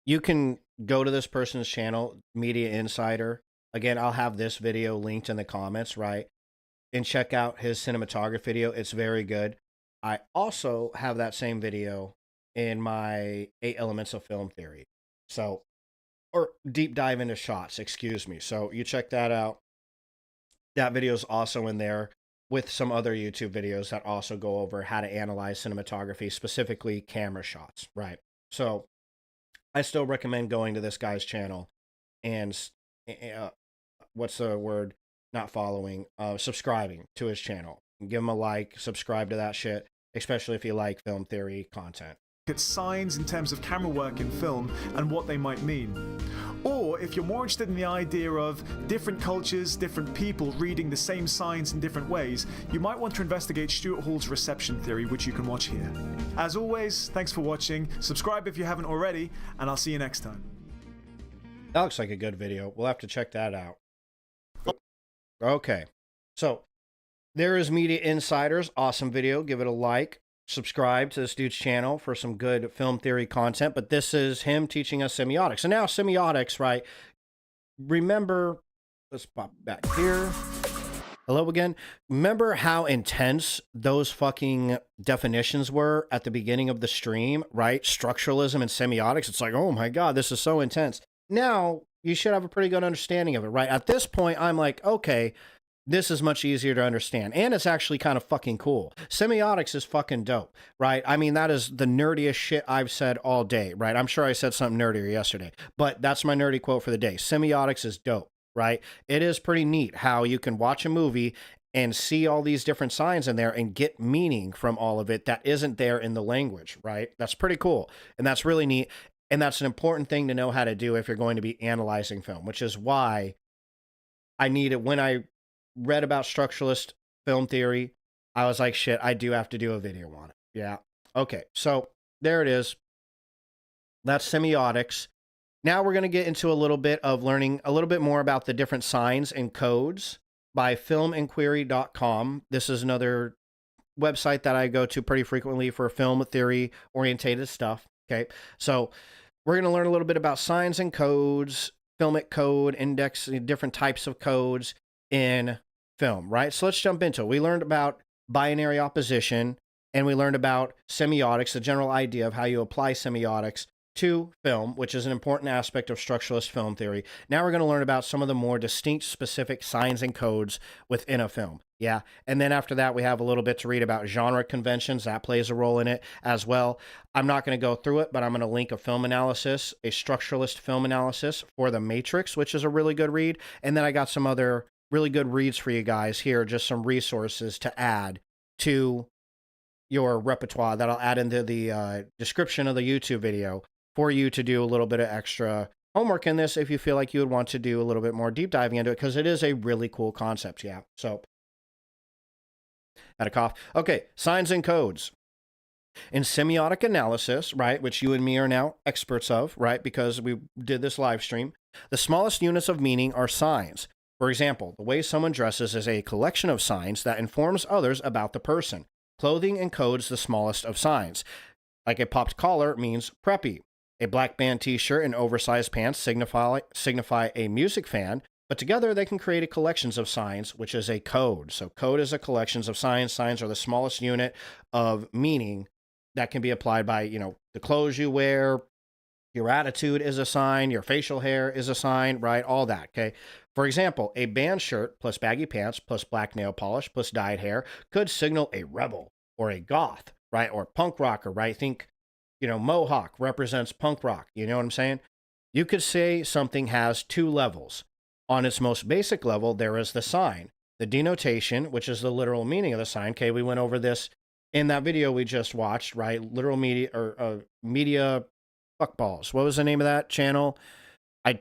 You can go to this person's channel, Media Insider. Again, I'll have this video linked in the comments, right? And check out his cinematography video. It's very good. I also have that same video in my 8 Elements of Film Theory. So, or deep dive into shots, excuse me. So you check that out. That video is also in there with some other YouTube videos that also go over how to analyze cinematography, specifically camera shots, right? So I still recommend going to this guy's channel and what's the word? Not following, subscribing to his channel. Give him a like, subscribe to that shit, especially if you like film theory content.
At signs in terms of camera work in film and what they might mean. Or if you're more interested in the idea of different cultures, different people reading the same signs in different ways, you might want to investigate Stuart Hall's reception theory, which you can watch here. As always, thanks for watching, subscribe if you haven't already, and I'll see you next time.
That looks like a good video. We'll have to check that out. Okay, so there is Media Insiders. Awesome video. Give it a like. Subscribe to this dude's channel for some good film theory content, but this is him teaching us semiotics. And now semiotics, right? Remember, let's pop back here. Hello again. Remember how intense those fucking definitions were at the beginning of the stream, right? Structuralism and semiotics. It's like, oh my God, this is so intense. Now you should have a pretty good understanding of it, right? At this point, I'm like, okay, this is much easier to understand. And it's actually kind of fucking cool. Semiotics is fucking dope, right? I mean, that is the nerdiest shit I've said all day, right? I'm sure I said something nerdier yesterday, but that's my nerdy quote for the day. Semiotics is dope, right? It is pretty neat how you can watch a movie and see all these different signs in there and get meaning from all of it that isn't there in the language, right? That's pretty cool. And that's really neat. And that's an important thing to know how to do if you're going to be analyzing film, which is why I need it. When I read about structuralist film theory, I was like, shit, I do have to do a video on it. Yeah. Okay. So there it is. That's semiotics. Now we're going to get into a little bit of learning a little bit more about the different signs and codes by filminquiry.com. This is another website that I go to pretty frequently for film theory orientated stuff. Okay. So we're going to learn a little bit about signs and codes, filmic code, index, different types of codes in film, right? So let's jump into it. We learned about binary opposition, and we learned about semiotics, the general idea of how you apply semiotics to film, which is an important aspect of structuralist film theory. Now we're going to learn about some of the more distinct, specific signs and codes within a film. Yeah. And then after that, we have a little bit to read about genre conventions. That plays a role in it as well. I'm not going to go through it, but I'm going to link a film analysis, a structuralist film analysis for The Matrix, which is a really good read. And then I got some other really good reads for you guys here, just some resources to add to your repertoire that I'll add into the description of the YouTube video for you to do a little bit of extra homework in this if you feel like you would want to do a little bit more deep diving into it, because it is a really cool concept. Yeah. So, had a cough. Okay. Signs and codes. In semiotic analysis, right, which you and me are now experts of, right, because we did this live stream, the smallest units of meaning are signs. For example, the way someone dresses is a collection of signs that informs others about the person. Clothing encodes the smallest of signs. Like a popped collar means preppy. A black band t-shirt and oversized pants signify a music fan, but together they can create a collections of signs, which is a code. So code is a collections of signs. Signs are the smallest unit of meaning that can be applied by, you know, the clothes you wear, your attitude is a sign, your facial hair is a sign, right? All that, okay? For example, a band shirt plus baggy pants plus black nail polish plus dyed hair could signal a rebel or a goth, right? Or punk rocker, right? Think, you know, mohawk represents punk rock. You know what I'm saying? You could say something has two levels. On its most basic level, there is the sign, the denotation, which is the literal meaning of the sign. Okay, we went over this in that video we just watched, right? Literal media or media fuckballs. What was the name of that channel? I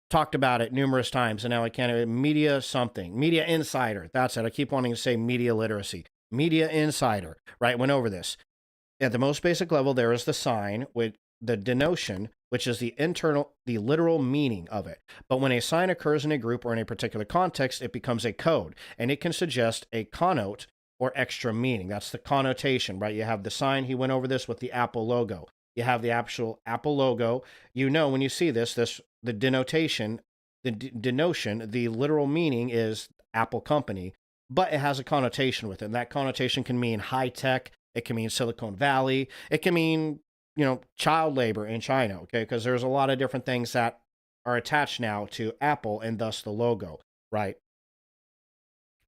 talked about it numerous times, and now I can't. Media something. Media Insider. That's it. I keep wanting to say media literacy. Media Insider, right? Went over this. At the most basic level, there is the sign with the denotion, which is the literal meaning of it. But when a sign occurs in a group or in a particular context, it becomes a code, and it can suggest a connote or extra meaning. That's the connotation, right? You have the sign. He went over this with the Apple logo. You have the actual Apple logo. You know, when you see this, the denotation, the denotion, the literal meaning is Apple company, but it has a connotation with it. And that connotation can mean high tech. It can mean Silicon Valley. It can mean, you know, child labor in China, okay? Because there's a lot of different things that are attached now to Apple and thus the logo, right?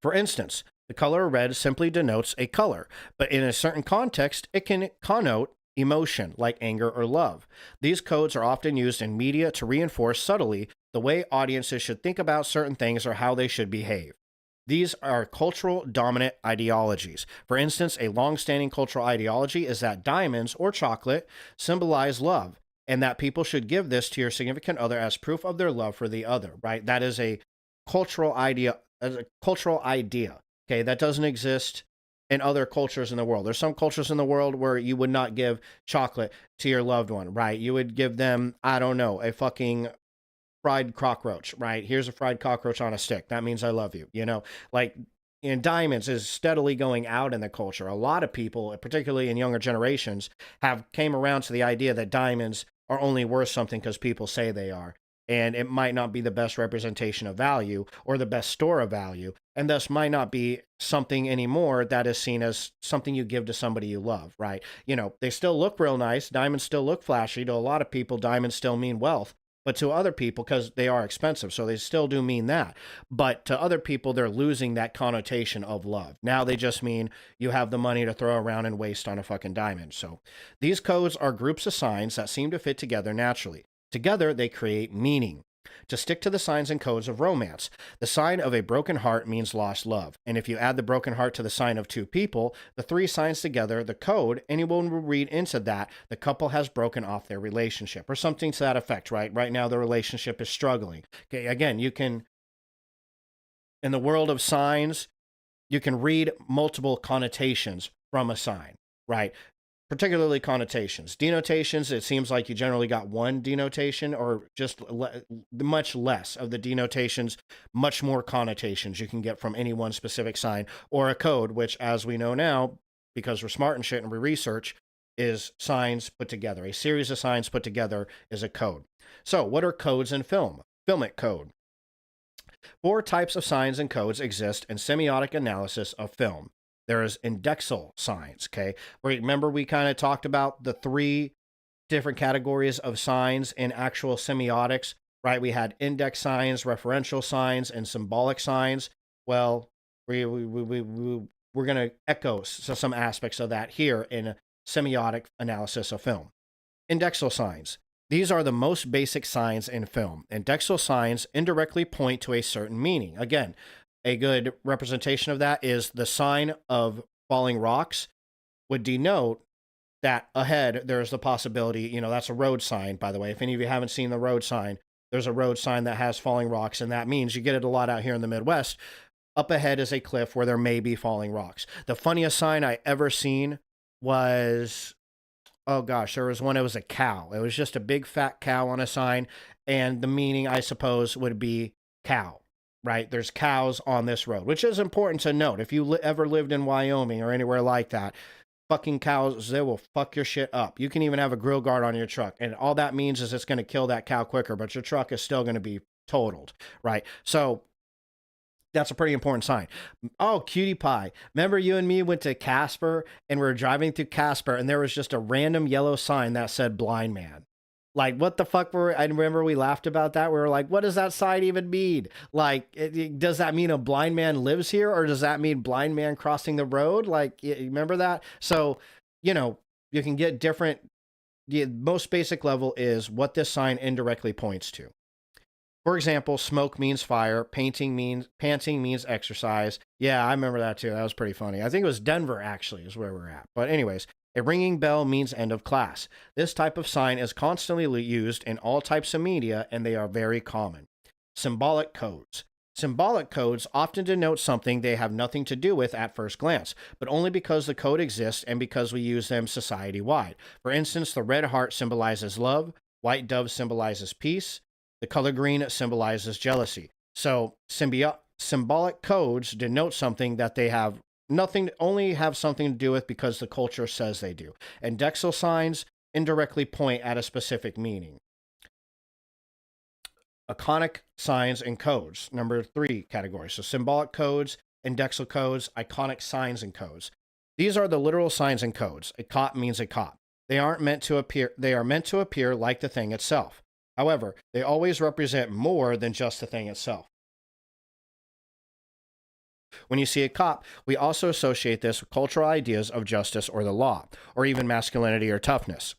For instance, The color red simply denotes a color, but in a certain context, it can connote emotion, like anger or love. These codes are often used in media to reinforce subtly the way audiences should think about certain things or how they should behave. These are cultural dominant ideologies. For instance, a long-standing cultural ideology is that diamonds or chocolate symbolize love, and that people should give this to your significant other as proof of their love for the other, right? That is a cultural idea, okay, that doesn't exist in other cultures in the world. There's some cultures in the world where you would not give chocolate to your loved one, right? You would give them, I don't know, a fucking fried cockroach, right? Here's a fried cockroach on a stick. That means I love you, you know? Like, and diamonds is steadily going out in the culture. A lot of people, particularly in younger generations, have came around to the idea that diamonds are only worth something because people say they are. And it might not be the best representation of value or the best store of value, and thus might not be something anymore that is seen as something you give to somebody you love, right? You know, they still look real nice. Diamonds still look flashy. To a lot of people, diamonds still mean wealth. But to other people, because they are expensive, so they still do mean that. But to other people, they're losing that connotation of love. Now they just mean you have the money to throw around and waste on a fucking diamond. So these codes are groups of signs that seem to fit together naturally. Together, they create meaning. To stick to the signs and codes of romance, the sign of a broken heart means lost love. And if you add the broken heart to the sign of two people, the three signs together, the code, anyone will read into that the couple has broken off their relationship or something to that effect, right? Right now, the relationship is struggling. Okay, again, you can, in the world of signs, you can read multiple connotations from a sign, right? Particularly connotations. Denotations, it seems like you generally got one denotation or just much less of the denotations, much more connotations you can get from any one specific sign, or a code, which, as we know now, because we're smart and shit and we research, is signs put together. A series of signs put together is a code. So what are codes in film? Filmic code. 4 types of signs and codes exist in semiotic analysis of film. There is indexal signs, okay? Remember we kind of talked about the 3 different categories of signs in actual semiotics, right? We had index signs, referential signs, and symbolic signs. Well, we're going to echo some aspects of that here in semiotic analysis of film. Indexal signs. These are the most basic signs in film. Indexal signs indirectly point to a certain meaning. Again, a good representation of that is the sign of falling rocks would denote that ahead there's the possibility, you know, that's a road sign, by the way. If any of you haven't seen the road sign, there's a road sign that has falling rocks, and that means you get it a lot out here in the Midwest. Up ahead is a cliff where there may be falling rocks. The funniest sign I ever seen was, oh gosh, there was one, it was a cow. It was just a big fat cow on a sign, and the meaning, I suppose, would be cow. Right? There's cows on this road, which is important to note. If you ever lived in Wyoming or anywhere like that, fucking cows, they will fuck your shit up. You can even have a grill guard on your truck, and all that means is it's going to kill that cow quicker, but your truck is still going to be totaled, right? So that's a pretty important sign. Oh, cutie pie. Remember you and me went to Casper, and we were driving through Casper, and there was just a random yellow sign that said blind man. Like, what the fuck I remember we laughed about that. We were like, what does that sign even mean? Like, does that mean a blind man lives here? Or does that mean blind man crossing the road? Like, you remember that? So, you know, you can get different. The most basic level is what this sign indirectly points to. For example, smoke means fire. Panting means exercise. Yeah, I remember that too. That was pretty funny. I think it was Denver, actually, is where we're at. But anyways, a ringing bell means end of class. This type of sign is constantly used in all types of media, and they are very common. Symbolic codes. Symbolic codes often denote something they have nothing to do with at first glance, but only because the code exists and because we use them society-wide. For instance, the red heart symbolizes love, white dove symbolizes peace, the color green symbolizes jealousy. So symbolic codes denote something that they have only have something to do with because the culture says they do. Indexal signs indirectly point at a specific meaning. Iconic signs and codes, number 3 category. So symbolic codes, indexal codes, iconic signs and codes. These are the literal signs and codes. A cop means a cop. They are meant to appear like the thing itself. However, they always represent more than just the thing itself. When you see a cop, we also associate this with cultural ideas of justice or the law, or even masculinity or toughness.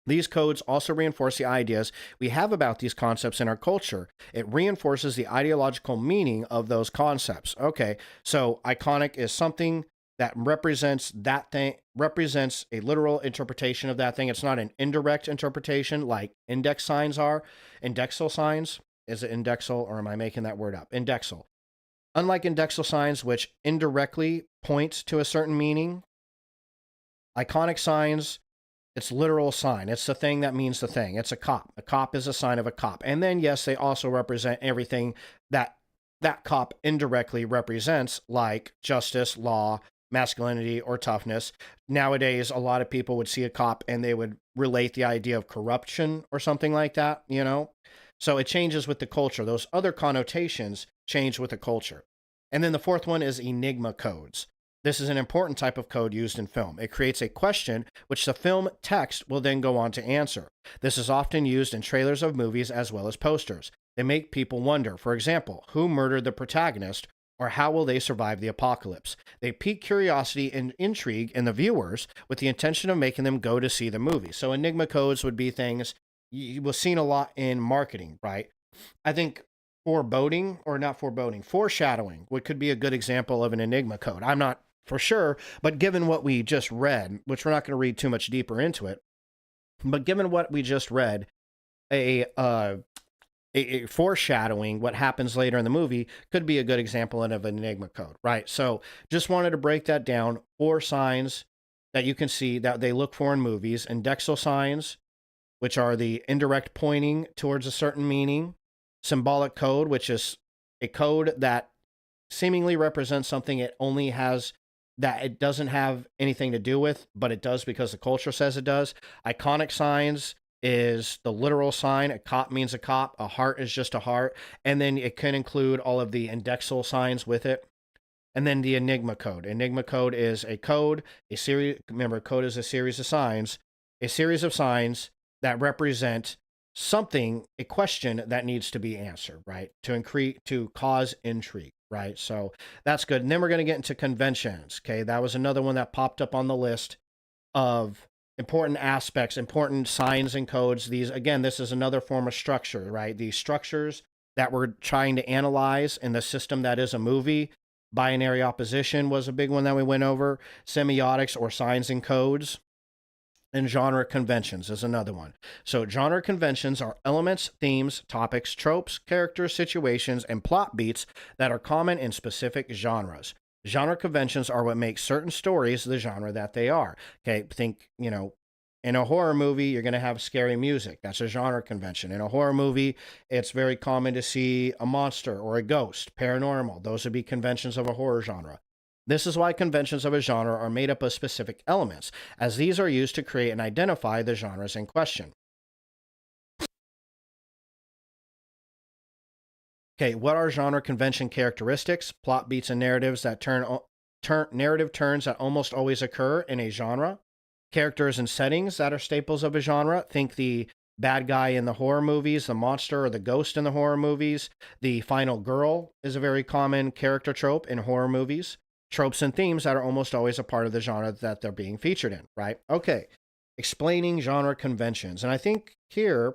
These codes also reinforce the ideas we have about these concepts in our culture. It reinforces the ideological meaning of those concepts. Okay, so iconic is something that represents that thing, represents a literal interpretation of that thing. It's not an indirect interpretation like index signs are. Indexal signs, is it indexal or am I making that word up? Indexal. Unlike indexal signs, which indirectly point to a certain meaning, iconic signs, it's literal sign. It's the thing that means the thing. It's a cop. A cop is a sign of a cop. And then, yes, they also represent everything that that cop indirectly represents, like justice, law, masculinity, or toughness. Nowadays, a lot of people would see a cop and they would relate the idea of corruption or something like that, you know? So it changes with the culture. Those other connotations change with the culture. And then the fourth one is enigma codes. This is an important type of code used in film. It creates a question which the film text will then go on to answer. This is often used in trailers of movies as well as posters. They make people wonder, for example, who murdered the protagonist or how will they survive the apocalypse? They pique curiosity and intrigue in the viewers with the intention of making them go to see the movie. So enigma codes would be things you will seen a lot in marketing, right? I think foreshadowing, what could be a good example of an enigma code. I'm not for sure, but given what we just read, which we're not going to read too much deeper into it, but given what we just read, a foreshadowing what happens later in the movie could be a good example of an enigma code, right? So just wanted to break that down. 4 signs that you can see that they look for in movies: indexal signs, which are the indirect pointing towards a certain meaning; symbolic code, which is a code that seemingly represents something it only has, that it doesn't have anything to do with, but it does because the culture says it does. Iconic signs is the literal sign. A cop means a cop. A heart is just a heart. And then it can include all of the indexal signs with it. And then the enigma code. Enigma code is a code, a series. Remember, code is a series of signs. A series of signs that represent something, a question that needs to be answered, right? To cause intrigue. Right. So that's good. And then we're going to get into conventions. Okay. That was another one that popped up on the list of important aspects, important signs and codes. These, again, this is another form of structure, right? These structures that we're trying to analyze in the system that is a movie. Binary opposition was a big one that we went over. Semiotics, or signs and codes. And genre conventions is another one. So genre conventions are elements, themes, topics, tropes, characters, situations, and plot beats that are common in specific genres. Genre conventions are what makes certain stories the genre that they are. Okay, think, in a horror movie, you're going to have scary music. That's a genre convention. In a horror movie, it's very common to see a monster or a ghost, paranormal. Those would be conventions of a horror genre. This is why conventions of a genre are made up of specific elements, as these are used to create and identify the genres in question. Okay, what are genre convention characteristics? Plot beats and narratives that narrative turns that almost always occur in a genre. Characters and settings that are staples of a genre. Think the bad guy in the horror movies, the monster or the ghost in the horror movies. The final girl is a very common character trope in horror movies. Tropes and themes that are almost always a part of the genre that they're being featured in, right? Okay, explaining genre conventions. And I think here,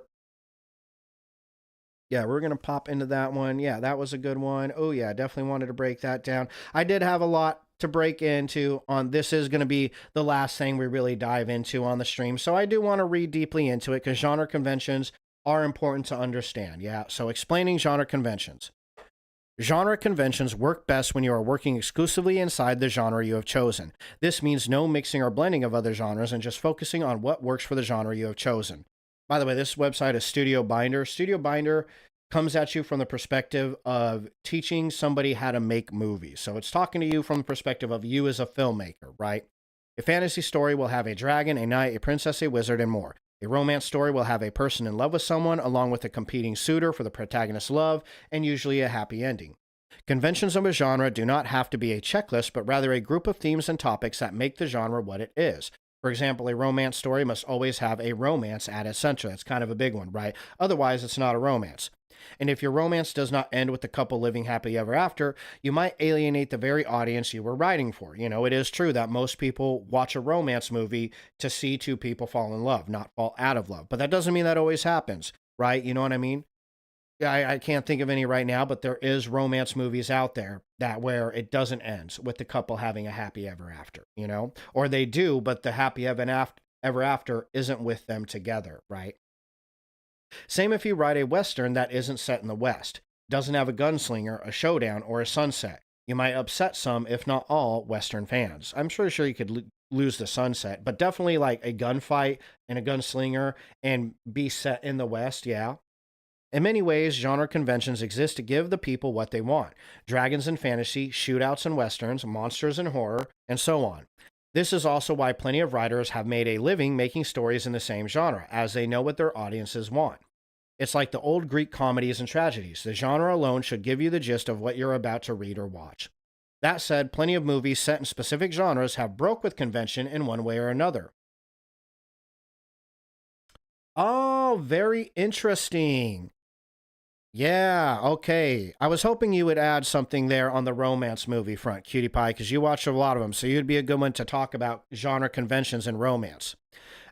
yeah, we're going to pop into that one. Yeah, that was a good one. Oh yeah, definitely wanted to break that down. I did have a lot to break into on. This is going to be the last thing we really dive into on the stream. So I do want to read deeply into it because genre conventions are important to understand. Yeah, so explaining genre conventions. Genre conventions work best when you are working exclusively inside the genre you have chosen. This means no mixing or blending of other genres and just focusing on what works for the genre you have chosen. By the way, this website is Studio Binder. Studio Binder comes at you from the perspective of teaching somebody how to make movies. So it's talking to you from the perspective of you as a filmmaker, right? A fantasy story will have a dragon, a knight, a princess, a wizard, and more. A romance story will have a person in love with someone, along with a competing suitor for the protagonist's love, and usually a happy ending. Conventions of a genre do not have to be a checklist, but rather a group of themes and topics that make the genre what it is. For example, a romance story must always have a romance at its center. That's kind of a big one, right? Otherwise, it's not a romance. And if your romance does not end with the couple living happily ever after, you might alienate the very audience you were writing for. You know, it is true that most people watch a romance movie to see two people fall in love, not fall out of love. But that doesn't mean that always happens, right? You know what I mean? I can't think of any right now, but there is romance movies out there that where it doesn't end with the couple having a happy ever after, you know, or they do, but the happy ever after isn't with them together, right? Same if you write a Western that isn't set in the West, doesn't have a gunslinger, a showdown, or a sunset. You might upset some, if not all, Western fans. I'm sure you could lose the sunset, but definitely like a gunfight and a gunslinger and be set in the West, yeah. In many ways, genre conventions exist to give the people what they want. Dragons and fantasy, shootouts and westerns, monsters and horror, and so on. This is also why plenty of writers have made a living making stories in the same genre, as they know what their audiences want. It's like the old Greek comedies and tragedies. The genre alone should give you the gist of what you're about to read or watch. That said, plenty of movies set in specific genres have broke with convention in one way or another. Oh, very interesting. Yeah, okay. I was hoping you would add something there on the romance movie front, Cutie Pie, because you watch a lot of them, so you'd be a good one to talk about genre conventions and romance.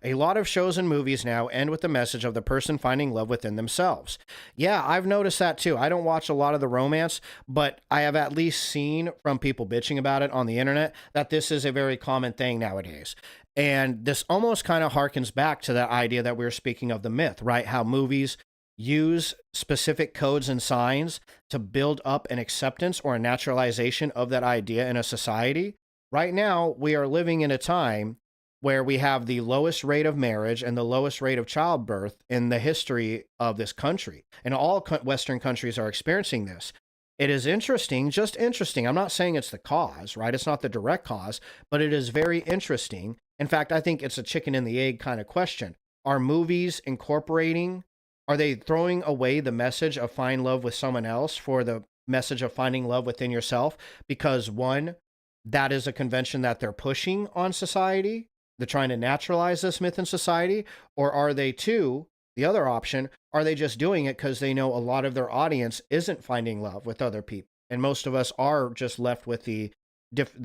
A lot of shows and movies now end with the message of the person finding love within themselves. Yeah, I've noticed that too. I don't watch a lot of the romance, but I have at least seen from people bitching about it on the internet that this is a very common thing nowadays. And this almost kind of harkens back to that idea that we were speaking of the myth, right? How movies use specific codes and signs to build up an acceptance or a naturalization of that idea in a society. Right now, we are living in a time where we have the lowest rate of marriage and the lowest rate of childbirth in the history of this country. And all Western countries are experiencing this. It is interesting, just interesting. I'm not saying it's the cause, right? It's not the direct cause, but it is very interesting. In fact, I think it's a chicken and the egg kind of question. Are movies incorporating, are they throwing away the message of find love with someone else for the message of finding love within yourself? Because one, that is a convention that they're pushing on society. They're trying to naturalize this myth in society. Or are they, two, the other option, are they just doing it because they know a lot of their audience isn't finding love with other people? And most of us are just left with the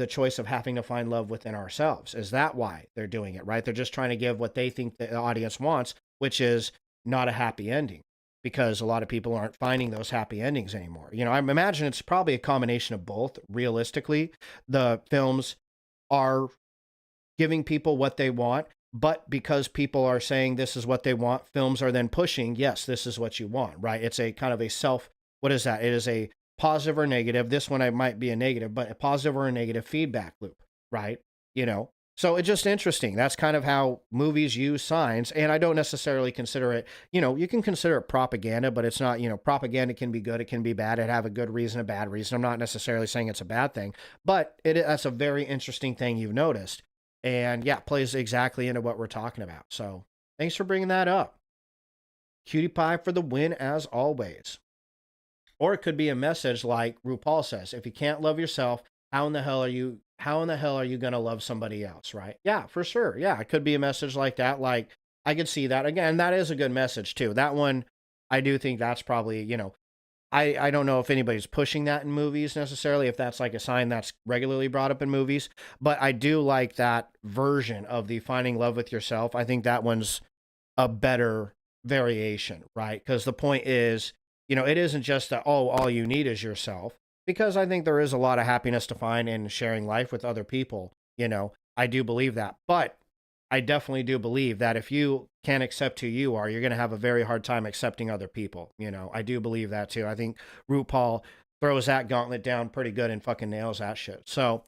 choice of having to find love within ourselves. Is that why they're doing it, right? They're just trying to give what they think the audience wants, which is not a happy ending, because a lot of people aren't finding those happy endings anymore. You know, I imagine it's probably a combination of both. Realistically, the films are giving people what they want, but because people are saying this is what they want, films are then pushing, yes, this is what you want, right? It's a kind of a what is that? It is a positive or negative. This one, I might be a negative, but a positive or a negative feedback loop, right? You know, so it's just interesting. That's kind of how movies use signs. And I don't necessarily consider it, you know, you can consider it propaganda, but it's not, you know, propaganda can be good. It can be bad. It have a good reason, a bad reason. I'm not necessarily saying it's a bad thing, but that's a very interesting thing you've noticed. And yeah, plays exactly into what we're talking about. So thanks for bringing that up. Cutie Pie for the win as always. Or it could be a message like RuPaul says, if you can't love yourself, how in the hell are you going to love somebody else, right? Yeah, for sure. Yeah, it could be a message like that. Like, I could see that. Again, that is a good message too. That one, I do think that's probably, you know, I don't know if anybody's pushing that in movies necessarily, if that's like a sign that's regularly brought up in movies, but I do like that version of the finding love with yourself. I think that one's a better variation, right? Because the point is, you know, it isn't just that, oh, all you need is yourself, because I think there is a lot of happiness to find in sharing life with other people. You know, I do believe that, but I definitely do believe that if you can't accept who you are, you're going to have a very hard time accepting other people. You know, I do believe that too. I think RuPaul throws that gauntlet down pretty good and fucking nails that shit. So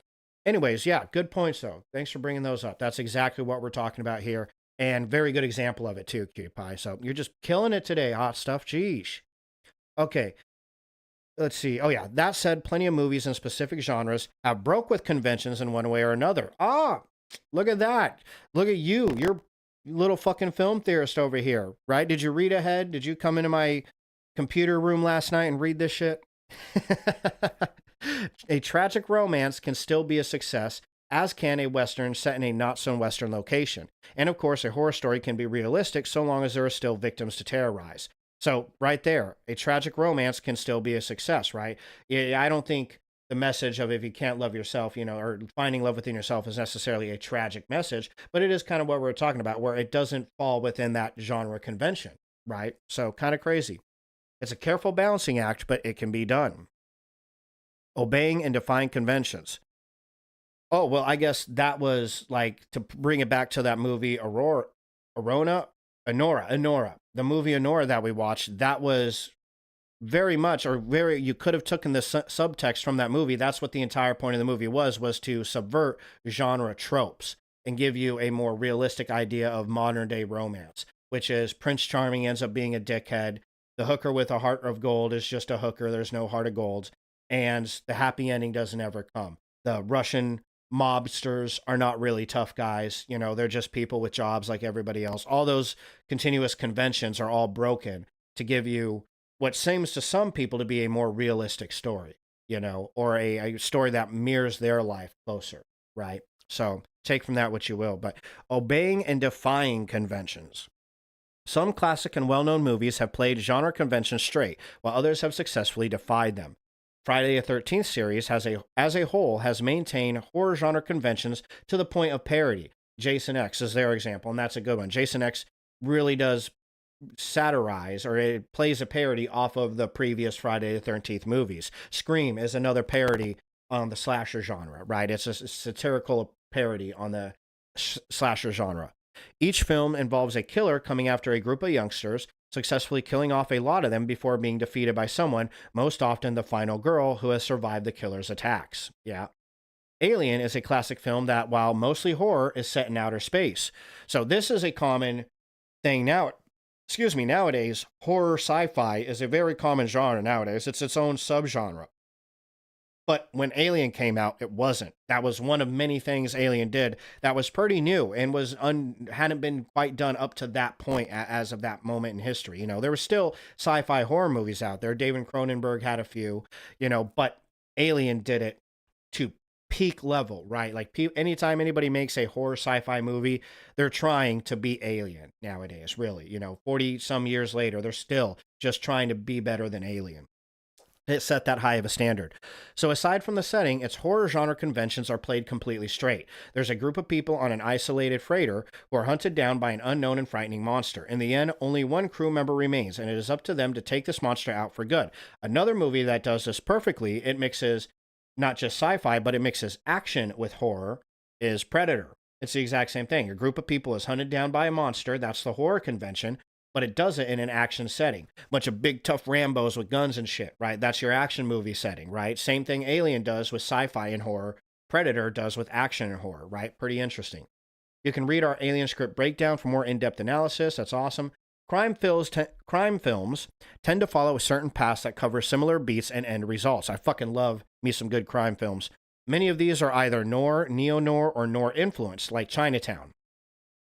anyways, yeah, good points though. Thanks for bringing those up. That's exactly what we're talking about here. And very good example of it too, Cutie Pie. So you're just killing it today, hot stuff. Jeez. Okay. Let's see. Oh yeah. That said, plenty of movies in specific genres have broke with conventions in one way or another. Look at that. Look at you. You're little fucking film theorist over here, right? Did you read ahead? Did you come into my computer room last night and read this shit? A tragic romance can still be a success, as can a Western set in a not-so-Western location. And of course, a horror story can be realistic so long as there are still victims to terrorize. So right there, a tragic romance can still be a success, right? I don't think the message of if you can't love yourself, or finding love within yourself is necessarily a tragic message, but it is kind of what we're talking about, where it doesn't fall within that genre convention, right? So kind of crazy. It's a careful balancing act, but it can be done. Obeying and defying conventions. Oh, well, I guess that was like, to bring it back to that movie, Honora. The movie Honora that we watched, that was very much, you could have taken the subtext from that movie. That's what the entire point of the movie was to subvert genre tropes and give you a more realistic idea of modern day romance, which is Prince Charming ends up being a dickhead. The hooker with a heart of gold is just a hooker. There's no heart of gold. And the happy ending doesn't ever come. The Russian mobsters are not really tough guys. They're just people with jobs like everybody else. All those continuous conventions are all broken to give you what seems to some people to be a more realistic story, or a story that mirrors their life closer, right? So take from that what you will, but obeying and defying conventions. Some classic and well-known movies have played genre conventions straight, while others have successfully defied them. Friday the 13th series as a whole has maintained horror genre conventions to the point of parody. Jason X is their example, and that's a good one. Jason X really does satirize, or it plays a parody off of the previous Friday the 13th movies. Scream is another parody on the slasher genre, right? It's a satirical parody on the slasher genre. Each film involves a killer coming after a group of youngsters, successfully killing off a lot of them before being defeated by someone, most often the final girl who has survived the killer's attacks. Yeah. Alien is a classic film that, while mostly horror, is set in outer space. So this is a common thing now. Nowadays, horror sci-fi is a very common genre nowadays. It's its own subgenre. But when Alien came out, it wasn't. That was one of many things Alien did that was pretty new and hadn't been quite done up to that point as of that moment in history. There were still sci-fi horror movies out there. David Cronenberg had a few, but Alien did it to peak level, right? Like anytime anybody makes a horror sci-fi movie, they're trying to be Alien nowadays, really. 40 some years later, they're still just trying to be better than Alien. It set that high of a standard. So aside from the setting, its horror genre conventions are played completely straight. There's a group of people on an isolated freighter who are hunted down by an unknown and frightening monster. In the end, only one crew member remains, and it is up to them to take this monster out for good. Another movie that does this perfectly, it mixes not just sci-fi, but it mixes action with horror, is Predator. It's the exact same thing. A group of people is hunted down by a monster. That's the horror convention. But it does it in an action setting. Bunch of big, tough Rambos with guns and shit, right? That's your action movie setting, right? Same thing Alien does with sci-fi and horror. Predator does with action and horror, right? Pretty interesting. You can read our Alien script breakdown for more in-depth analysis. That's awesome. Crime films tend to follow a certain path that covers similar beats and end results. I fucking love me some good crime films. Many of these are either noir, neo-noir, or noir influenced, like Chinatown.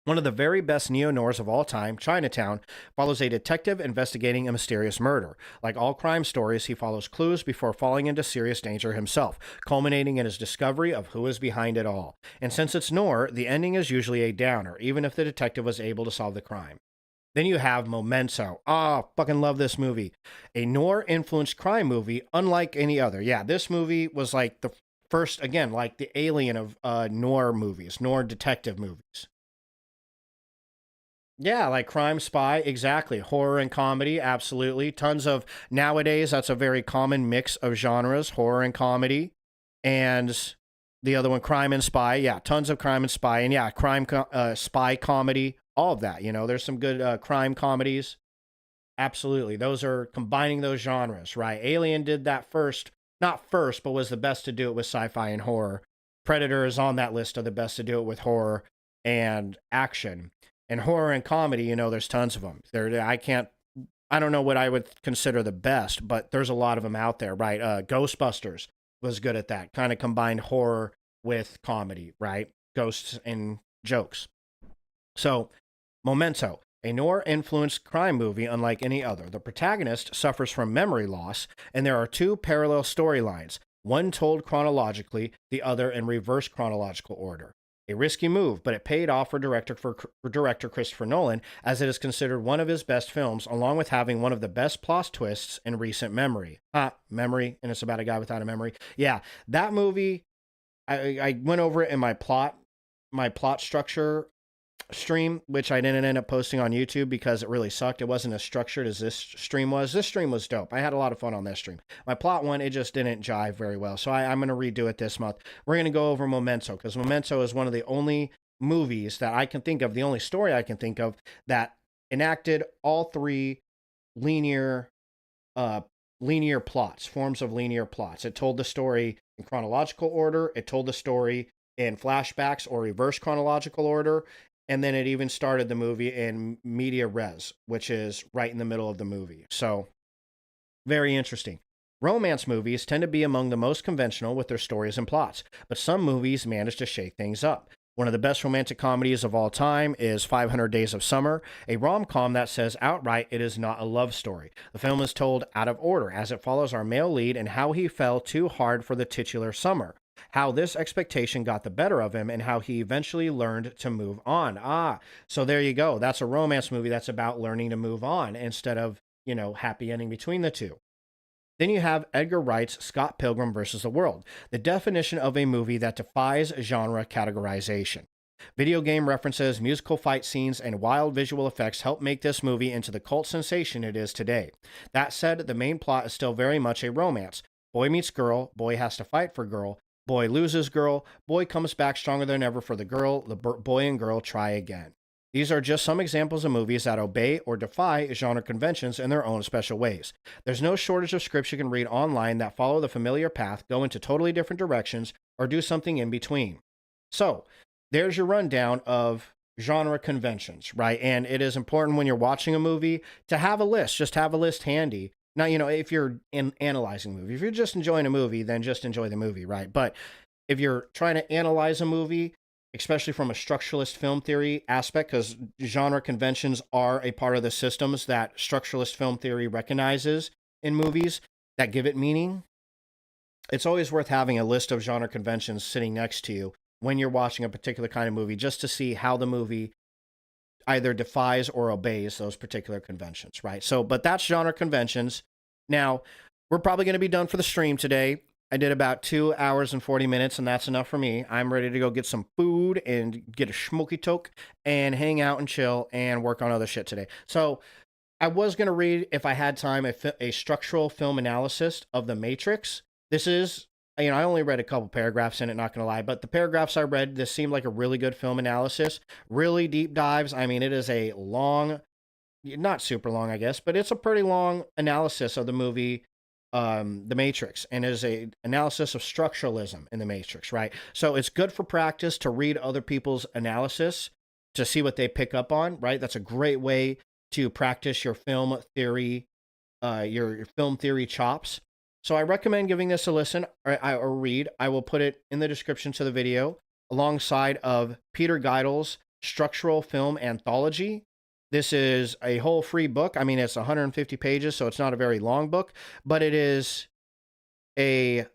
One of the very best neo-noirs of all time, Chinatown, follows a detective investigating a mysterious murder. Like all crime stories, he follows clues before falling into serious danger himself, culminating in his discovery of who is behind it all. And since it's noir, the ending is usually a downer, even if the detective was able to solve the crime. Then you have Memento. Fucking love this movie. A noir-influenced crime movie unlike any other. Yeah, this movie was like the first, again, like the Alien of noir movies, noir detective movies. Yeah, like crime spy, exactly. Horror and comedy, absolutely. Tons of, nowadays, that's a very common mix of genres, horror and comedy. And the other one, crime and spy. Yeah, tons of crime and spy. And yeah, spy comedy, all of that. There's some good crime comedies. Absolutely. Those are combining those genres, right? Alien did that first. Not first, but was the best to do it with sci-fi and horror. Predator is on that list of the best to do it with horror and action. And horror and comedy, there's tons of them. I don't know what I would consider the best, but there's a lot of them out there, right? Ghostbusters was good at that. Kind of combined horror with comedy, right? Ghosts and jokes. So, Memento, a noir-influenced crime movie unlike any other. The protagonist suffers from memory loss, and there are two parallel storylines, one told chronologically, the other in reverse chronological order. A risky move, but it paid off for director Christopher Nolan, as it is considered one of his best films, along with having one of the best plot twists in recent memory. Memory, and it's about a guy without a memory. Yeah, that movie, I went over it in my plot structure stream, which I didn't end up posting on YouTube because it really sucked. It wasn't as structured as this stream was. This stream was dope. I had a lot of fun on this stream. My plot one, it just didn't jive very well. So I'm going to redo it this month. We're going to go over Memento, because Memento is one of the only movies that I can think of, the only story I can think of that enacted all three linear plots, forms of linear plots. It told the story in chronological order. It told the story in flashbacks or reverse chronological order. And then it even started the movie in media res, which is right in the middle of the movie. So, very interesting. Romance movies tend to be among the most conventional with their stories and plots, but some movies manage to shake things up. One of the best romantic comedies of all time is 500 Days of Summer, a rom-com that says outright it is not a love story. The film is told out of order, as it follows our male lead and how he fell too hard for the titular Summer, how this expectation got the better of him, and how he eventually learned to move on. So there you go. That's a romance movie that's about learning to move on instead of, happy ending between the two. Then you have Edgar Wright's Scott Pilgrim vs. the World, the definition of a movie that defies genre categorization. Video game references, musical fight scenes, and wild visual effects help make this movie into the cult sensation it is today. That said, the main plot is still very much a romance. Boy meets girl, boy has to fight for girl, boy loses girl, boy comes back stronger than ever for the girl, the boy and girl try again. These are just some examples of movies that obey or defy genre conventions in their own special ways. There's no shortage of scripts you can read online that follow the familiar path, go into totally different directions, or do something in between. So, there's your rundown of genre conventions, right? And it is important when you're watching a movie to have a list, just have a list handy. Now, if you're analyzing a movie, if you're just enjoying a movie, then just enjoy the movie, right? But if you're trying to analyze a movie, especially from a structuralist film theory aspect, because genre conventions are a part of the systems that structuralist film theory recognizes in movies that give it meaning, it's always worth having a list of genre conventions sitting next to you when you're watching a particular kind of movie, just to see how the movie either defies or obeys those particular conventions, right? So, but that's genre conventions. Now, we're probably going to be done for the stream today. I did about 2 hours and 40 minutes, and that's enough for me. I'm ready to go get some food and get a smoky toke and hang out and chill and work on other shit today. So, I was going to read, if I had time, a structural film analysis of The Matrix. This is, I only read a couple paragraphs in it, not going to lie, but the paragraphs I read, this seemed like a really good film analysis, really deep dives. I mean, it is a long, not super long, I guess, but it's a pretty long analysis of the movie, The Matrix, and it is a analysis of structuralism in The Matrix, right? So it's good for practice to read other people's analysis to see what they pick up on, right? That's a great way to practice your film theory, your film theory chops. So I recommend giving this a listen or read. I will put it in the description to the video alongside of Peter Geidel's Structural Film Anthology. This is a whole free book. I mean, it's 150 pages, so it's not a very long book, but it is a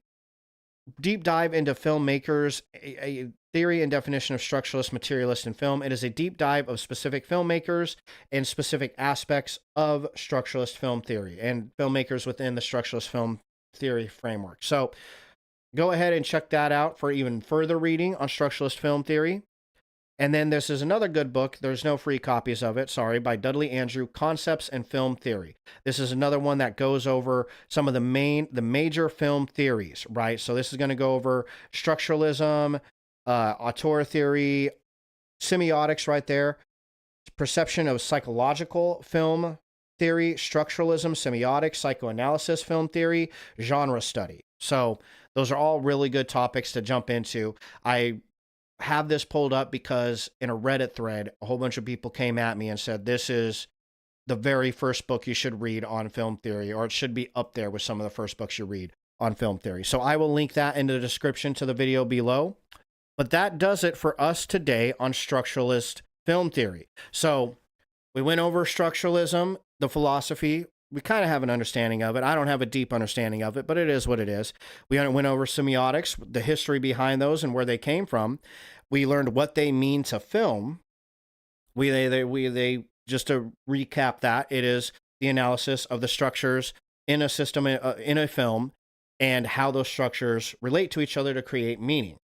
deep dive into filmmakers, a theory and definition of structuralist, materialist in film. It is a deep dive of specific filmmakers and specific aspects of structuralist film theory and filmmakers within the structuralist film theory framework. So go ahead and check that out for even further reading on structuralist film theory. And then this is another good book. There's no free copies of it, sorry, by Dudley Andrew, Concepts and Film Theory. This is another one that goes over some of the major film theories, right? So this is going to go over structuralism, auteur theory, semiotics right there, perception of psychological film theory, structuralism, semiotics, psychoanalysis, film theory, genre study. So those are all really good topics to jump into. I have this pulled up because in a Reddit thread, a whole bunch of people came at me and said, this is the very first book you should read on film theory, or it should be up there with some of the first books you read on film theory. So I will link that in the description to the video below. But that does it for us today on structuralist film theory. So we went over structuralism, the philosophy. We kind of have an understanding of it. I don't have a deep understanding of it, but it is what it is. We went over semiotics, the history behind those and where they came from. We learned what they mean to film. They just to recap that, it is the analysis of the structures in a system, in a film, and how those structures relate to each other to create meaning.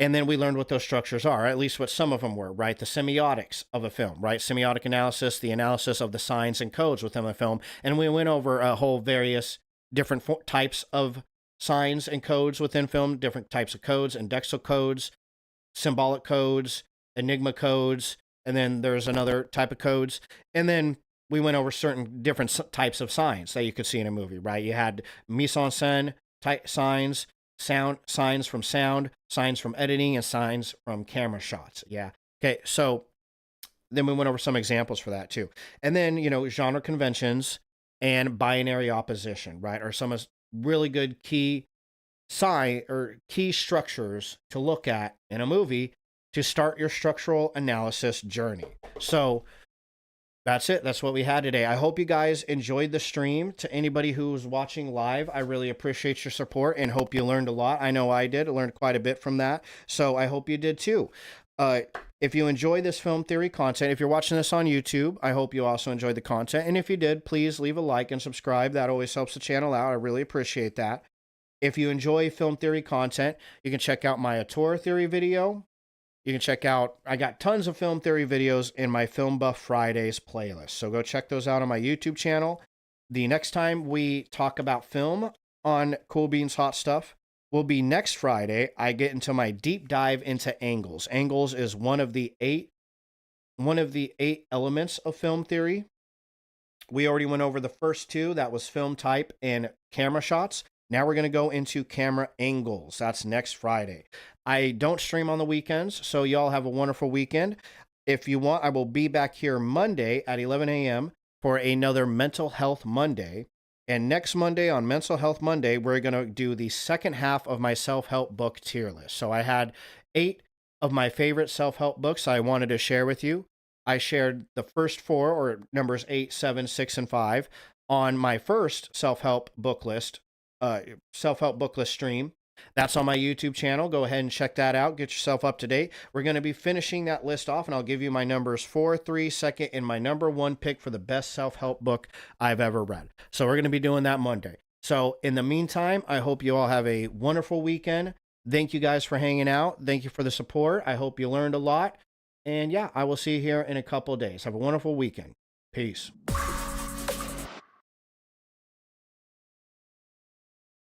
And then we learned what those structures are, at least what some of them were, right? The semiotics of a film, right? Semiotic analysis, the analysis of the signs and codes within a film. And we went over a whole various different types of signs and codes within film, different types of codes, indexal codes, symbolic codes, enigma codes, and then there's another type of codes. And then we went over certain different types of signs that you could see in a movie, right? You had mise-en-scène type signs, sound signs from sound, signs from editing, and signs from camera shots. Yeah. Okay. So then we went over some examples for that too. And then, genre conventions and binary opposition, right? Are some really good key structures to look at in a movie to start your structural analysis journey. So that's it. That's what we had today. I hope you guys enjoyed the stream. To anybody who's watching live, I really appreciate your support and hope you learned a lot. I know I did. I learned quite a bit from that. So I hope you did too. If you enjoy this film theory content, if you're watching this on YouTube, I hope you also enjoyed the content. And if you did, please leave a like and subscribe. That always helps the channel out. I really appreciate that. If you enjoy film theory content, you can check out my Auteur theory video. You can check out, I got tons of film theory videos in my Film Buff Fridays playlist. So go check those out on my YouTube channel. The next time we talk about film on Cool Beans Hot Stuff will be next Friday. I get into my deep dive into angles. Angles is one of the eight elements of film theory. We already went over the first two. That was film type and camera shots. Now we're going to go into camera angles. That's next Friday. I don't stream on the weekends, so y'all have a wonderful weekend. If you want, I will be back here Monday at 11 a.m. for another Mental Health Monday. And next Monday on Mental Health Monday, we're going to do the second half of my self-help book tier list. So I had 8 of my favorite self-help books I wanted to share with you. I shared the first 4, or numbers 8, 7, 6, and 5, on my first self-help book list stream. That's on my YouTube channel. Go ahead and check that out. Get yourself up to date. We're going to be finishing that list off, and I'll give you my numbers 4, 3, 2nd, and my number 1 pick for the best self-help book I've ever read. So we're going to be doing that Monday. So in the meantime, I hope you all have a wonderful weekend. Thank you guys for hanging out. Thank you for the support. I hope you learned a lot. And yeah, I will see you here in a couple of days. Have a wonderful weekend. Peace.